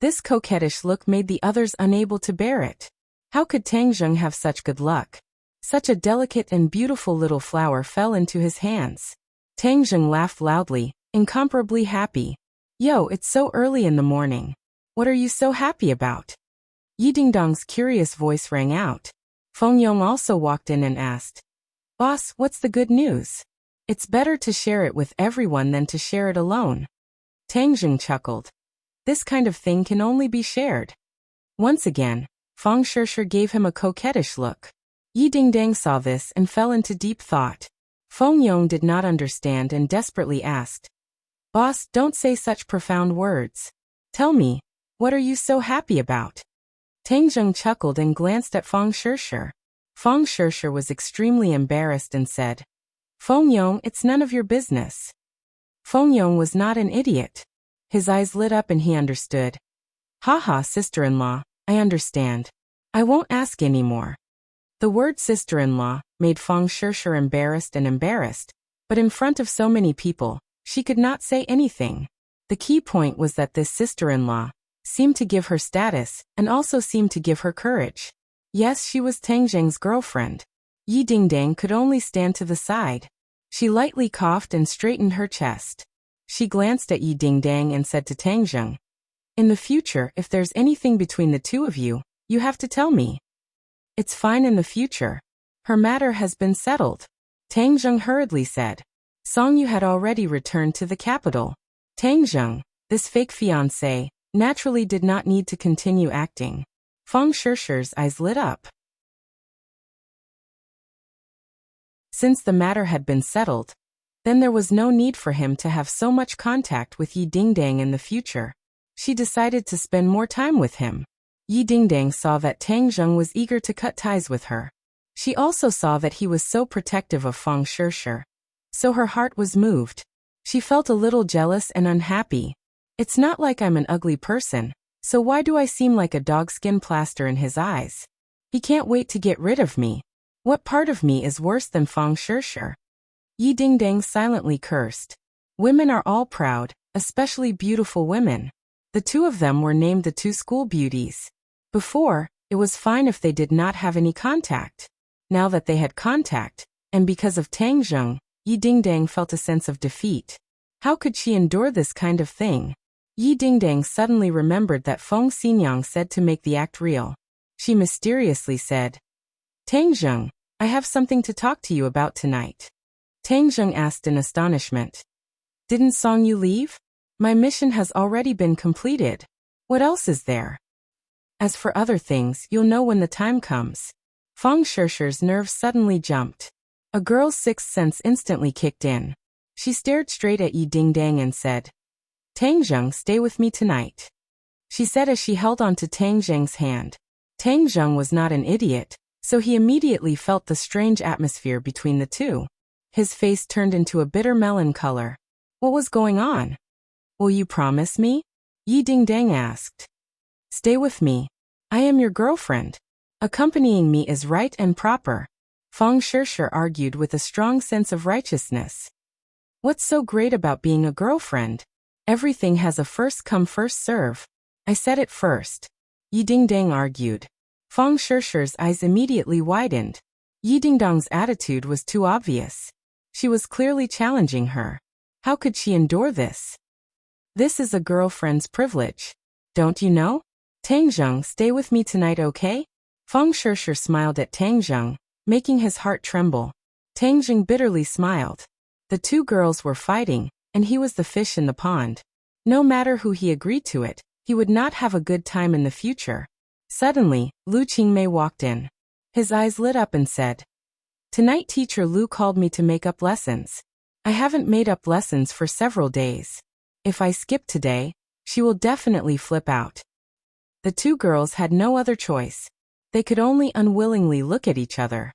This coquettish look made the others unable to bear it. How could Tang Zheng have such good luck? Such a delicate and beautiful little flower fell into his hands. Tang Zheng laughed loudly, incomparably happy. "Yo, it's so early in the morning. What are you so happy about?" Yi Dingdong's curious voice rang out. Feng Yong also walked in and asked, "Boss, what's the good news?" It's better to share it with everyone than to share it alone. Tang Zheng chuckled. This kind of thing can only be shared. Once again, Feng Shishir gave him a coquettish look. Yi Dingdang saw this and fell into deep thought. Feng Yong did not understand and desperately asked, Boss, don't say such profound words. Tell me, what are you so happy about? Tang Zheng chuckled and glanced at Feng Shishir. Feng Shishir was extremely embarrassed and said, Feng Yong, it's none of your business. Feng Yong was not an idiot. His eyes lit up and he understood. Haha, sister-in-law, I understand. I won't ask any more. The word sister-in-law made Feng Shishir embarrassed, but in front of so many people, she could not say anything. The key point was that this sister-in-law seemed to give her status and also seemed to give her courage. Yes, she was Tang Zheng's girlfriend. Yi Dingdang could only stand to the side. She lightly coughed and straightened her chest. She glanced at Yi Dingdang and said to Tang Zheng, In the future, if there's anything between the two of you, you have to tell me. It's fine in the future. Her matter has been settled. Tang Zheng hurriedly said. Song Yu had already returned to the capital. Tang Zheng, this fake fiancé, naturally did not need to continue acting. Feng Shishir's eyes lit up. Since the matter had been settled, then there was no need for him to have so much contact with Yi Dingdang in the future. She decided to spend more time with him. Yi Dingdang saw that Tang Zheng was eager to cut ties with her. She also saw that he was so protective of Feng Shishir. So her heart was moved. She felt a little jealous and unhappy. It's not like I'm an ugly person, so why do I seem like a dogskin plaster in his eyes? He can't wait to get rid of me. What part of me is worse than Feng Shishir? Yi Dingdang silently cursed. Women are all proud, especially beautiful women. The two of them were named the two school beauties. Before, it was fine if they did not have any contact. Now that they had contact, and because of Tang Zheng, Yi Dingdang felt a sense of defeat. How could she endure this kind of thing? Yi Dingdang suddenly remembered that Feng Xinyang said to make the act real. She mysteriously said, Tang Zheng, I have something to talk to you about tonight. Tang Zheng asked in astonishment. Didn't Song Yu leave? My mission has already been completed. What else is there? As for other things, you'll know when the time comes. Feng Shishir's nerves suddenly jumped. A girl's sixth sense instantly kicked in. She stared straight at Yi Dingdang and said, Tang Zheng, stay with me tonight. She said as she held on to Tang Zheng's hand. Tang Zheng was not an idiot, so he immediately felt the strange atmosphere between the two. His face turned into a bitter melon color. What was going on? Will you promise me? Yi Dingdang asked. Stay with me. I am your girlfriend. Accompanying me is right and proper. Feng Shishir argued with a strong sense of righteousness. What's so great about being a girlfriend? Everything has a first come first serve. I said it first. Yi Dingdang argued. Feng Shishir's eyes immediately widened. Yi Dingdang's attitude was too obvious. She was clearly challenging her. How could she endure this? This is a girlfriend's privilege. Don't you know? Tang Zheng, stay with me tonight, okay? Feng Shishir smiled at Tang Zheng, making his heart tremble. Tang Zheng bitterly smiled. The two girls were fighting, and he was the fish in the pond. No matter who he agreed to it, he would not have a good time in the future. Suddenly, Lu Qingmei walked in. His eyes lit up and said, Tonight Teacher Lu called me to make up lessons. I haven't made up lessons for several days. If I skip today, she will definitely flip out. The two girls had no other choice. They could only unwillingly look at each other.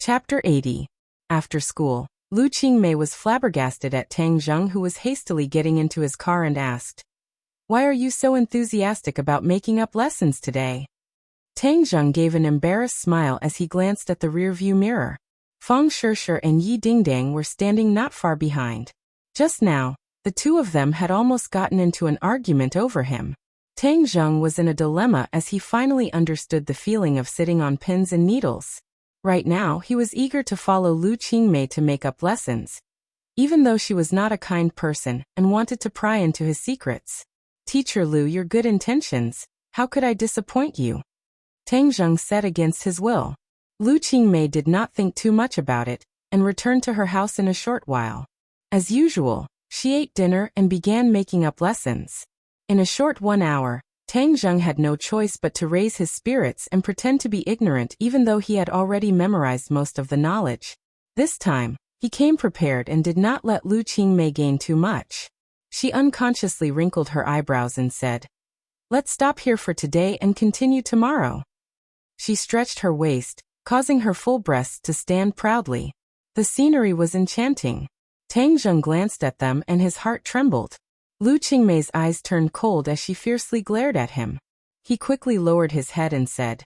Chapter 80. After school, Lu Qingmei was flabbergasted at Tang Zheng, who was hastily getting into his car, and asked, Why are you so enthusiastic about making up lessons today? Tang Zheng gave an embarrassed smile as he glanced at the rearview mirror. Feng Shishir and Yi Dingdang were standing not far behind. Just now, the two of them had almost gotten into an argument over him. Tang Zheng was in a dilemma as he finally understood the feeling of sitting on pins and needles. Right now, he was eager to follow Lu Qingmei to make up lessons, even though she was not a kind person and wanted to pry into his secrets. Teacher Lu, your good intentions, how could I disappoint you? Tang Zheng said against his will. Lu Qingmei did not think too much about it, and returned to her house in a short while. As usual, she ate dinner and began making up lessons. In a short 1 hour, Tang Zheng had no choice but to raise his spirits and pretend to be ignorant even though he had already memorized most of the knowledge. This time, he came prepared and did not let Lu Qingmei gain too much. She unconsciously wrinkled her eyebrows and said, "Let's stop here for today and continue tomorrow." She stretched her waist, causing her full breasts to stand proudly. The scenery was enchanting. Tang Zheng glanced at them and his heart trembled. Lu Qingmei's eyes turned cold as she fiercely glared at him. He quickly lowered his head and said,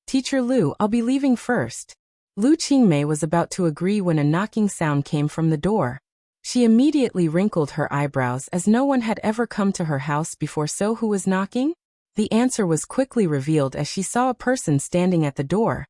"Teacher Lu, I'll be leaving first." Lu Qingmei was about to agree when a knocking sound came from the door. She immediately wrinkled her eyebrows as no one had ever come to her house before. So who was knocking? The answer was quickly revealed as she saw a person standing at the door.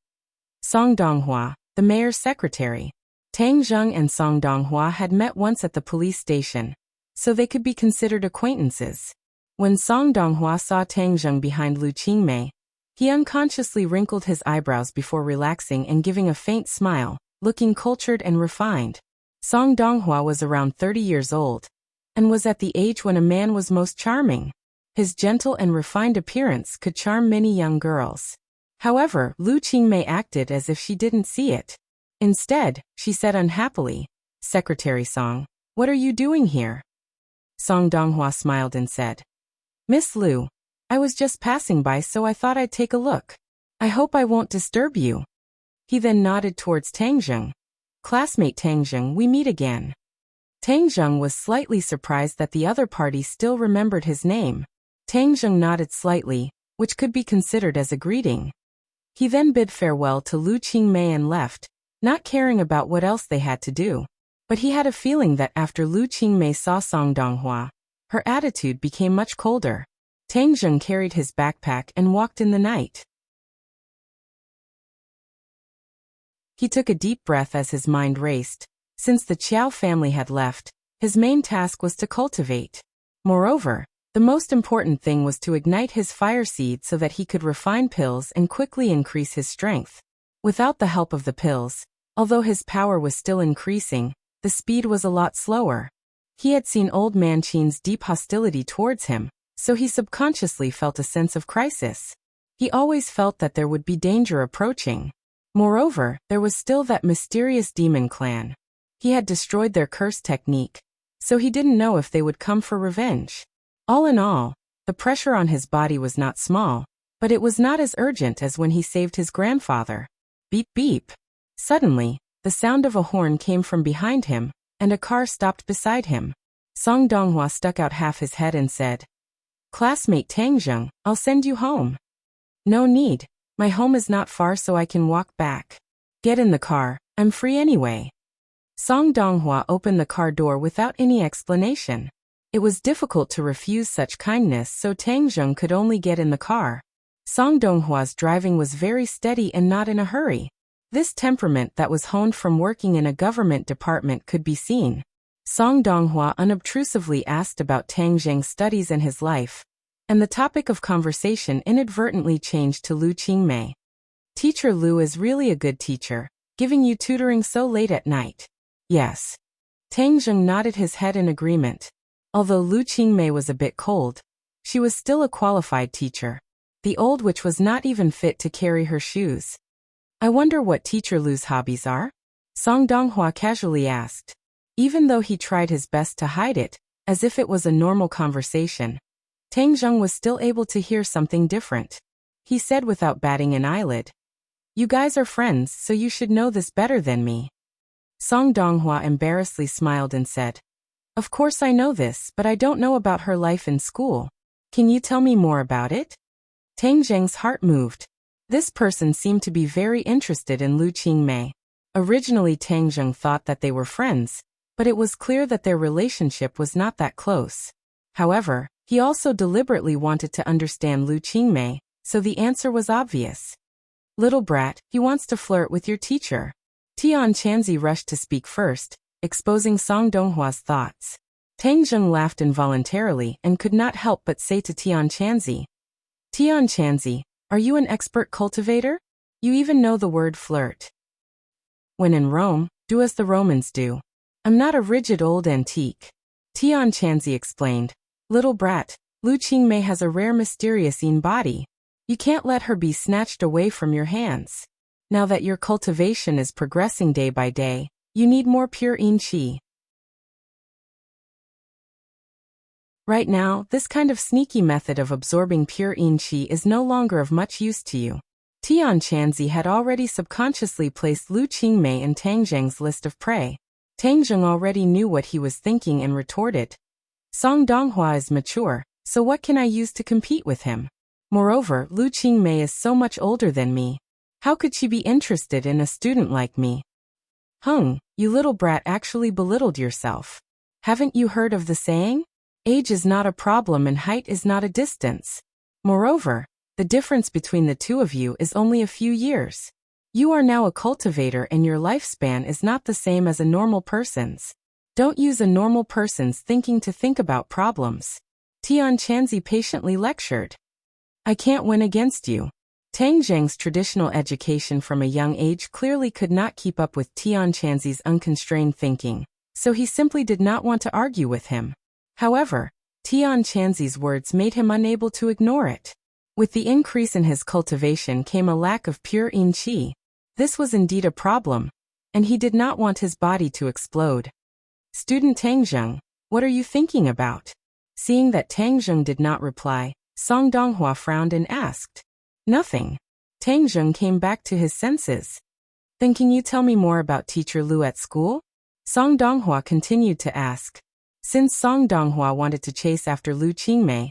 Song Donghua, the mayor's secretary. Tang Zheng and Song Donghua had met once at the police station, so they could be considered acquaintances. When Song Donghua saw Tang Zheng behind Lu Qingmei, he unconsciously wrinkled his eyebrows before relaxing and giving a faint smile, looking cultured and refined. Song Donghua was around 30 years old, and was at the age when a man was most charming. His gentle and refined appearance could charm many young girls. However, Lu Qingmei acted as if she didn't see it. Instead, she said unhappily, "Secretary Song, what are you doing here?" Song Donghua smiled and said, "Miss Lu, I was just passing by so I thought I'd take a look. I hope I won't disturb you." He then nodded towards Tang Zheng. "Classmate Tang Zheng, we meet again." Tang Zheng was slightly surprised that the other party still remembered his name. Tang Zheng nodded slightly, which could be considered as a greeting. He then bid farewell to Lu Qingmei and left, not caring about what else they had to do. But he had a feeling that after Lu Qingmei saw Song Donghua, her attitude became much colder. Tang Zheng carried his backpack and walked in the night. He took a deep breath as his mind raced. Since the Qiao family had left, his main task was to cultivate. Moreover, the most important thing was to ignite his fire seed so that he could refine pills and quickly increase his strength. Without the help of the pills, although his power was still increasing, the speed was a lot slower. He had seen Old Man Qin's deep hostility towards him, so he subconsciously felt a sense of crisis. He always felt that there would be danger approaching. Moreover, there was still that mysterious demon clan. He had destroyed their curse technique, so he didn't know if they would come for revenge. All in all, the pressure on his body was not small, but it was not as urgent as when he saved his grandfather. Beep beep. Suddenly, the sound of a horn came from behind him, and a car stopped beside him. Song Donghua stuck out half his head and said, "Classmate Tang Zheng, I'll send you home." "No need, my home is not far so I can walk back." "Get in the car, I'm free anyway." Song Donghua opened the car door without any explanation. It was difficult to refuse such kindness, so Tang Zheng could only get in the car. Song Donghua's driving was very steady and not in a hurry. This temperament that was honed from working in a government department could be seen. Song Donghua unobtrusively asked about Tang Zheng's studies and his life, and the topic of conversation inadvertently changed to Lu Qingmei. "Teacher Lu is really a good teacher, giving you tutoring so late at night." "Yes." Tang Zheng nodded his head in agreement. Although Lu Qingmei was a bit cold, she was still a qualified teacher. The old witch was not even fit to carry her shoes. "I wonder what Teacher Lu's hobbies are?" Song Donghua casually asked. Even though he tried his best to hide it, as if it was a normal conversation, Tang Zheng was still able to hear something different. He said without batting an eyelid, "You guys are friends, so you should know this better than me." Song Donghua embarrassedly smiled and said, "Of course I know this, but I don't know about her life in school. Can you tell me more about it?" Tang Zheng's heart moved. This person seemed to be very interested in Lu Qingmei. Originally Tang Zheng thought that they were friends, but it was clear that their relationship was not that close. However, he also deliberately wanted to understand Lu Qingmei, so the answer was obvious. "Little brat, he wants to flirt with your teacher." Tian Chanzi rushed to speak first, exposing Song Donghua's thoughts. Tang Zheng laughed involuntarily and could not help but say to Tian Chanzi, "Tian Chanzi, Are you an expert cultivator? You even know the word flirt. When in Rome, do as the Romans do. I'm not a rigid old antique. Tian Chanzi explained. Little brat, Lu Qingmei has a rare mysterious body. You can't let her be snatched away from your hands. Now that your cultivation is progressing day by day, you need more pure qi. Right now, this kind of sneaky method of absorbing pure qi is no longer of much use to you. Tian Chanzi had already subconsciously placed Lu Qingmei in Tang Zheng's list of prey. Tang Zheng already knew what he was thinking and retorted. Song Donghua is mature, so what can I use to compete with him? Moreover, Lu Qingmei is so much older than me. How could she be interested in a student like me? You little brat actually belittled yourself. Haven't you heard of the saying? Age is not a problem and height is not a distance. Moreover, the difference between the two of you is only a few years. You are now a cultivator and your lifespan is not the same as a normal person's. Don't use a normal person's thinking to think about problems. Tian Chanzi patiently lectured. I can't win against you. Tang Zheng's traditional education from a young age clearly could not keep up with Tian Chanzi's unconstrained thinking, so he simply did not want to argue with him. However, Tian Chanzi's words made him unable to ignore it. With the increase in his cultivation came a lack of pure qi. This was indeed a problem, and he did not want his body to explode. Student Tang Zheng, what are you thinking about? Seeing that Tang Zheng did not reply, Song Donghua frowned and asked. Nothing. Tang Zheng came back to his senses. Then can you tell me more about Teacher Lu at school? Song Donghua continued to ask. Since Song Donghua wanted to chase after Lu Qingmei,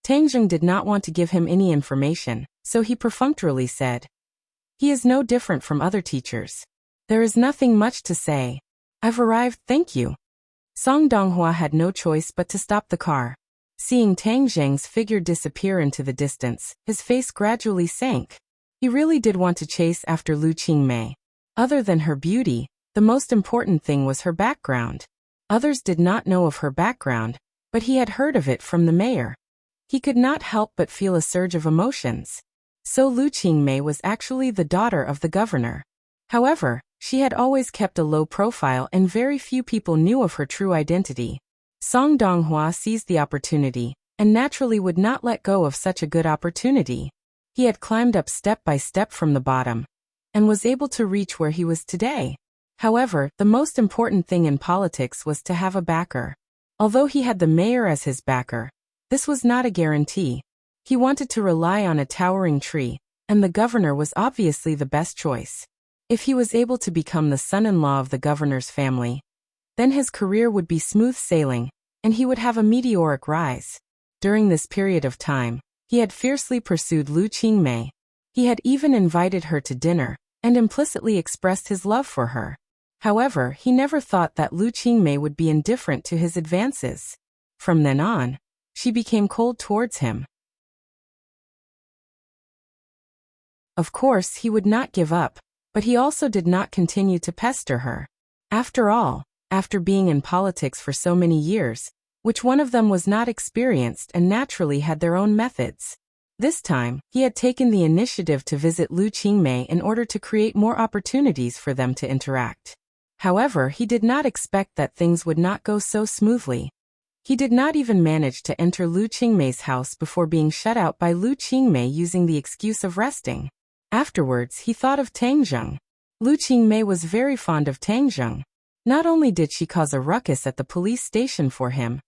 Tang Zheng did not want to give him any information, so he perfunctorily said. He is no different from other teachers. There is nothing much to say. I've arrived, thank you. Song Donghua had no choice but to stop the car. Seeing Tang Zheng's figure disappear into the distance, his face gradually sank. He really did want to chase after Lu Qingmei. Other than her beauty, the most important thing was her background. Others did not know of her background, but he had heard of it from the mayor. He could not help but feel a surge of emotions. So Lu Qingmei was actually the daughter of the governor. However, she had always kept a low profile and very few people knew of her true identity. Song Donghua seized the opportunity, and naturally would not let go of such a good opportunity. He had climbed up step by step from the bottom, and was able to reach where he was today. However, the most important thing in politics was to have a backer. Although he had the mayor as his backer, this was not a guarantee. He wanted to rely on a towering tree, and the governor was obviously the best choice. If he was able to become the son-in-law of the governor's family, then his career would be smooth sailing, and he would have a meteoric rise. During this period of time, he had fiercely pursued Lu Qingmei. He had even invited her to dinner, and implicitly expressed his love for her. However, he never thought that Lu Qingmei would be indifferent to his advances. From then on, she became cold towards him. Of course, he would not give up, but he also did not continue to pester her. After all, after being in politics for so many years, which one of them was not experienced and naturally had their own methods? This time, he had taken the initiative to visit Lu Qingmei in order to create more opportunities for them to interact. However, he did not expect that things would not go so smoothly. He did not even manage to enter Lu Qingmei's house before being shut out by Lu Qingmei using the excuse of resting. Afterwards, he thought of Tang Zheng. Lu Qingmei was very fond of Tang Zheng. Not only did she cause a ruckus at the police station for him,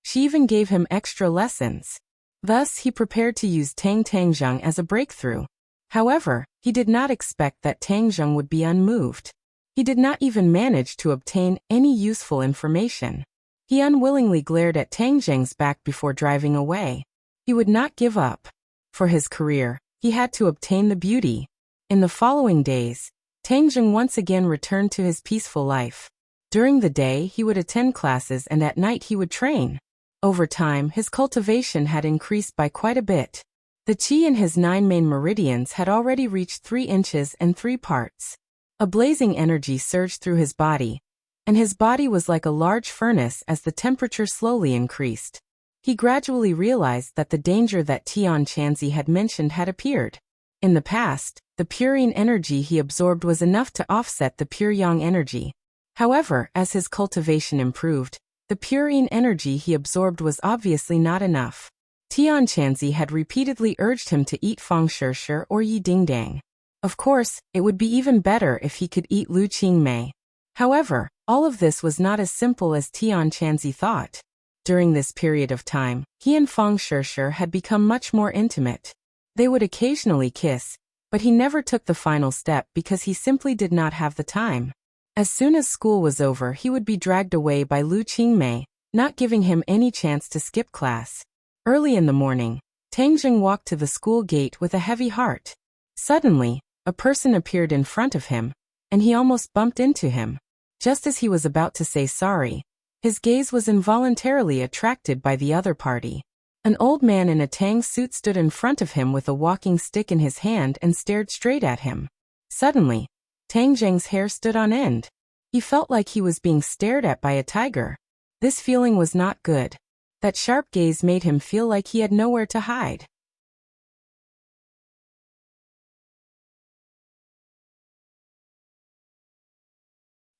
she even gave him extra lessons. Thus, he prepared to use Tang Zheng as a breakthrough. However, he did not expect that Tang Zheng would be unmoved. He did not even manage to obtain any useful information. He unwillingly glared at Tang Zheng's back before driving away. He would not give up. For his career, he had to obtain the beauty. In the following days, Tang Zheng once again returned to his peaceful life. During the day, he would attend classes and at night he would train. Over time, his cultivation had increased by quite a bit. The qi in his 9 main meridians had already reached 3 inches and 3 parts. A blazing energy surged through his body, and his body was like a large furnace as the temperature slowly increased. He gradually realized that the danger that Tian Chanzi had mentioned had appeared. In the past, the pure yin energy he absorbed was enough to offset the pure yang energy. However, as his cultivation improved, the pure yin energy he absorbed was obviously not enough. Tian Chanzi had repeatedly urged him to eat Fang Shishir or Yi Dingdang. Of course, it would be even better if he could eat Lu Qingmei. However, all of this was not as simple as Tian Chanzi thought. During this period of time, he and Fang Shishir had become much more intimate. They would occasionally kiss, but he never took the final step because he simply did not have the time. As soon as school was over, he would be dragged away by Lu Qingmei, not giving him any chance to skip class. Early in the morning, Tang Jing walked to the school gate with a heavy heart. Suddenly, a person appeared in front of him, and he almost bumped into him. Just as he was about to say sorry, his gaze was involuntarily attracted by the other party. An old man in a Tang suit stood in front of him with a walking stick in his hand and stared straight at him. Suddenly, Tang Jing's hair stood on end. He felt like he was being stared at by a tiger. This feeling was not good. That sharp gaze made him feel like he had nowhere to hide.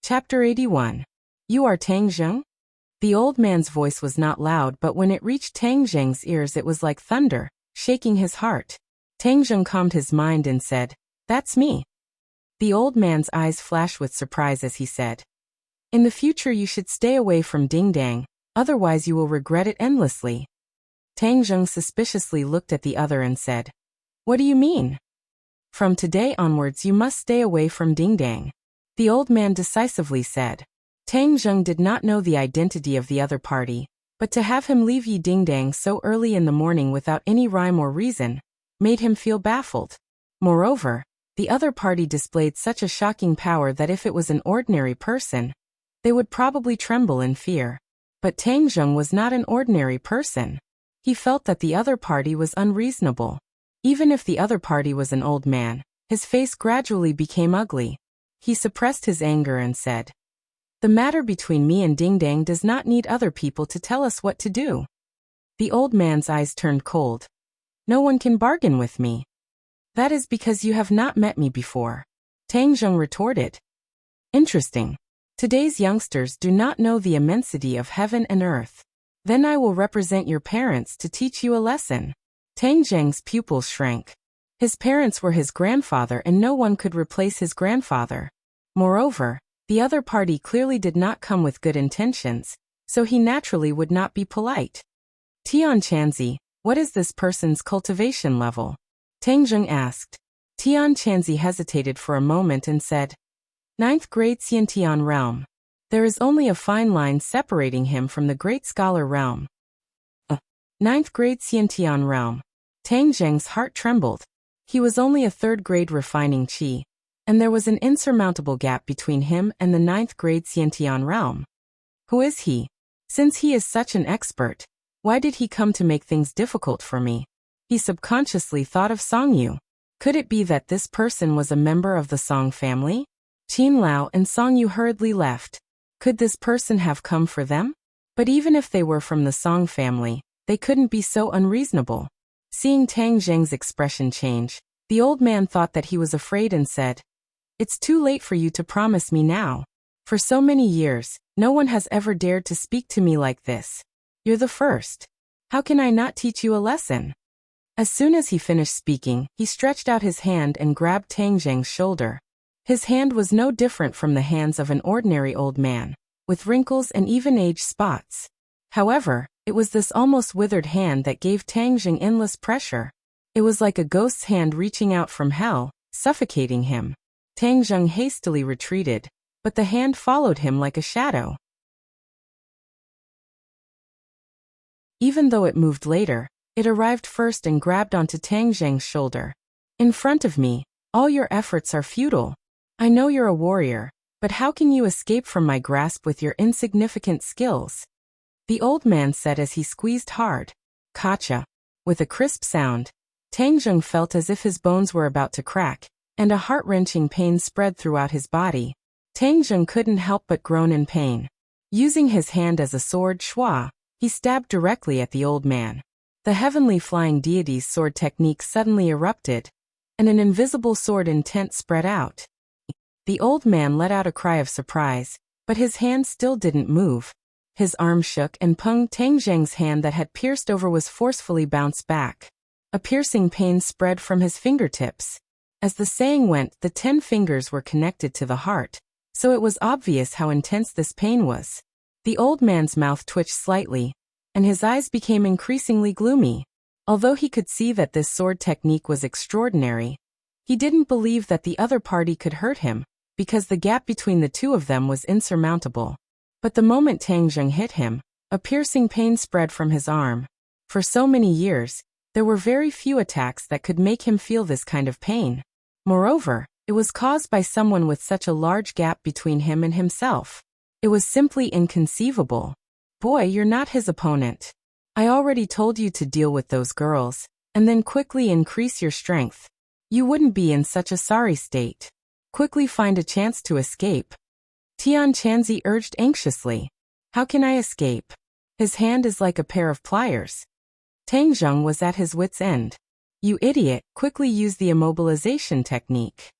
Chapter 81. You are Tang Jing? The old man's voice was not loud, but when it reached Tang Jing's ears it was like thunder, shaking his heart. Tang Jing calmed his mind and said, "That's me." The old man's eyes flashed with surprise as he said, "In the future you should stay away from Dingdang, otherwise you will regret it endlessly." Tang Jing suspiciously looked at the other and said, "What do you mean?" "From today onwards you must stay away from Dingdang," the old man decisively said. Tang Jing did not know the identity of the other party, but to have him leave Yi Dingdang so early in the morning without any rhyme or reason made him feel baffled. Moreover, the other party displayed such a shocking power that if it was an ordinary person, they would probably tremble in fear. But Tang Jing was not an ordinary person. He felt that the other party was unreasonable. Even if the other party was an old man, his face gradually became ugly. He suppressed his anger and said, "The matter between me and Dingdang does not need other people to tell us what to do." The old man's eyes turned cold. "No one can bargain with me." "That is because you have not met me before," Tang Jing retorted. "Interesting. Today's youngsters do not know the immensity of heaven and earth. Then I will represent your parents to teach you a lesson." Tang Jing's pupils shrank. His parents were his grandfather and no one could replace his grandfather. Moreover, the other party clearly did not come with good intentions, so he naturally would not be polite. "Tian Chanzi, what is this person's cultivation level?" Tang Jing asked. Tian Chanzi hesitated for a moment and said, "Ninth grade Xiantian realm. There is only a fine line separating him from the great scholar realm." Ninth grade Xiantian realm. Tang Jing's heart trembled. He was only a third grade refining qi, and there was an insurmountable gap between him and the ninth grade Xiantian realm. Who is he? Since he is such an expert, why did he come to make things difficult for me? He subconsciously thought of Song Yu. Could it be that this person was a member of the Song family? Qin Lao and Song Yu hurriedly left. Could this person have come for them? But even if they were from the Song family, they couldn't be so unreasonable. Seeing Tang Jing's expression change, the old man thought that he was afraid and said, "It's too late for you to promise me now. For so many years, no one has ever dared to speak to me like this. You're the first. How can I not teach you a lesson?" As soon as he finished speaking, he stretched out his hand and grabbed Tang Jing's shoulder. His hand was no different from the hands of an ordinary old man, with wrinkles and even age spots. However, it was this almost withered hand that gave Tang Jing endless pressure. It was like a ghost's hand reaching out from hell, suffocating him. Tang Jing hastily retreated, but the hand followed him like a shadow. Even though it moved later, it arrived first and grabbed onto Tang Jing's shoulder. "In front of me, all your efforts are futile. I know you're a warrior, but how can you escape from my grasp with your insignificant skills?" the old man said as he squeezed hard. "Kacha." With a crisp sound, Tang Jing felt as if his bones were about to crack, and a heart-wrenching pain spread throughout his body. Tang Jing couldn't help but groan in pain. Using his hand as a sword schwa, he stabbed directly at the old man. The heavenly flying deity's sword technique suddenly erupted, and an invisible sword intent spread out. The old man let out a cry of surprise, but his hand still didn't move. His arm shook and Peng Tangzheng's hand that had pierced over was forcefully bounced back. A piercing pain spread from his fingertips. As the saying went, the 10 fingers were connected to the heart, so it was obvious how intense this pain was. The old man's mouth twitched slightly, and his eyes became increasingly gloomy. Although he could see that this sword technique was extraordinary, he didn't believe that the other party could hurt him, because the gap between the two of them was insurmountable. But the moment Tang Zheng hit him, a piercing pain spread from his arm. For so many years, there were very few attacks that could make him feel this kind of pain. Moreover, it was caused by someone with such a large gap between him and himself. It was simply inconceivable. Boy, you're not his opponent. I already told you to deal with those girls, and then quickly increase your strength. You wouldn't be in such a sorry state. Quickly find a chance to escape. Tian Chanzi urged anxiously. How can I escape? His hand is like a pair of pliers. Tang Zheng was at his wit's end. You idiot, quickly use the immobilization technique.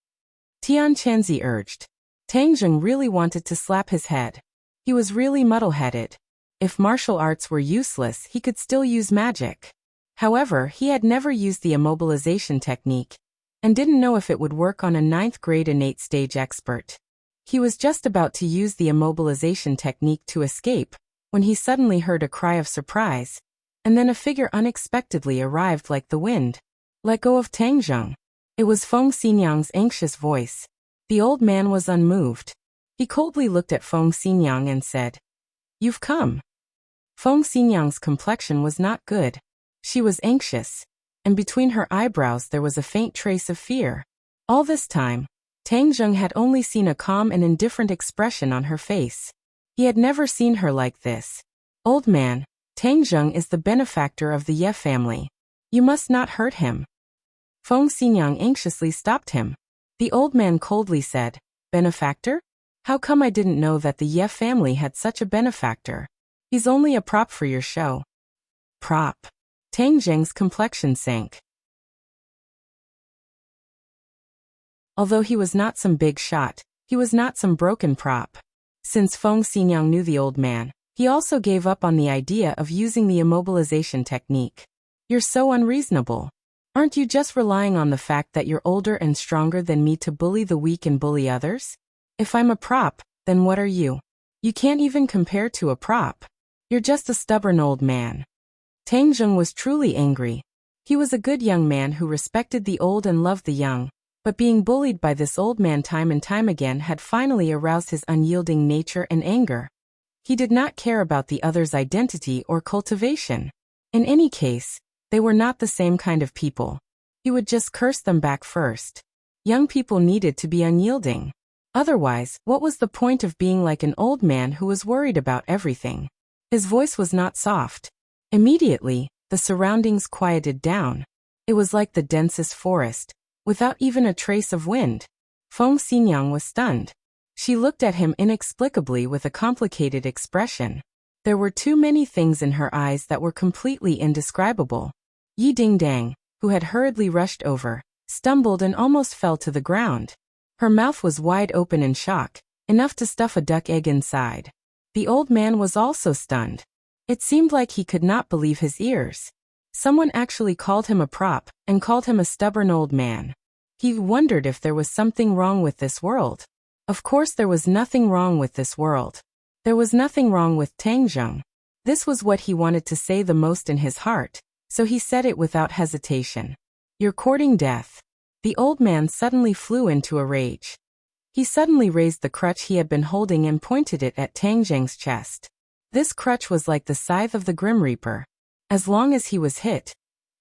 Tian Chanzi urged. Tang Zheng really wanted to slap his head. He was really muddle-headed. If martial arts were useless, he could still use magic. However, he had never used the immobilization technique, and didn't know if it would work on a 9th grade innate stage expert. He was just about to use the immobilization technique to escape, when he suddenly heard a cry of surprise, and then a figure unexpectedly arrived like the wind. Let go of Tang Zheng. It was Feng Xinyang's anxious voice. The old man was unmoved. He coldly looked at Feng Xinyang and said, You've come. Feng Xinyang's complexion was not good. She was anxious, and between her eyebrows there was a faint trace of fear. All this time, Tang Zheng had only seen a calm and indifferent expression on her face. He had never seen her like this. Old man, Tang Zheng is the benefactor of the Ye family. You must not hurt him. Feng Xinyang anxiously stopped him. The old man coldly said, Benefactor? How come I didn't know that the Ye family had such a benefactor? He's only a prop for your show. Prop. Tang Zheng's complexion sank. Although he was not some big shot, he was not some broken prop. Since Feng Xinyang knew the old man, he also gave up on the idea of using the immobilization technique. You're so unreasonable. Aren't you just relying on the fact that you're older and stronger than me to bully the weak and bully others? If I'm a prop, then what are you? You can't even compare to a prop. You're just a stubborn old man. Tang Zheng was truly angry. He was a good young man who respected the old and loved the young, but being bullied by this old man time and time again had finally aroused his unyielding nature and anger. He did not care about the other's identity or cultivation. In any case, they were not the same kind of people. He would just curse them back first. Young people needed to be unyielding. Otherwise, what was the point of being like an old man who was worried about everything? His voice was not soft. Immediately, the surroundings quieted down. It was like the densest forest, without even a trace of wind. Feng Xinyang was stunned. She looked at him inexplicably with a complicated expression. There were too many things in her eyes that were completely indescribable. Yi Dingdang, who had hurriedly rushed over, stumbled and almost fell to the ground. Her mouth was wide open in shock, enough to stuff a duck egg inside. The old man was also stunned. It seemed like he could not believe his ears. Someone actually called him a prop, and called him a stubborn old man. He wondered if there was something wrong with this world. Of course there was nothing wrong with this world. There was nothing wrong with Tang Zheng. This was what he wanted to say the most in his heart, so he said it without hesitation. You're courting death. The old man suddenly flew into a rage. He suddenly raised the crutch he had been holding and pointed it at Tang Zheng's chest. This crutch was like the scythe of the Grim Reaper. As long as he was hit,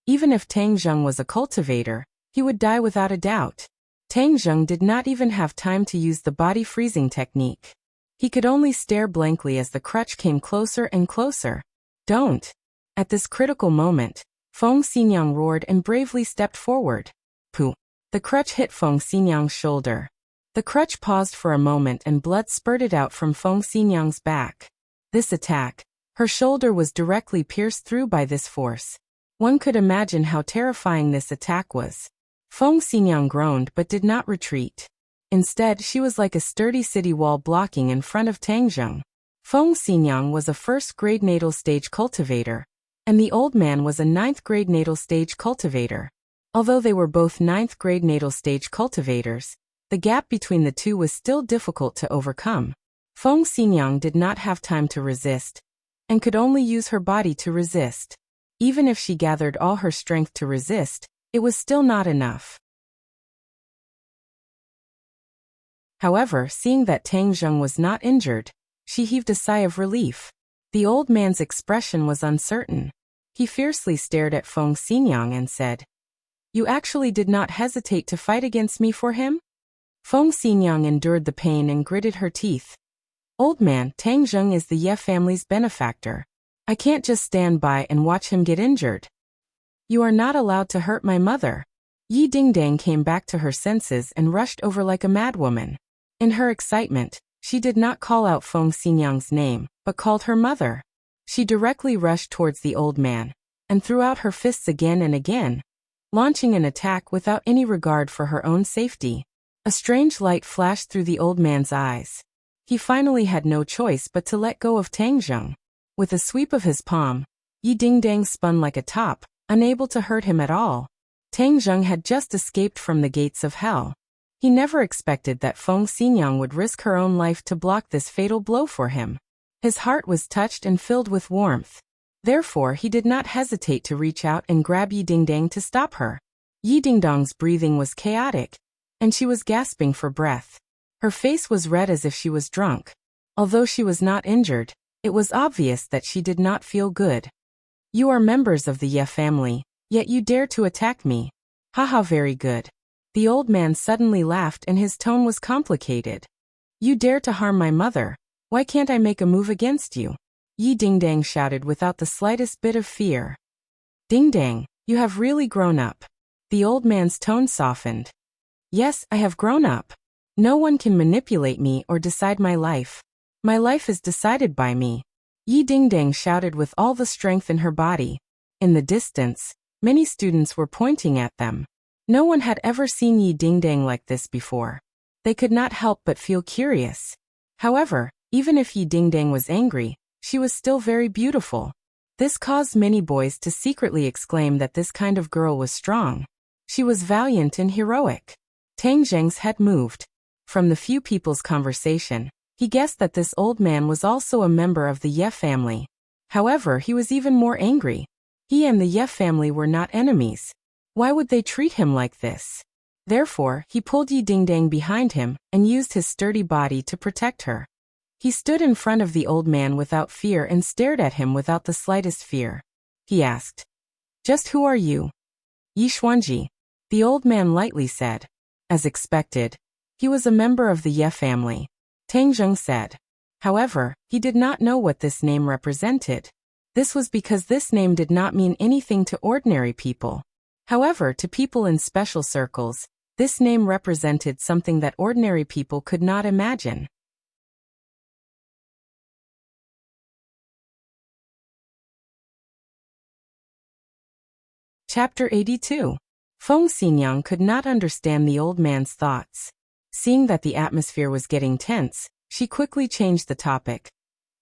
even if Tang Zheng was a cultivator, he would die without a doubt. Tang Zheng did not even have time to use the body freezing technique. He could only stare blankly as the crutch came closer and closer. Don't. At this critical moment, Feng Xinyang roared and bravely stepped forward. Pooh. The crutch hit Feng Xinyang's shoulder. The crutch paused for a moment and blood spurted out from Feng Xinyang's back. This attack, her shoulder was directly pierced through by this force. One could imagine how terrifying this attack was. Feng Xinyang groaned but did not retreat. Instead, she was like a sturdy city wall blocking in front of Tang Zheng. Feng Xinyang was a first-grade natal stage cultivator, and the old man was a ninth-grade natal stage cultivator. Although they were both ninth-grade natal stage cultivators, the gap between the two was still difficult to overcome. Feng Xinyang did not have time to resist, and could only use her body to resist. Even if she gathered all her strength to resist, it was still not enough. However, seeing that Tang Zheng was not injured, she heaved a sigh of relief. The old man's expression was uncertain. He fiercely stared at Feng Xinyang and said, "You actually did not hesitate to fight against me for him?" Feng Xinyang endured the pain and gritted her teeth. "Old man, Tang Zheng is the Ye family's benefactor. I can't just stand by and watch him get injured. You are not allowed to hurt my mother." Yi Dingdang came back to her senses and rushed over like a madwoman. In her excitement, she did not call out Feng Xinyang's name, but called her mother. She directly rushed towards the old man, and threw out her fists again and again, launching an attack without any regard for her own safety. A strange light flashed through the old man's eyes. He finally had no choice but to let go of Tang Zheng. With a sweep of his palm, Yi Dingdang spun like a top, unable to hurt him at all. Tang Zheng had just escaped from the gates of hell. He never expected that Feng Xinyang would risk her own life to block this fatal blow for him. His heart was touched and filled with warmth. Therefore, he did not hesitate to reach out and grab Yi Dingdang to stop her. Yi Dingdang's breathing was chaotic, and she was gasping for breath. Her face was red as if she was drunk. Although she was not injured, it was obvious that she did not feel good. "You are members of the Ye family, yet you dare to attack me. Haha, very good." The old man suddenly laughed and his tone was complicated. "You dare to harm my mother. Why can't I make a move against you?" Yi Dingdang shouted without the slightest bit of fear. "Dingdang, you have really grown up." The old man's tone softened. "Yes, I have grown up. No one can manipulate me or decide my life. My life is decided by me." Yi Dingdang shouted with all the strength in her body. In the distance, many students were pointing at them. No one had ever seen Yi Dingdang like this before. They could not help but feel curious. However, even if Yi Dingdang was angry, she was still very beautiful. This caused many boys to secretly exclaim that this kind of girl was strong. She was valiant and heroic. Tang Zheng's head moved. From the few people's conversation, he guessed that this old man was also a member of the Ye family. However, he was even more angry. He and the Ye family were not enemies. Why would they treat him like this? Therefore, he pulled Yi Dingdang behind him and used his sturdy body to protect her. He stood in front of the old man without fear and stared at him without the slightest fear. He asked, "Just who are you?" "Yi Xuanji," the old man lightly said. As expected, he was a member of the Ye family. Tang Zheng said. However, he did not know what this name represented. This was because this name did not mean anything to ordinary people. However, to people in special circles, this name represented something that ordinary people could not imagine. Chapter 82. Feng Xinyang could not understand the old man's thoughts. Seeing that the atmosphere was getting tense, she quickly changed the topic.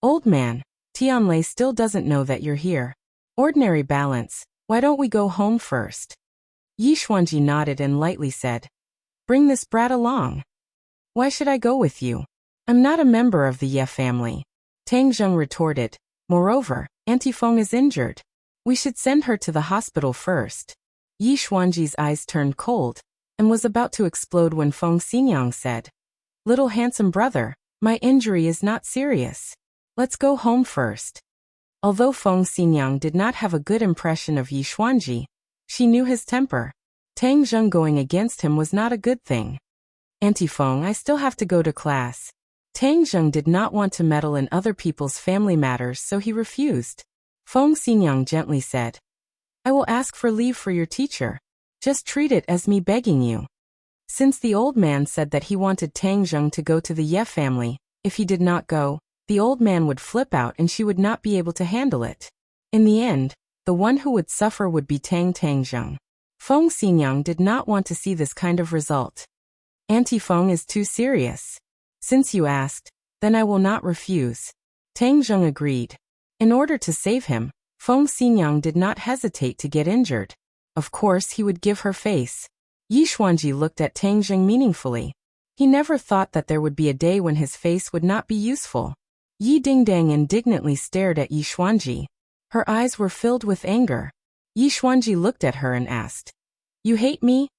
"Old man, Tianlei still doesn't know that you're here. Ordinary balance, why don't we go home first?" Yi Xuanji nodded and lightly said, "Bring this brat along." "Why should I go with you? I'm not a member of the Ye family." Tang Zheng retorted. "Moreover, Auntie Feng is injured. We should send her to the hospital first." Yi Xuanji's eyes turned cold, and was about to explode when Feng Xinyang said, "Little handsome brother, my injury is not serious. Let's go home first." Although Feng Xinyang did not have a good impression of Yi Xuanji, she knew his temper. Tang Zheng going against him was not a good thing. "Auntie Feng, I still have to go to class." Tang Zheng did not want to meddle in other people's family matters, so he refused. Feng Xinyang gently said, "I will ask for leave for your teacher. Just treat it as me begging you." Since the old man said that he wanted Tang Zheng to go to the Ye family, if he did not go, the old man would flip out and she would not be able to handle it. In the end, the one who would suffer would be Tang Zheng. Feng Xinyang did not want to see this kind of result. Auntie Feng is too serious. Since you asked, then I will not refuse. Tang Zheng agreed. In order to save him, Feng Xinyang did not hesitate to get injured. Of course he would give her face. Yi Xuanji looked at Tang Zheng meaningfully. He never thought that there would be a day when his face would not be useful. Yi Dingdang indignantly stared at Yi Xuanji. Her eyes were filled with anger. Yi Xuanji looked at her and asked, "You hate me?"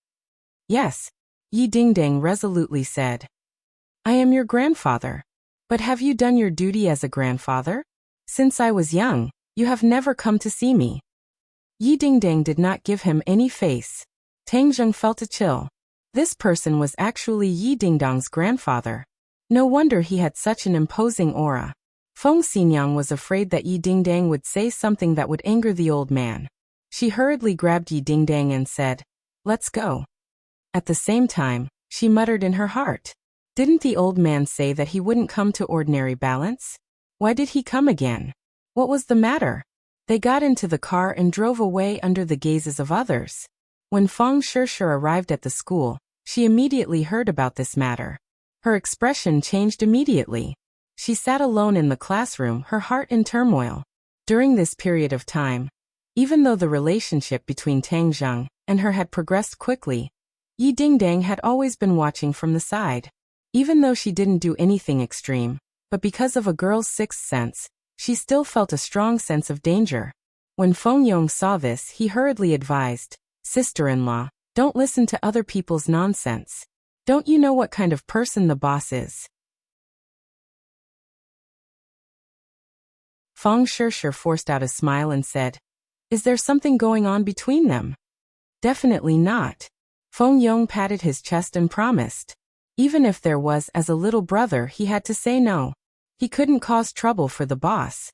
"Yes," Yi Dingdang resolutely said. "I am your grandfather. But have you done your duty as a grandfather? Since I was young, you have never come to see me." Yi Dingdang did not give him any face. Tang Zheng felt a chill. This person was actually Yi Dingdang's grandfather. No wonder he had such an imposing aura. Feng Xinyang was afraid that Yi Dingdang would say something that would anger the old man. She hurriedly grabbed Yi Dingdang and said, "Let's go." At the same time, she muttered in her heart, "Didn't the old man say that he wouldn't come to ordinary balance? Why did he come again? What was the matter?" They got into the car and drove away under the gazes of others. When Feng Shishir arrived at the school, she immediately heard about this matter. Her expression changed immediately. She sat alone in the classroom, her heart in turmoil. During this period of time, even though the relationship between Tang Zheng and her had progressed quickly, Yi Dingdang had always been watching from the side. Even though she didn't do anything extreme, but because of a girl's sixth sense, she still felt a strong sense of danger. When Feng Yong saw this, he hurriedly advised, "Sister-in-law, don't listen to other people's nonsense. Don't you know what kind of person the boss is?" Feng Shishir forced out a smile and said, "Is there something going on between them?" "Definitely not." Feng Yong patted his chest and promised. Even if there was, as a little brother, he had to say no. He couldn't cause trouble for the boss.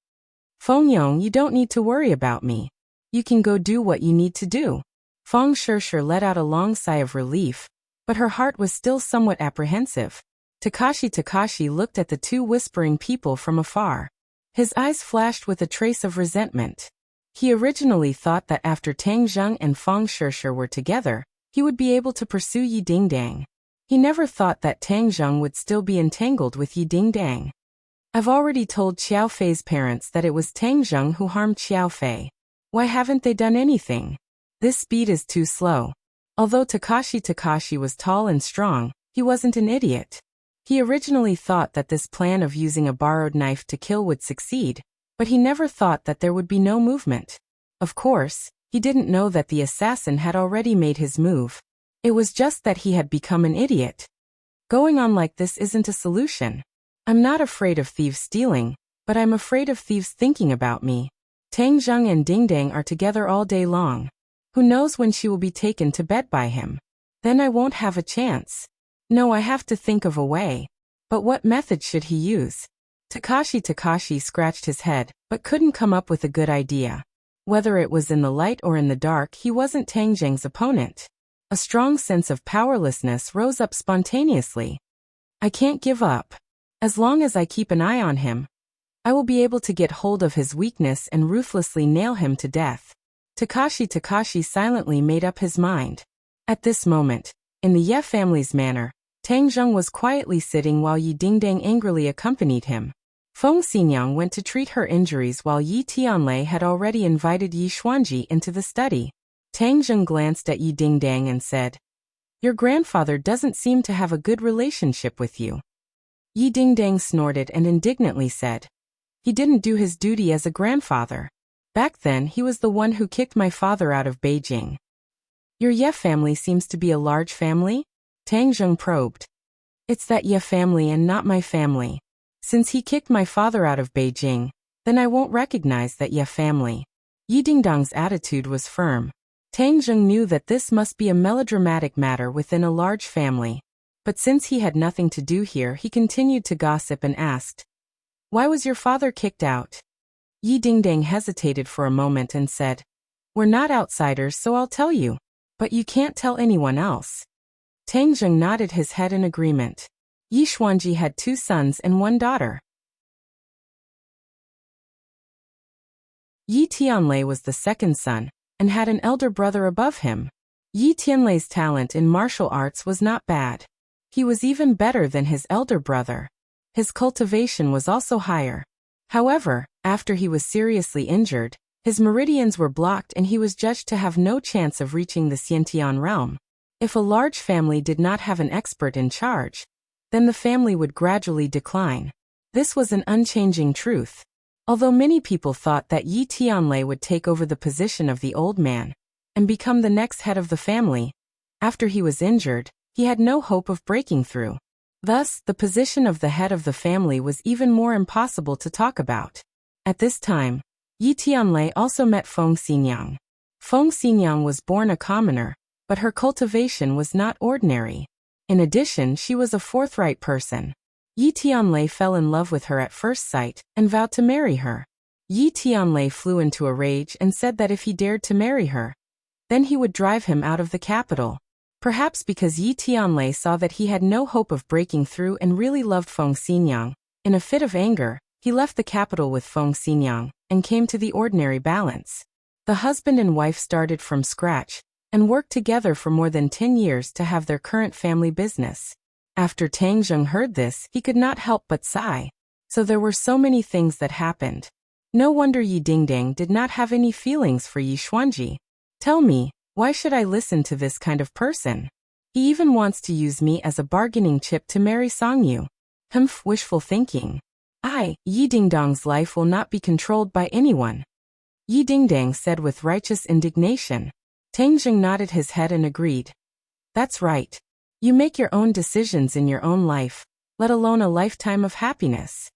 "Feng Yong, you don't need to worry about me. You can go do what you need to do." Feng Shishir let out a long sigh of relief, but her heart was still somewhat apprehensive. Takashi looked at the two whispering people from afar. His eyes flashed with a trace of resentment. He originally thought that after Tang Zheng and Feng Shishir were together, he would be able to pursue Yi Dingdang. He never thought that Tang Zheng would still be entangled with Yi Dingdang. "I've already told Xiao Fei's parents that it was Tang Zheng who harmed Xiao Fei. Why haven't they done anything? This speed is too slow." Although Takashi was tall and strong, he wasn't an idiot. He originally thought that this plan of using a borrowed knife to kill would succeed, but he never thought that there would be no movement. Of course, he didn't know that the assassin had already made his move. It was just that he had become an idiot. Going on like this isn't a solution. I'm not afraid of thieves stealing, but I'm afraid of thieves thinking about me. Tang Zheng and Dingdang are together all day long. Who knows when she will be taken to bed by him? Then I won't have a chance. No, I have to think of a way. But what method should he use? Takashi scratched his head, but couldn't come up with a good idea. Whether it was in the light or in the dark, he wasn't Tang Zheng's opponent. A strong sense of powerlessness rose up spontaneously. I can't give up. As long as I keep an eye on him, I will be able to get hold of his weakness and ruthlessly nail him to death. Takashi silently made up his mind. At this moment, in the Ye family's manor, Tang Zheng was quietly sitting while Yi Dingdang angrily accompanied him. Feng Xinyang went to treat her injuries while Yi Tianlei had already invited Yi Xuanji into the study. Tang Zheng glanced at Yi Dingdang and said, "Your grandfather doesn't seem to have a good relationship with you." Yi Dingdang snorted and indignantly said, "He didn't do his duty as a grandfather. Back then he was the one who kicked my father out of Beijing." "Your Ye family seems to be a large family?" Tang Zheng probed. "It's that Ye family and not my family. Since he kicked my father out of Beijing, then I won't recognize that Ye family." Yi Dingdang's attitude was firm. Tang Zheng knew that this must be a melodramatic matter within a large family. But since he had nothing to do here, he continued to gossip and asked, "Why was your father kicked out?" Yi Dingdang hesitated for a moment and said, "We're not outsiders, so I'll tell you. But you can't tell anyone else." Tang Zheng nodded his head in agreement. Yi Xuanji had 2 sons and 1 daughter. Yi Tianlei was the second son, and had an elder brother above him. Yi Tianlei's talent in martial arts was not bad. He was even better than his elder brother. His cultivation was also higher. However, after he was seriously injured, his meridians were blocked and he was judged to have no chance of reaching the Xiantian realm. If a large family did not have an expert in charge, then the family would gradually decline. This was an unchanging truth. Although many people thought that Yi Tianlei would take over the position of the old man and become the next head of the family, after he was injured, he had no hope of breaking through. Thus, the position of the head of the family was even more impossible to talk about. At this time, Yi Tianlei also met Feng Xinyang. Feng Xinyang was born a commoner, but her cultivation was not ordinary. In addition, she was a forthright person. Yi Tianlei fell in love with her at first sight and vowed to marry her. Yi Tianlei flew into a rage and said that if he dared to marry her, then he would drive him out of the capital. Perhaps because Yi Tianlei saw that he had no hope of breaking through and really loved Feng Xinyang, in a fit of anger, he left the capital with Feng Xinyang and came to the ordinary balance. The husband and wife started from scratch and worked together for more than 10 years to have their current family business. After Tang Zheng heard this, he could not help but sigh. So there were so many things that happened. No wonder Yi Dingdang did not have any feelings for Yi Xuanji. Tell me, why should I listen to this kind of person? He even wants to use me as a bargaining chip to marry Songyu. Humph, wishful thinking. Yi Dingdang's life will not be controlled by anyone. Yi Dingdang said with righteous indignation. Tang Zheng nodded his head and agreed. That's right. You make your own decisions in your own life, let alone a lifetime of happiness.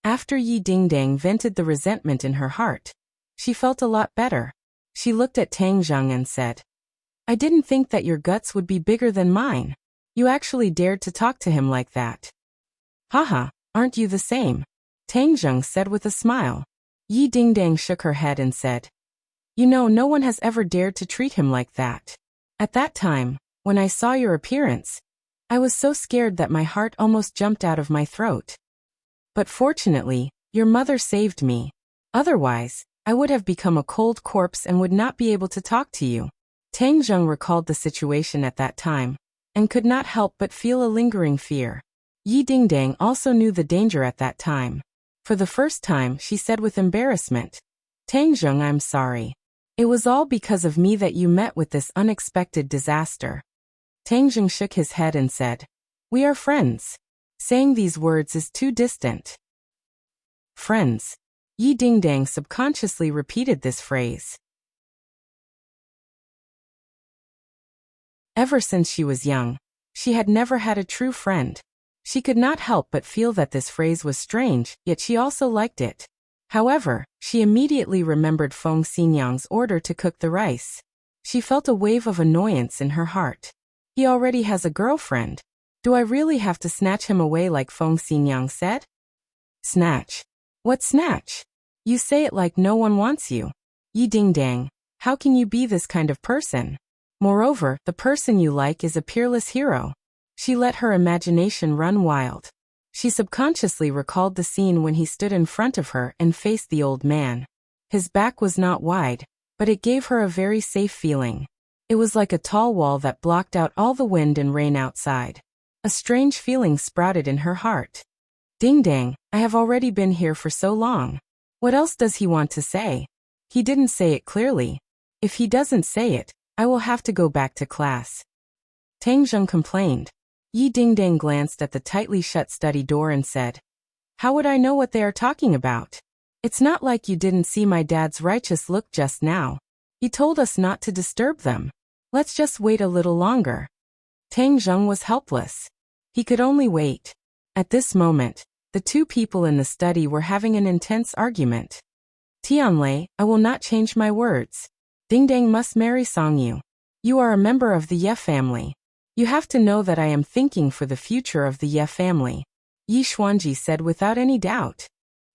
After Yi Dingdang vented the resentment in her heart, she felt a lot better. She looked at Tang Zheng and said, I didn't think that your guts would be bigger than mine. You actually dared to talk to him like that. Haha, aren't you the same? Tang Zheng said with a smile. Yi Dingdang shook her head and said, You know, no one has ever dared to treat him like that. At that time, when I saw your appearance, I was so scared that my heart almost jumped out of my throat. But fortunately, your mother saved me. Otherwise, I would have become a cold corpse and would not be able to talk to you. Tang Zheng recalled the situation at that time, and could not help but feel a lingering fear. Yi Dingdang also knew the danger at that time. For the first time, she said with embarrassment, Tang Zheng, I'm sorry. It was all because of me that you met with this unexpected disaster. Tang Zheng shook his head and said, We are friends. Saying these words is too distant. Friends. Yi Dingdang subconsciously repeated this phrase. Ever since she was young, she had never had a true friend. She could not help but feel that this phrase was strange, yet she also liked it. However, she immediately remembered Feng Xinyang's order to cook the rice. She felt a wave of annoyance in her heart. He already has a girlfriend. Do I really have to snatch him away like Feng Xinyang said? Snatch. What snatch? You say it like no one wants you. Yi Dingdang, how can you be this kind of person? Moreover, the person you like is a peerless hero. She let her imagination run wild. She subconsciously recalled the scene when he stood in front of her and faced the old man. His back was not wide, but it gave her a very safe feeling. It was like a tall wall that blocked out all the wind and rain outside. A strange feeling sprouted in her heart. Dingdang, I have already been here for so long. What else does he want to say? He didn't say it clearly. If he doesn't say it, I will have to go back to class. Tang Zheng complained. Yi Dingdang glanced at the tightly shut study door and said, How would I know what they are talking about? It's not like you didn't see my dad's righteous look just now. He told us not to disturb them. Let's just wait a little longer. Tang Zheng was helpless. He could only wait. At this moment, the two people in the study were having an intense argument. Tianlei, I will not change my words. Dingdang must marry Songyu. You are a member of the Ye family. You have to know that I am thinking for the future of the Ye family. Yi Xuanji said without any doubt.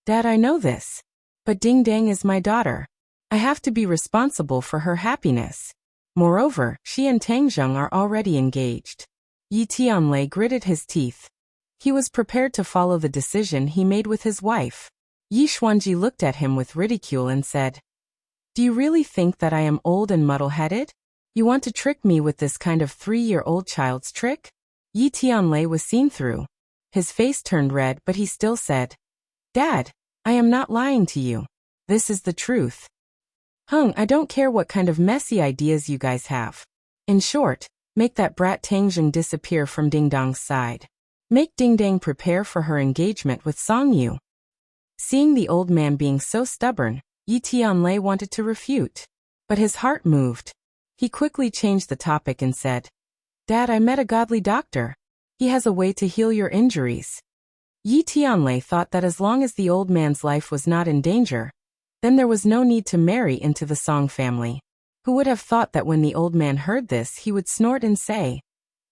Dad, I know this. But Dingdang is my daughter. I have to be responsible for her happiness. Moreover, she and Tang Zheng are already engaged. Yi Tianlei gritted his teeth. He was prepared to follow the decision he made with his wife. Yi Xuanji looked at him with ridicule and said, Do you really think that I am old and muddle-headed? You want to trick me with this kind of 3-year-old child's trick? Yi Tianlei was seen through. His face turned red, but he still said, Dad, I am not lying to you. This is the truth. I don't care what kind of messy ideas you guys have. In short, make that brat Tangjing disappear from Ding Dong's side. Make Ding Dang prepare for her engagement with Song Yu. Seeing the old man being so stubborn, Yi Tianlei wanted to refute. But his heart moved. He quickly changed the topic and said, Dad, I met a godly doctor. He has a way to heal your injuries. Yi Tianlei thought that as long as the old man's life was not in danger, then there was no need to marry into the Song family. Who would have thought that when the old man heard this he would snort and say,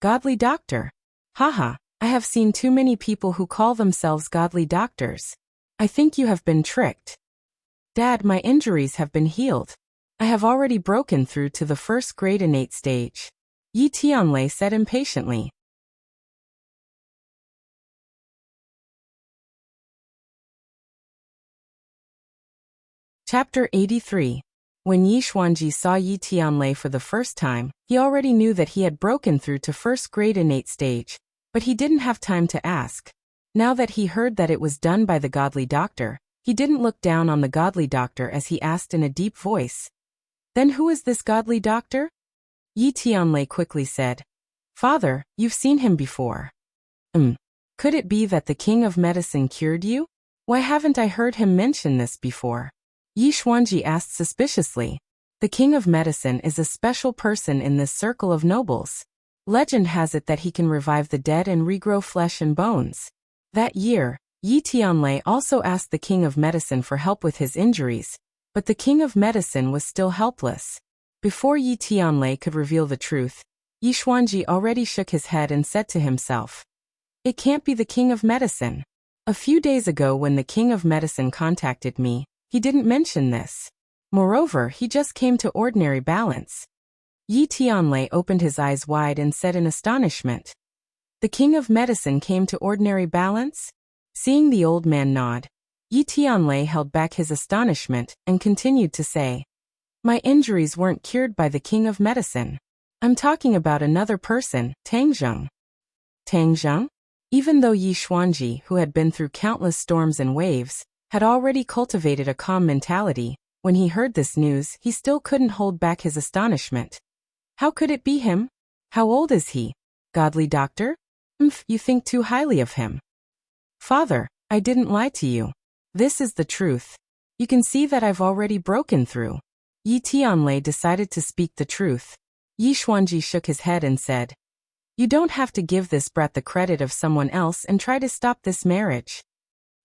Godly doctor. Haha, I have seen too many people who call themselves godly doctors. I think you have been tricked. Dad, my injuries have been healed. I have already broken through to the first grade innate stage. Yi Tianlei said impatiently. Chapter 83. When Yi Xuanji saw Yi Tianlei for the first time, he already knew that he had broken through to first grade innate stage, but he didn't have time to ask. Now that he heard that it was done by the godly doctor, he didn't look down on the godly doctor as he asked in a deep voice. Then who is this godly doctor? Yi Tianlei quickly said, Father, you've seen him before. Could it be that the king of medicine cured you? Why haven't I heard him mention this before? Yi Xuanji asked suspiciously. The king of medicine is a special person in this circle of nobles. Legend has it that he can revive the dead and regrow flesh and bones. That year, Yi Tianlei also asked the king of medicine for help with his injuries, but the king of medicine was still helpless. Before Yi Tianlei could reveal the truth, Yi Xuanji already shook his head and said to himself, It can't be the king of medicine. A few days ago when the king of medicine contacted me, he didn't mention this. Moreover, he just came to ordinary balance. Yi Tianlei opened his eyes wide and said in astonishment, The king of medicine came to ordinary balance? Seeing the old man nod, Yi Tianlei held back his astonishment and continued to say, My injuries weren't cured by the king of medicine. I'm talking about another person, Tangjung. Tangjung? Even though Yi Xuanji, who had been through countless storms and waves, had already cultivated a calm mentality, when he heard this news he still couldn't hold back his astonishment. How could it be him? How old is he? Godly doctor? You think too highly of him. Father, I didn't lie to you. This is the truth. You can see that I've already broken through. Yi Tianlei decided to speak the truth. Yi Xuanji shook his head and said, You don't have to give this brat the credit of someone else and try to stop this marriage.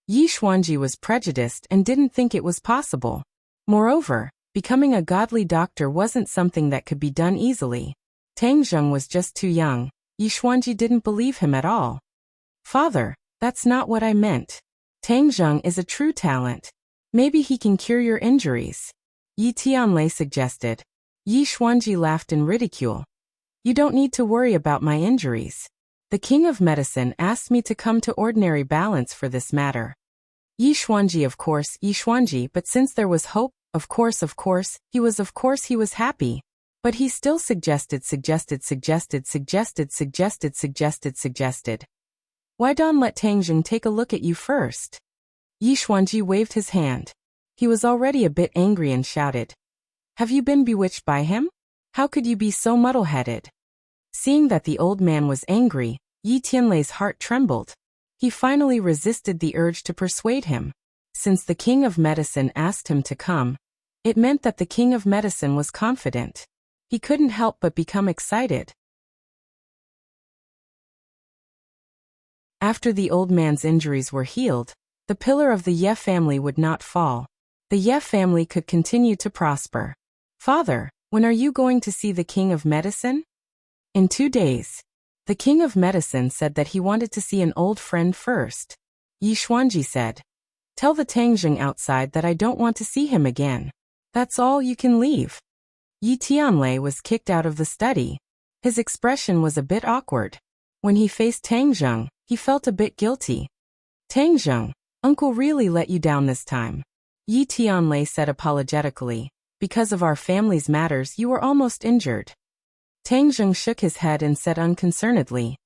Yi Xuanji was prejudiced and didn't think it was possible. Moreover, becoming a godly doctor wasn't something that could be done easily. Tangjung was just too young. Yi Xuanji didn't believe him at all. Father, that's not what I meant. Tangjung is a true talent. Maybe he can cure your injuries. Yi Tianlei suggested. Yi Xuanji laughed in ridicule. You don't need to worry about my injuries. The king of medicine asked me to come to ordinary balance for this matter. Yi Xuanji, but since there was hope, of course, he was happy. But he still suggested. Why don't let Tangjung take a look at you first? Yi Xuanji waved his hand. He was already a bit angry and shouted, Have you been bewitched by him? How could you be so muddle-headed? Seeing that the old man was angry, Yi Tianlei's heart trembled. He finally resisted the urge to persuade him. Since the king of medicine asked him to come, it meant that the king of medicine was confident. He couldn't help but become excited. After the old man's injuries were healed, the pillar of the Ye family would not fall. The Ye family could continue to prosper. Father, when are you going to see the king of medicine? In 2 days. The king of medicine said that he wanted to see an old friend first. Yi Xuanji said, Tell the Tangjung outside that I don't want to see him again. That's all, you can leave. Yi Tianlei was kicked out of the study. His expression was a bit awkward. When he faced Tangjung, he felt a bit guilty. Tangjung, uncle really let you down this time. Yi Tianlei said apologetically, Because of our family's matters you were almost injured. Tang Zheng shook his head and said unconcernedly,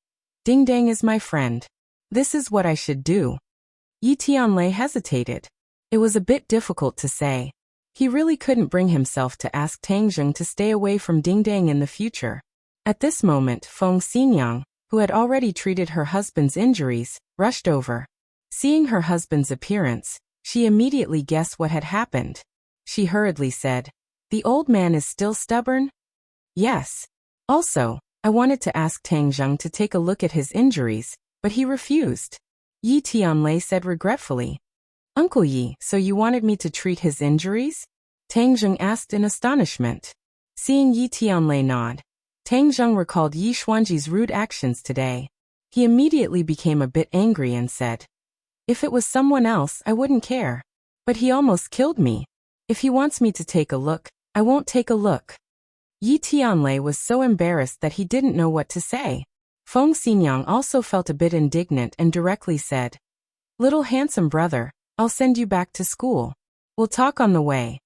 Ding Dang is my friend. This is what I should do. Yi Tianlei hesitated. It was a bit difficult to say. He really couldn't bring himself to ask Tang Zheng to stay away from Ding Dang in the future. At this moment, Feng Xinyang, who had already treated her husband's injuries, rushed over. Seeing her husband's appearance, she immediately guessed what had happened. She hurriedly said, The old man is still stubborn? Yes. Also, I wanted to ask Tang Zheng to take a look at his injuries, but he refused. Yi Tianlei said regretfully. Uncle Yi, so you wanted me to treat his injuries? Tang Zheng asked in astonishment. Seeing Yi Tianlei nod, Tang Zheng recalled Yi Xuanji's rude actions today. He immediately became a bit angry and said, If it was someone else, I wouldn't care. But he almost killed me. If he wants me to take a look, I won't take a look. Yi Tianlei was so embarrassed that he didn't know what to say. Feng Xinyang also felt a bit indignant and directly said, Little handsome brother, I'll send you back to school. We'll talk on the way.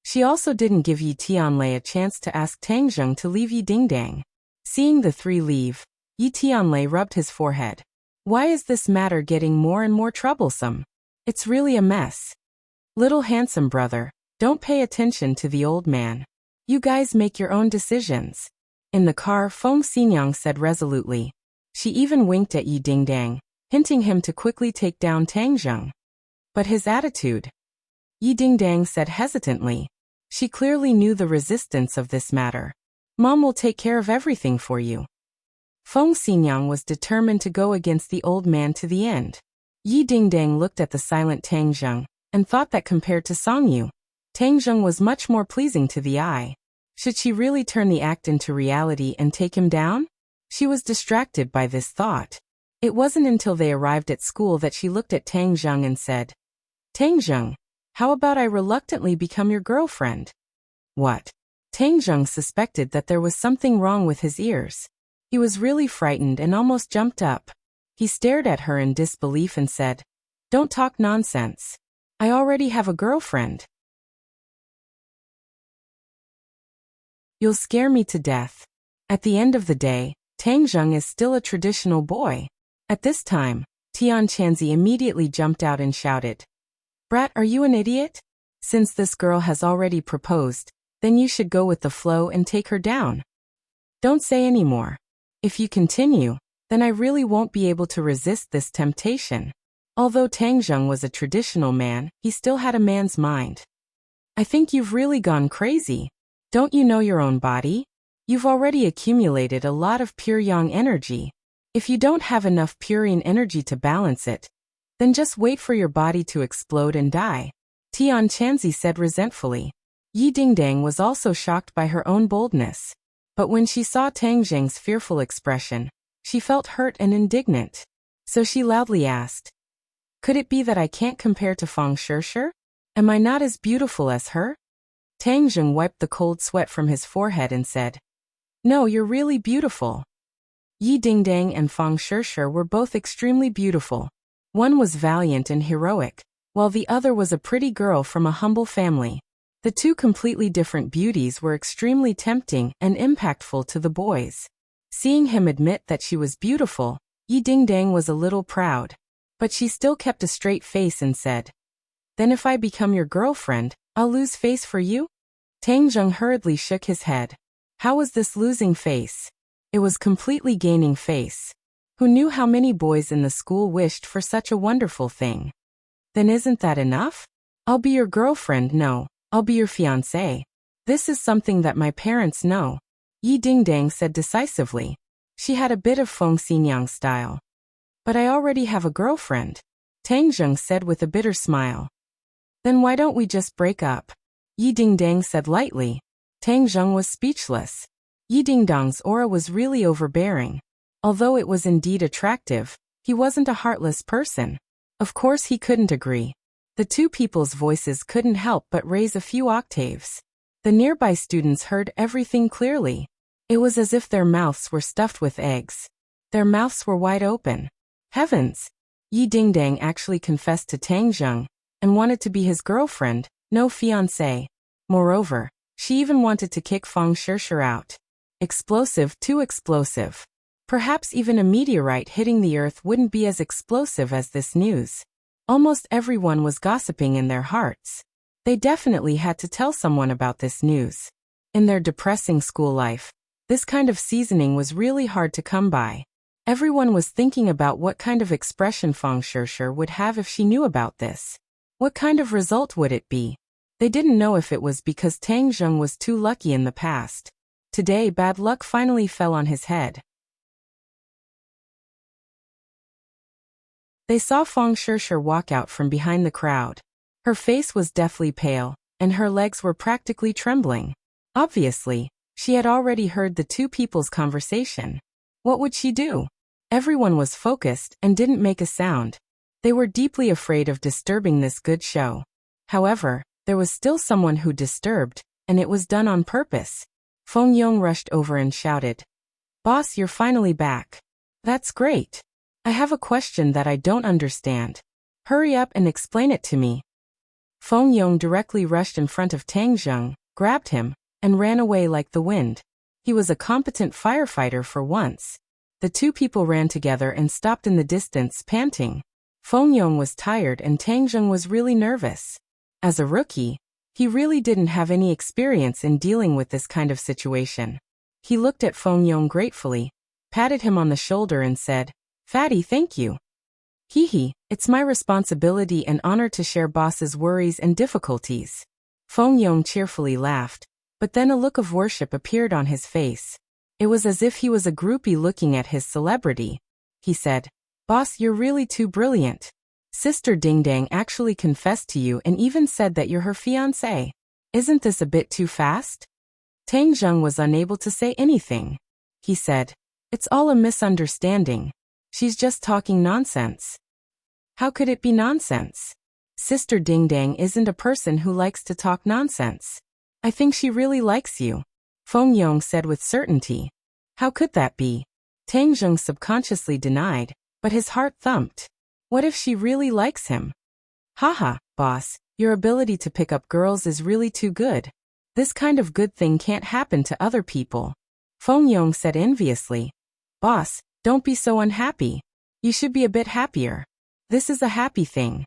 She also didn't give Yi Tianlei a chance to ask Tang Zheng to leave Yi Dingdang. Seeing the three leave, Yi Tianlei rubbed his forehead. Why is this matter getting more and more troublesome? It's really a mess. Little handsome brother, don't pay attention to the old man. You guys make your own decisions. In the car, Feng Xinyang said resolutely. She even winked at Yi Dingdang, hinting him to quickly take down Tang Zheng. But his attitude? Yi Dingdang said hesitantly. She clearly knew the resistance of this matter. Mom will take care of everything for you. Feng Xinyang was determined to go against the old man to the end. Yi Dingdang looked at the silent Tang Zheng and thought that compared to Song Yu, Tang Zheng was much more pleasing to the eye. Should she really turn the act into reality and take him down? She was distracted by this thought. It wasn't until they arrived at school that she looked at Tang Zheng and said, Tang Zheng, how about I reluctantly become your girlfriend? What? Tang Zheng suspected that there was something wrong with his ears. He was really frightened and almost jumped up. He stared at her in disbelief and said, Don't talk nonsense. I already have a girlfriend. You'll scare me to death. At the end of the day, Tang Zheng is still a traditional boy. At this time, Tian Chanzi immediately jumped out and shouted, Brat, are you an idiot? Since this girl has already proposed, then you should go with the flow and take her down. Don't say any more. If you continue, then I really won't be able to resist this temptation. Although Tang Zheng was a traditional man, he still had a man's mind. I think you've really gone crazy. Don't you know your own body? You've already accumulated a lot of pure yang energy. If you don't have enough purine energy to balance it, then just wait for your body to explode and die. Tian Chanzi said resentfully. Yi Dingdang was also shocked by her own boldness. But when she saw Tang Zheng's fearful expression, she felt hurt and indignant. So she loudly asked, Could it be that I can't compare to Feng Shishir? Am I not as beautiful as her? Tang Zheng wiped the cold sweat from his forehead and said, No, you're really beautiful. Yi Dingdang and Feng Shishir were both extremely beautiful. One was valiant and heroic, while the other was a pretty girl from a humble family. The two completely different beauties were extremely tempting and impactful to the boys. Seeing him admit that she was beautiful, Yi Dingdang was a little proud. But she still kept a straight face and said, Then if I become your girlfriend, I'll lose face for you? Tang Zheng hurriedly shook his head. How was this losing face? It was completely gaining face. Who knew how many boys in the school wished for such a wonderful thing? Then isn't that enough? I'll be your girlfriend, no, I'll be your fiancé. This is something that my parents know. Yi Dingdang said decisively. She had a bit of Feng Xinyang style. But I already have a girlfriend, Tang Zheng said with a bitter smile. Then why don't we just break up? Yi Dingdang said lightly. Tang Zheng was speechless. Yi Dingdang's aura was really overbearing. Although it was indeed attractive, he wasn't a heartless person. Of course he couldn't agree. The two people's voices couldn't help but raise a few octaves. The nearby students heard everything clearly. It was as if their mouths were stuffed with eggs. Their mouths were wide open. Heavens! Yi Dingdang actually confessed to Tang Zheng and wanted to be his girlfriend, no fiancé. Moreover, she even wanted to kick Feng Shishir out. Explosive, too explosive. Perhaps even a meteorite hitting the Earth wouldn't be as explosive as this news. Almost everyone was gossiping in their hearts. They definitely had to tell someone about this news. In their depressing school life, this kind of seasoning was really hard to come by. Everyone was thinking about what kind of expression Feng Shishir would have if she knew about this. What kind of result would it be? They didn't know if it was because Tang Zheng was too lucky in the past. Today bad luck finally fell on his head. They saw Feng Shishir walk out from behind the crowd. Her face was deathly pale, and her legs were practically trembling. Obviously, she had already heard the two people's conversation. What would she do? Everyone was focused and didn't make a sound. They were deeply afraid of disturbing this good show. However, there was still someone who disturbed, and it was done on purpose. Feng Yong rushed over and shouted, "Boss, you're finally back. That's great. I have a question that I don't understand. Hurry up and explain it to me." Feng Yong directly rushed in front of Tang Zheng, grabbed him, and ran away like the wind. He was a competent firefighter for once. The two people ran together and stopped in the distance, panting. Feng Yong was tired and Tang Zheng was really nervous. As a rookie, he really didn't have any experience in dealing with this kind of situation. He looked at Feng Yong gratefully, patted him on the shoulder and said, "Fatty, thank you. Hee, it's my responsibility and honor to share boss's worries and difficulties." Feng Yong cheerfully laughed, but then a look of worship appeared on his face. It was as if he was a groupie looking at his celebrity. He said, "Boss, you're really too brilliant. Sister Ding Dang actually confessed to you and even said that you're her fiancé. Isn't this a bit too fast?" Tang Zheng was unable to say anything. He said, "It's all a misunderstanding. She's just talking nonsense." "How could it be nonsense? Sister Ding Dang isn't a person who likes to talk nonsense. I think she really likes you," Feng Yong said with certainty. "How could that be?" Tang Zheng subconsciously denied, but his heart thumped. What if she really likes him? "Haha, boss, your ability to pick up girls is really too good. This kind of good thing can't happen to other people," Feng Yong said enviously. "Boss, don't be so unhappy. You should be a bit happier. This is a happy thing."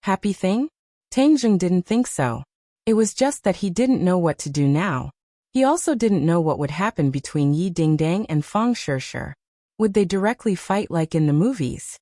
Happy thing? Tang Zheng didn't think so. It was just that he didn't know what to do now. He also didn't know what would happen between Yi Dingdang and Feng Shishir. Would they directly fight like in the movies?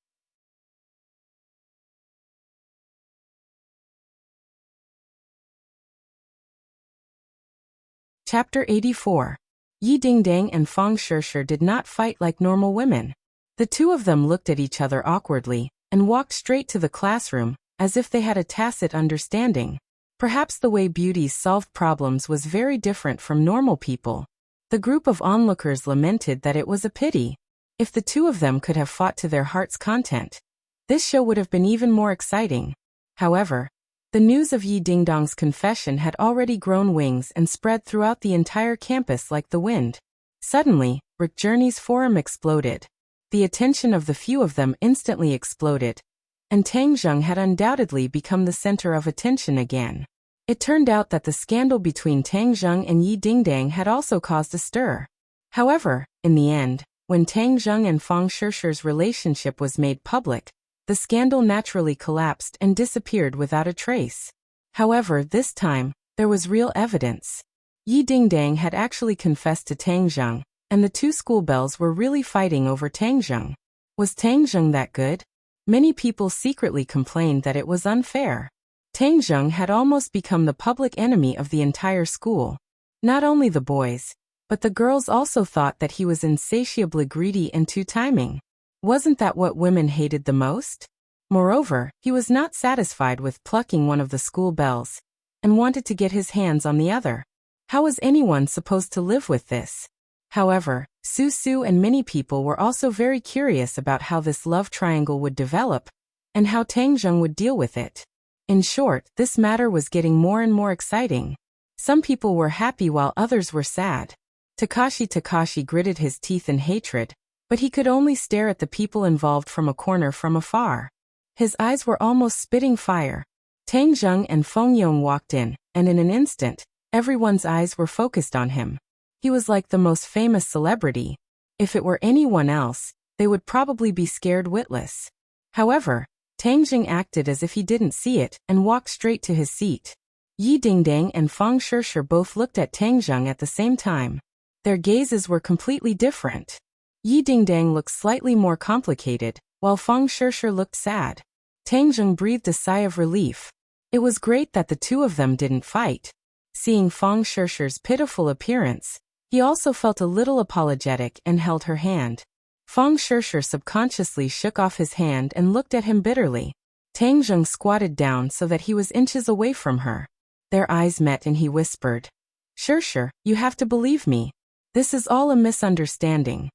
Chapter 84. Yi Dingdang and Feng Shishir did not fight like normal women. The two of them looked at each other awkwardly and walked straight to the classroom, as if they had a tacit understanding. Perhaps the way beauties solved problems was very different from normal people. The group of onlookers lamented that it was a pity. If the two of them could have fought to their heart's content, this show would have been even more exciting. However, the news of Yi Dingdong's confession had already grown wings and spread throughout the entire campus like the wind. Suddenly, Rick Journey's forum exploded. The attention of the few of them instantly exploded, and Tang Zheng had undoubtedly become the center of attention again. It turned out that the scandal between Tang Zheng and Yi Dingdang had also caused a stir. However, in the end, when Tang Zheng and Feng Shishir's relationship was made public, the scandal naturally collapsed and disappeared without a trace. However, this time, there was real evidence. Yi Dingdang had actually confessed to Tang Zheng, and the two schoolbells were really fighting over Tang Zheng. Was Tang Zheng that good? Many people secretly complained that it was unfair. Tang Zheng had almost become the public enemy of the entire school. Not only the boys, but the girls also thought that he was insatiably greedy and two-timing. Wasn't that what women hated the most? Moreover, he was not satisfied with plucking one of the school bells, and wanted to get his hands on the other. How was anyone supposed to live with this? However, Su and many people were also very curious about how this love triangle would develop, and how Tang Zheng would deal with it. In short, this matter was getting more and more exciting. Some people were happy while others were sad. Takashi gritted his teeth in hatred, but he could only stare at the people involved from a corner from afar. His eyes were almost spitting fire. Tang Zheng and Feng Yong walked in, and in an instant, everyone's eyes were focused on him. He was like the most famous celebrity. If it were anyone else, they would probably be scared witless. However, Tang Jing acted as if he didn't see it and walked straight to his seat. Yi Dingdang and Fang Shishir both looked at Tang Jing at the same time. Their gazes were completely different. Yi Dingdang looked slightly more complicated, while Fang Shishir looked sad. Tang Jing breathed a sigh of relief. It was great that the two of them didn't fight. Seeing Fang Shishir's pitiful appearance, he also felt a little apologetic and held her hand. Fang Shishir subconsciously shook off his hand and looked at him bitterly. Tang Jing squatted down so that he was inches away from her. Their eyes met and he whispered, "Shishir, you have to believe me. This is all a misunderstanding."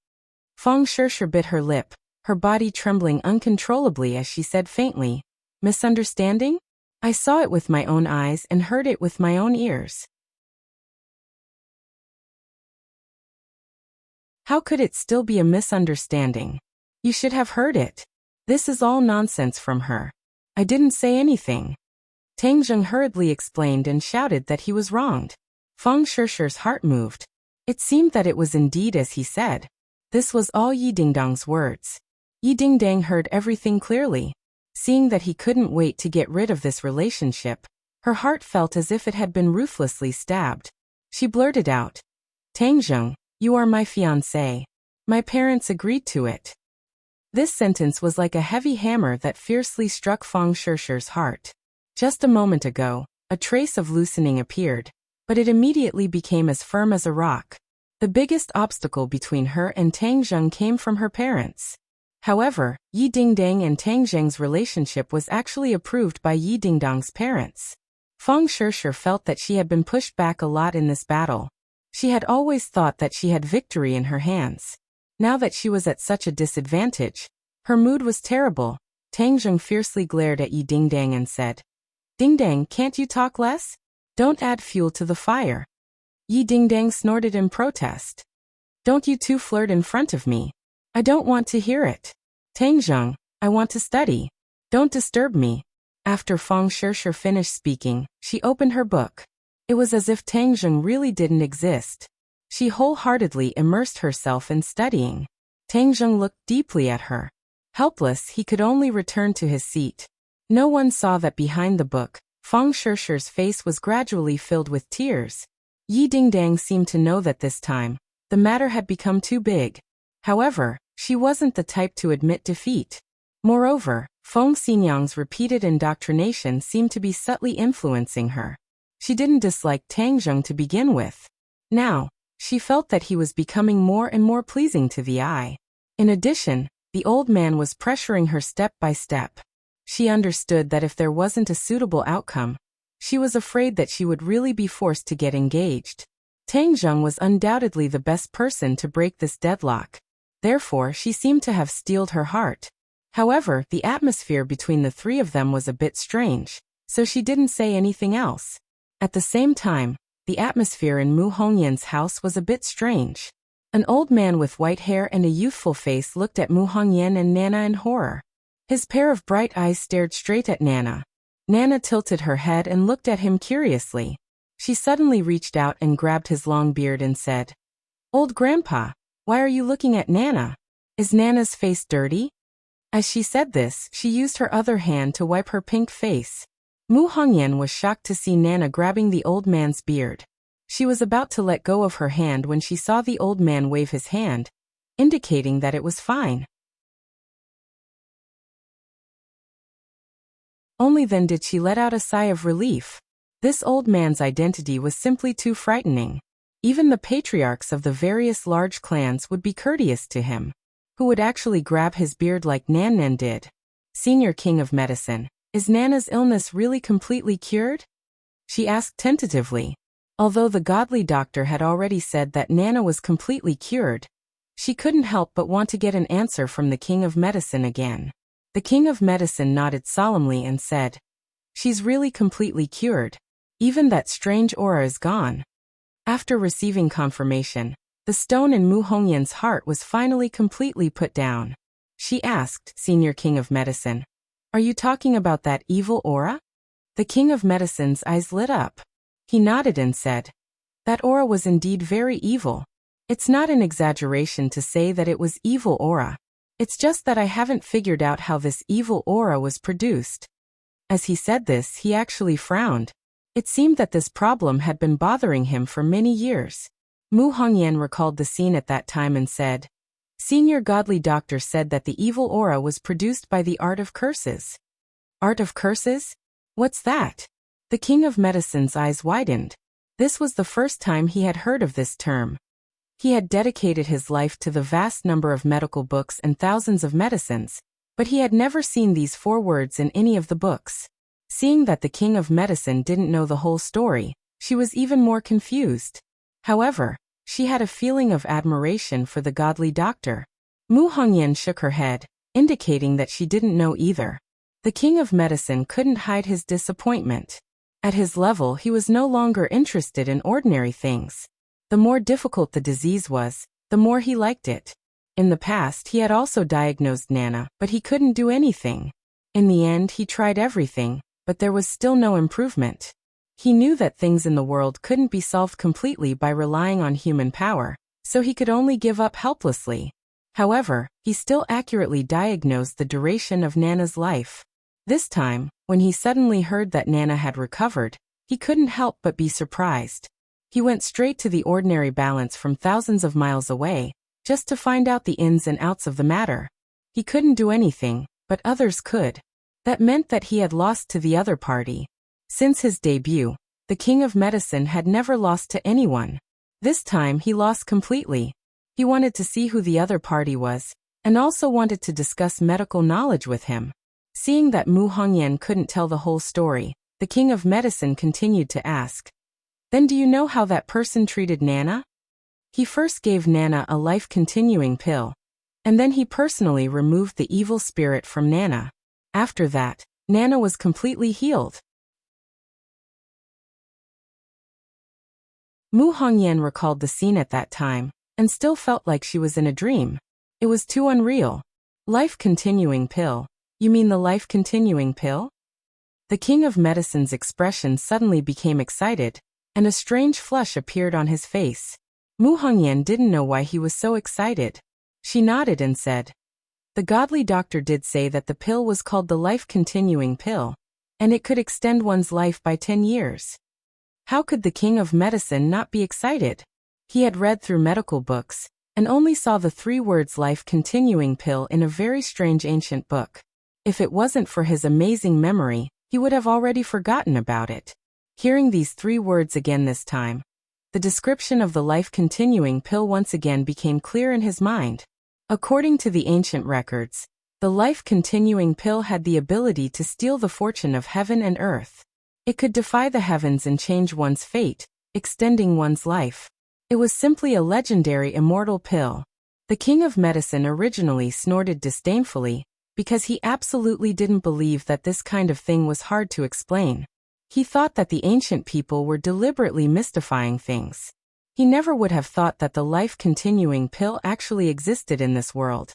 Fang Shishir bit her lip, her body trembling uncontrollably as she said faintly, "Misunderstanding? I saw it with my own eyes and heard it with my own ears. How could it still be a misunderstanding? You should have heard it. This is all nonsense from her. I didn't say anything." Tang Jing hurriedly explained and shouted that he was wronged. Fang Shishir's heart moved. It seemed that it was indeed as he said. This was all Yi Dingdang's words. Yi Dingdang heard everything clearly. Seeing that he couldn't wait to get rid of this relationship, her heart felt as if it had been ruthlessly stabbed. She blurted out, "Tang Jing, you are my fiancé. My parents agreed to it." This sentence was like a heavy hammer that fiercely struck Fang Shishir's heart. Just a moment ago, a trace of loosening appeared, but it immediately became as firm as a rock. The biggest obstacle between her and Tang Jing came from her parents. However, Yi Dingdang and Tang Jing's relationship was actually approved by Yi Dingdang's parents. Fang Shishir felt that she had been pushed back a lot in this battle. She had always thought that she had victory in her hands. Now that she was at such a disadvantage, her mood was terrible. Tang Jing fiercely glared at Yi Dingdang and said, "Dingdang, can't you talk less? Don't add fuel to the fire." Yi Dingdang snorted in protest. "Don't you two flirt in front of me. I don't want to hear it. Tang Jing, I want to study. Don't disturb me." After Fang Shishir finished speaking, she opened her book. It was as if Tang Jing really didn't exist. She wholeheartedly immersed herself in studying. Tang Jing looked deeply at her. Helpless, he could only return to his seat. No one saw that behind the book, Fang Shishir's face was gradually filled with tears. Yi Dingdang seemed to know that this time, the matter had become too big. However, she wasn't the type to admit defeat. Moreover, Feng Xinyang's repeated indoctrination seemed to be subtly influencing her. She didn't dislike Tang Jing to begin with. Now, she felt that he was becoming more and more pleasing to the eye. In addition, the old man was pressuring her step by step. She understood that if there wasn't a suitable outcome, she was afraid that she would really be forced to get engaged. Tang Jing was undoubtedly the best person to break this deadlock. Therefore, she seemed to have steeled her heart. However, the atmosphere between the three of them was a bit strange, so she didn't say anything else. At the same time, the atmosphere in Mu Hongyan's house was a bit strange. An old man with white hair and a youthful face looked at Mu Hongyan and Nana in horror. His pair of bright eyes stared straight at Nana. Nana tilted her head and looked at him curiously. She suddenly reached out and grabbed his long beard and said, "Old Grandpa, why are you looking at Nana? Is Nana's face dirty?" As she said this, she used her other hand to wipe her pink face. Mu Hongyan was shocked to see Nana grabbing the old man's beard. She was about to let go of her hand when she saw the old man wave his hand, indicating that it was fine. Only then did she let out a sigh of relief. This old man's identity was simply too frightening. Even the patriarchs of the various large clans would be courteous to him. Who would actually grab his beard like Nan Nan did? Senior King of Medicine, is Nana's illness really completely cured? She asked tentatively. Although the godly doctor had already said that Nana was completely cured, she couldn't help but want to get an answer from the King of Medicine again. The King of Medicine nodded solemnly and said, "She's really completely cured. Even that strange aura is gone." After receiving confirmation, the stone in Mu Hongyan's heart was finally completely put down. She asked, "Senior King of Medicine, are you talking about that evil aura?" The King of Medicine's eyes lit up. He nodded and said, That aura was indeed very evil. It's not an exaggeration to say that it was evil aura. It's just that I haven't figured out how this evil aura was produced. As he said this, he actually frowned. It seemed that this problem had been bothering him for many years. Mu Hongyan recalled the scene at that time and said, Senior Godly Doctor said that the evil aura was produced by the art of curses. Art of curses? What's that? The King of Medicine's eyes widened. This was the first time he had heard of this term. He had dedicated his life to the vast number of medical books and thousands of medicines, but he had never seen these 4 words in any of the books. Seeing that the King of Medicine didn't know the whole story, she was even more confused. However, she had a feeling of admiration for the Godly Doctor. Mu Hongyan shook her head, indicating that she didn't know either. The King of Medicine couldn't hide his disappointment. At his level, he was no longer interested in ordinary things. The more difficult the disease was, the more he liked it. In the past, he had also diagnosed Nana, but he couldn't do anything. In the end, he tried everything, but there was still no improvement. He knew that things in the world couldn't be solved completely by relying on human power, so he could only give up helplessly. However, he still accurately diagnosed the duration of Nana's life. This time, when he suddenly heard that Nana had recovered, he couldn't help but be surprised. He went straight to the ordinary balance from thousands of miles away, just to find out the ins and outs of the matter. He couldn't do anything, but others could. That meant that he had lost to the other party. Since his debut, the King of Medicine had never lost to anyone. This time he lost completely. He wanted to see who the other party was, and also wanted to discuss medical knowledge with him. Seeing that Mu Hongyan couldn't tell the whole story, the King of Medicine continued to ask, Then do you know how that person treated Nana? He first gave Nana a life-continuing pill, and then he personally removed the evil spirit from Nana. After that, Nana was completely healed. Mu Hongyan recalled the scene at that time, and still felt like she was in a dream. It was too unreal. Life-continuing pill. You mean the life-continuing pill? The King of Medicine's expression suddenly became excited, and a strange flush appeared on his face. Mu Hongyan didn't know why he was so excited. She nodded and said, The Godly Doctor did say that the pill was called the life-continuing pill, and it could extend one's life by 10 years. How could the King of Medicine not be excited? He had read through medical books, and only saw the 3 words life-continuing pill in a very strange ancient book. If it wasn't for his amazing memory, he would have already forgotten about it. Hearing these 3 words again this time, the description of the life-continuing pill once again became clear in his mind. According to the ancient records, the life-continuing pill had the ability to steal the fortune of heaven and earth. It could defy the heavens and change one's fate, extending one's life. It was simply a legendary immortal pill. The King of Medicine originally snorted disdainfully, because he absolutely didn't believe that this kind of thing was hard to explain. He thought that the ancient people were deliberately mystifying things. He never would have thought that the life-continuing pill actually existed in this world.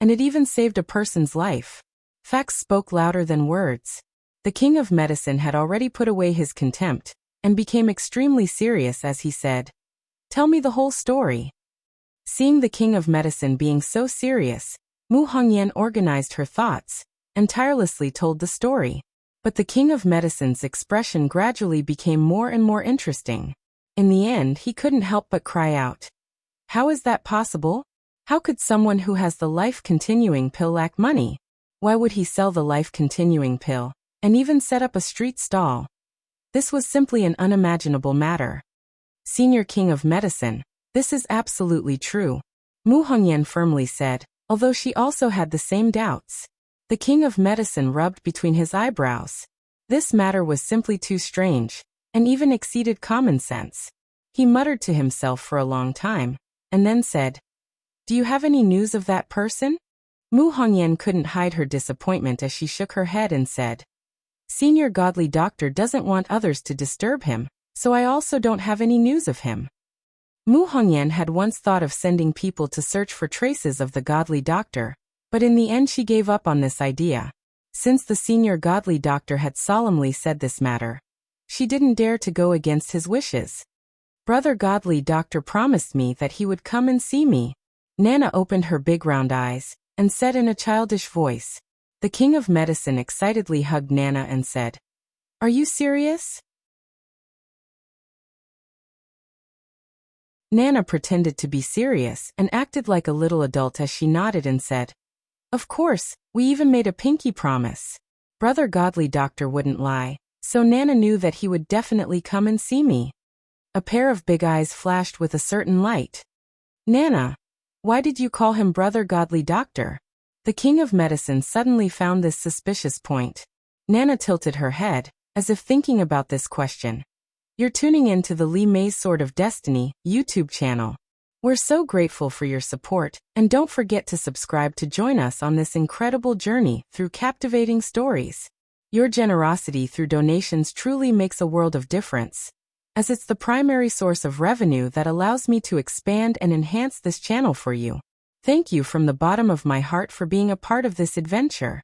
And it even saved a person's life. Facts spoke louder than words. The King of Medicine had already put away his contempt, and became extremely serious as he said, Tell me the whole story. Seeing the King of Medicine being so serious, Mu Hongyan organized her thoughts, and tirelessly told the story. But the King of Medicine's expression gradually became more and more interesting. In the end, he couldn't help but cry out, How is that possible? How could someone who has the life-continuing pill lack money? Why would he sell the life-continuing pill, and even set up a street stall? This was simply an unimaginable matter. Senior King of Medicine, this is absolutely true, Mu Hongyan firmly said, although she also had the same doubts. The King of Medicine rubbed between his eyebrows. This matter was simply too strange, and even exceeded common sense. He muttered to himself for a long time, and then said, Do you have any news of that person? Mu Hongyan couldn't hide her disappointment as she shook her head and said, Senior Godly Doctor doesn't want others to disturb him, so I also don't have any news of him. Mu Hongyan had once thought of sending people to search for traces of the Godly Doctor, but in the end she gave up on this idea. Since the Senior Godly Doctor had solemnly said this matter, she didn't dare to go against his wishes. Brother Godly Doctor promised me that he would come and see me. Nana opened her big round eyes and said in a childish voice. The King of Medicine excitedly hugged Nana and said, "Are you serious?" Nana pretended to be serious and acted like a little adult as she nodded and said, "Of course, we even made a pinky promise." Brother Godly Doctor wouldn't lie, so Nana knew that he would definitely come and see me. A pair of big eyes flashed with a certain light. "Nana, why did you call him Brother Godly Doctor?" The King of Medicine suddenly found this suspicious point. Nana tilted her head, as if thinking about this question. You're tuning in to the Lee May's Sword of Destiny YouTube channel. We're so grateful for your support, and don't forget to subscribe to join us on this incredible journey through captivating stories. Your generosity through donations truly makes a world of difference, as it's the primary source of revenue that allows me to expand and enhance this channel for you. Thank you from the bottom of my heart for being a part of this adventure.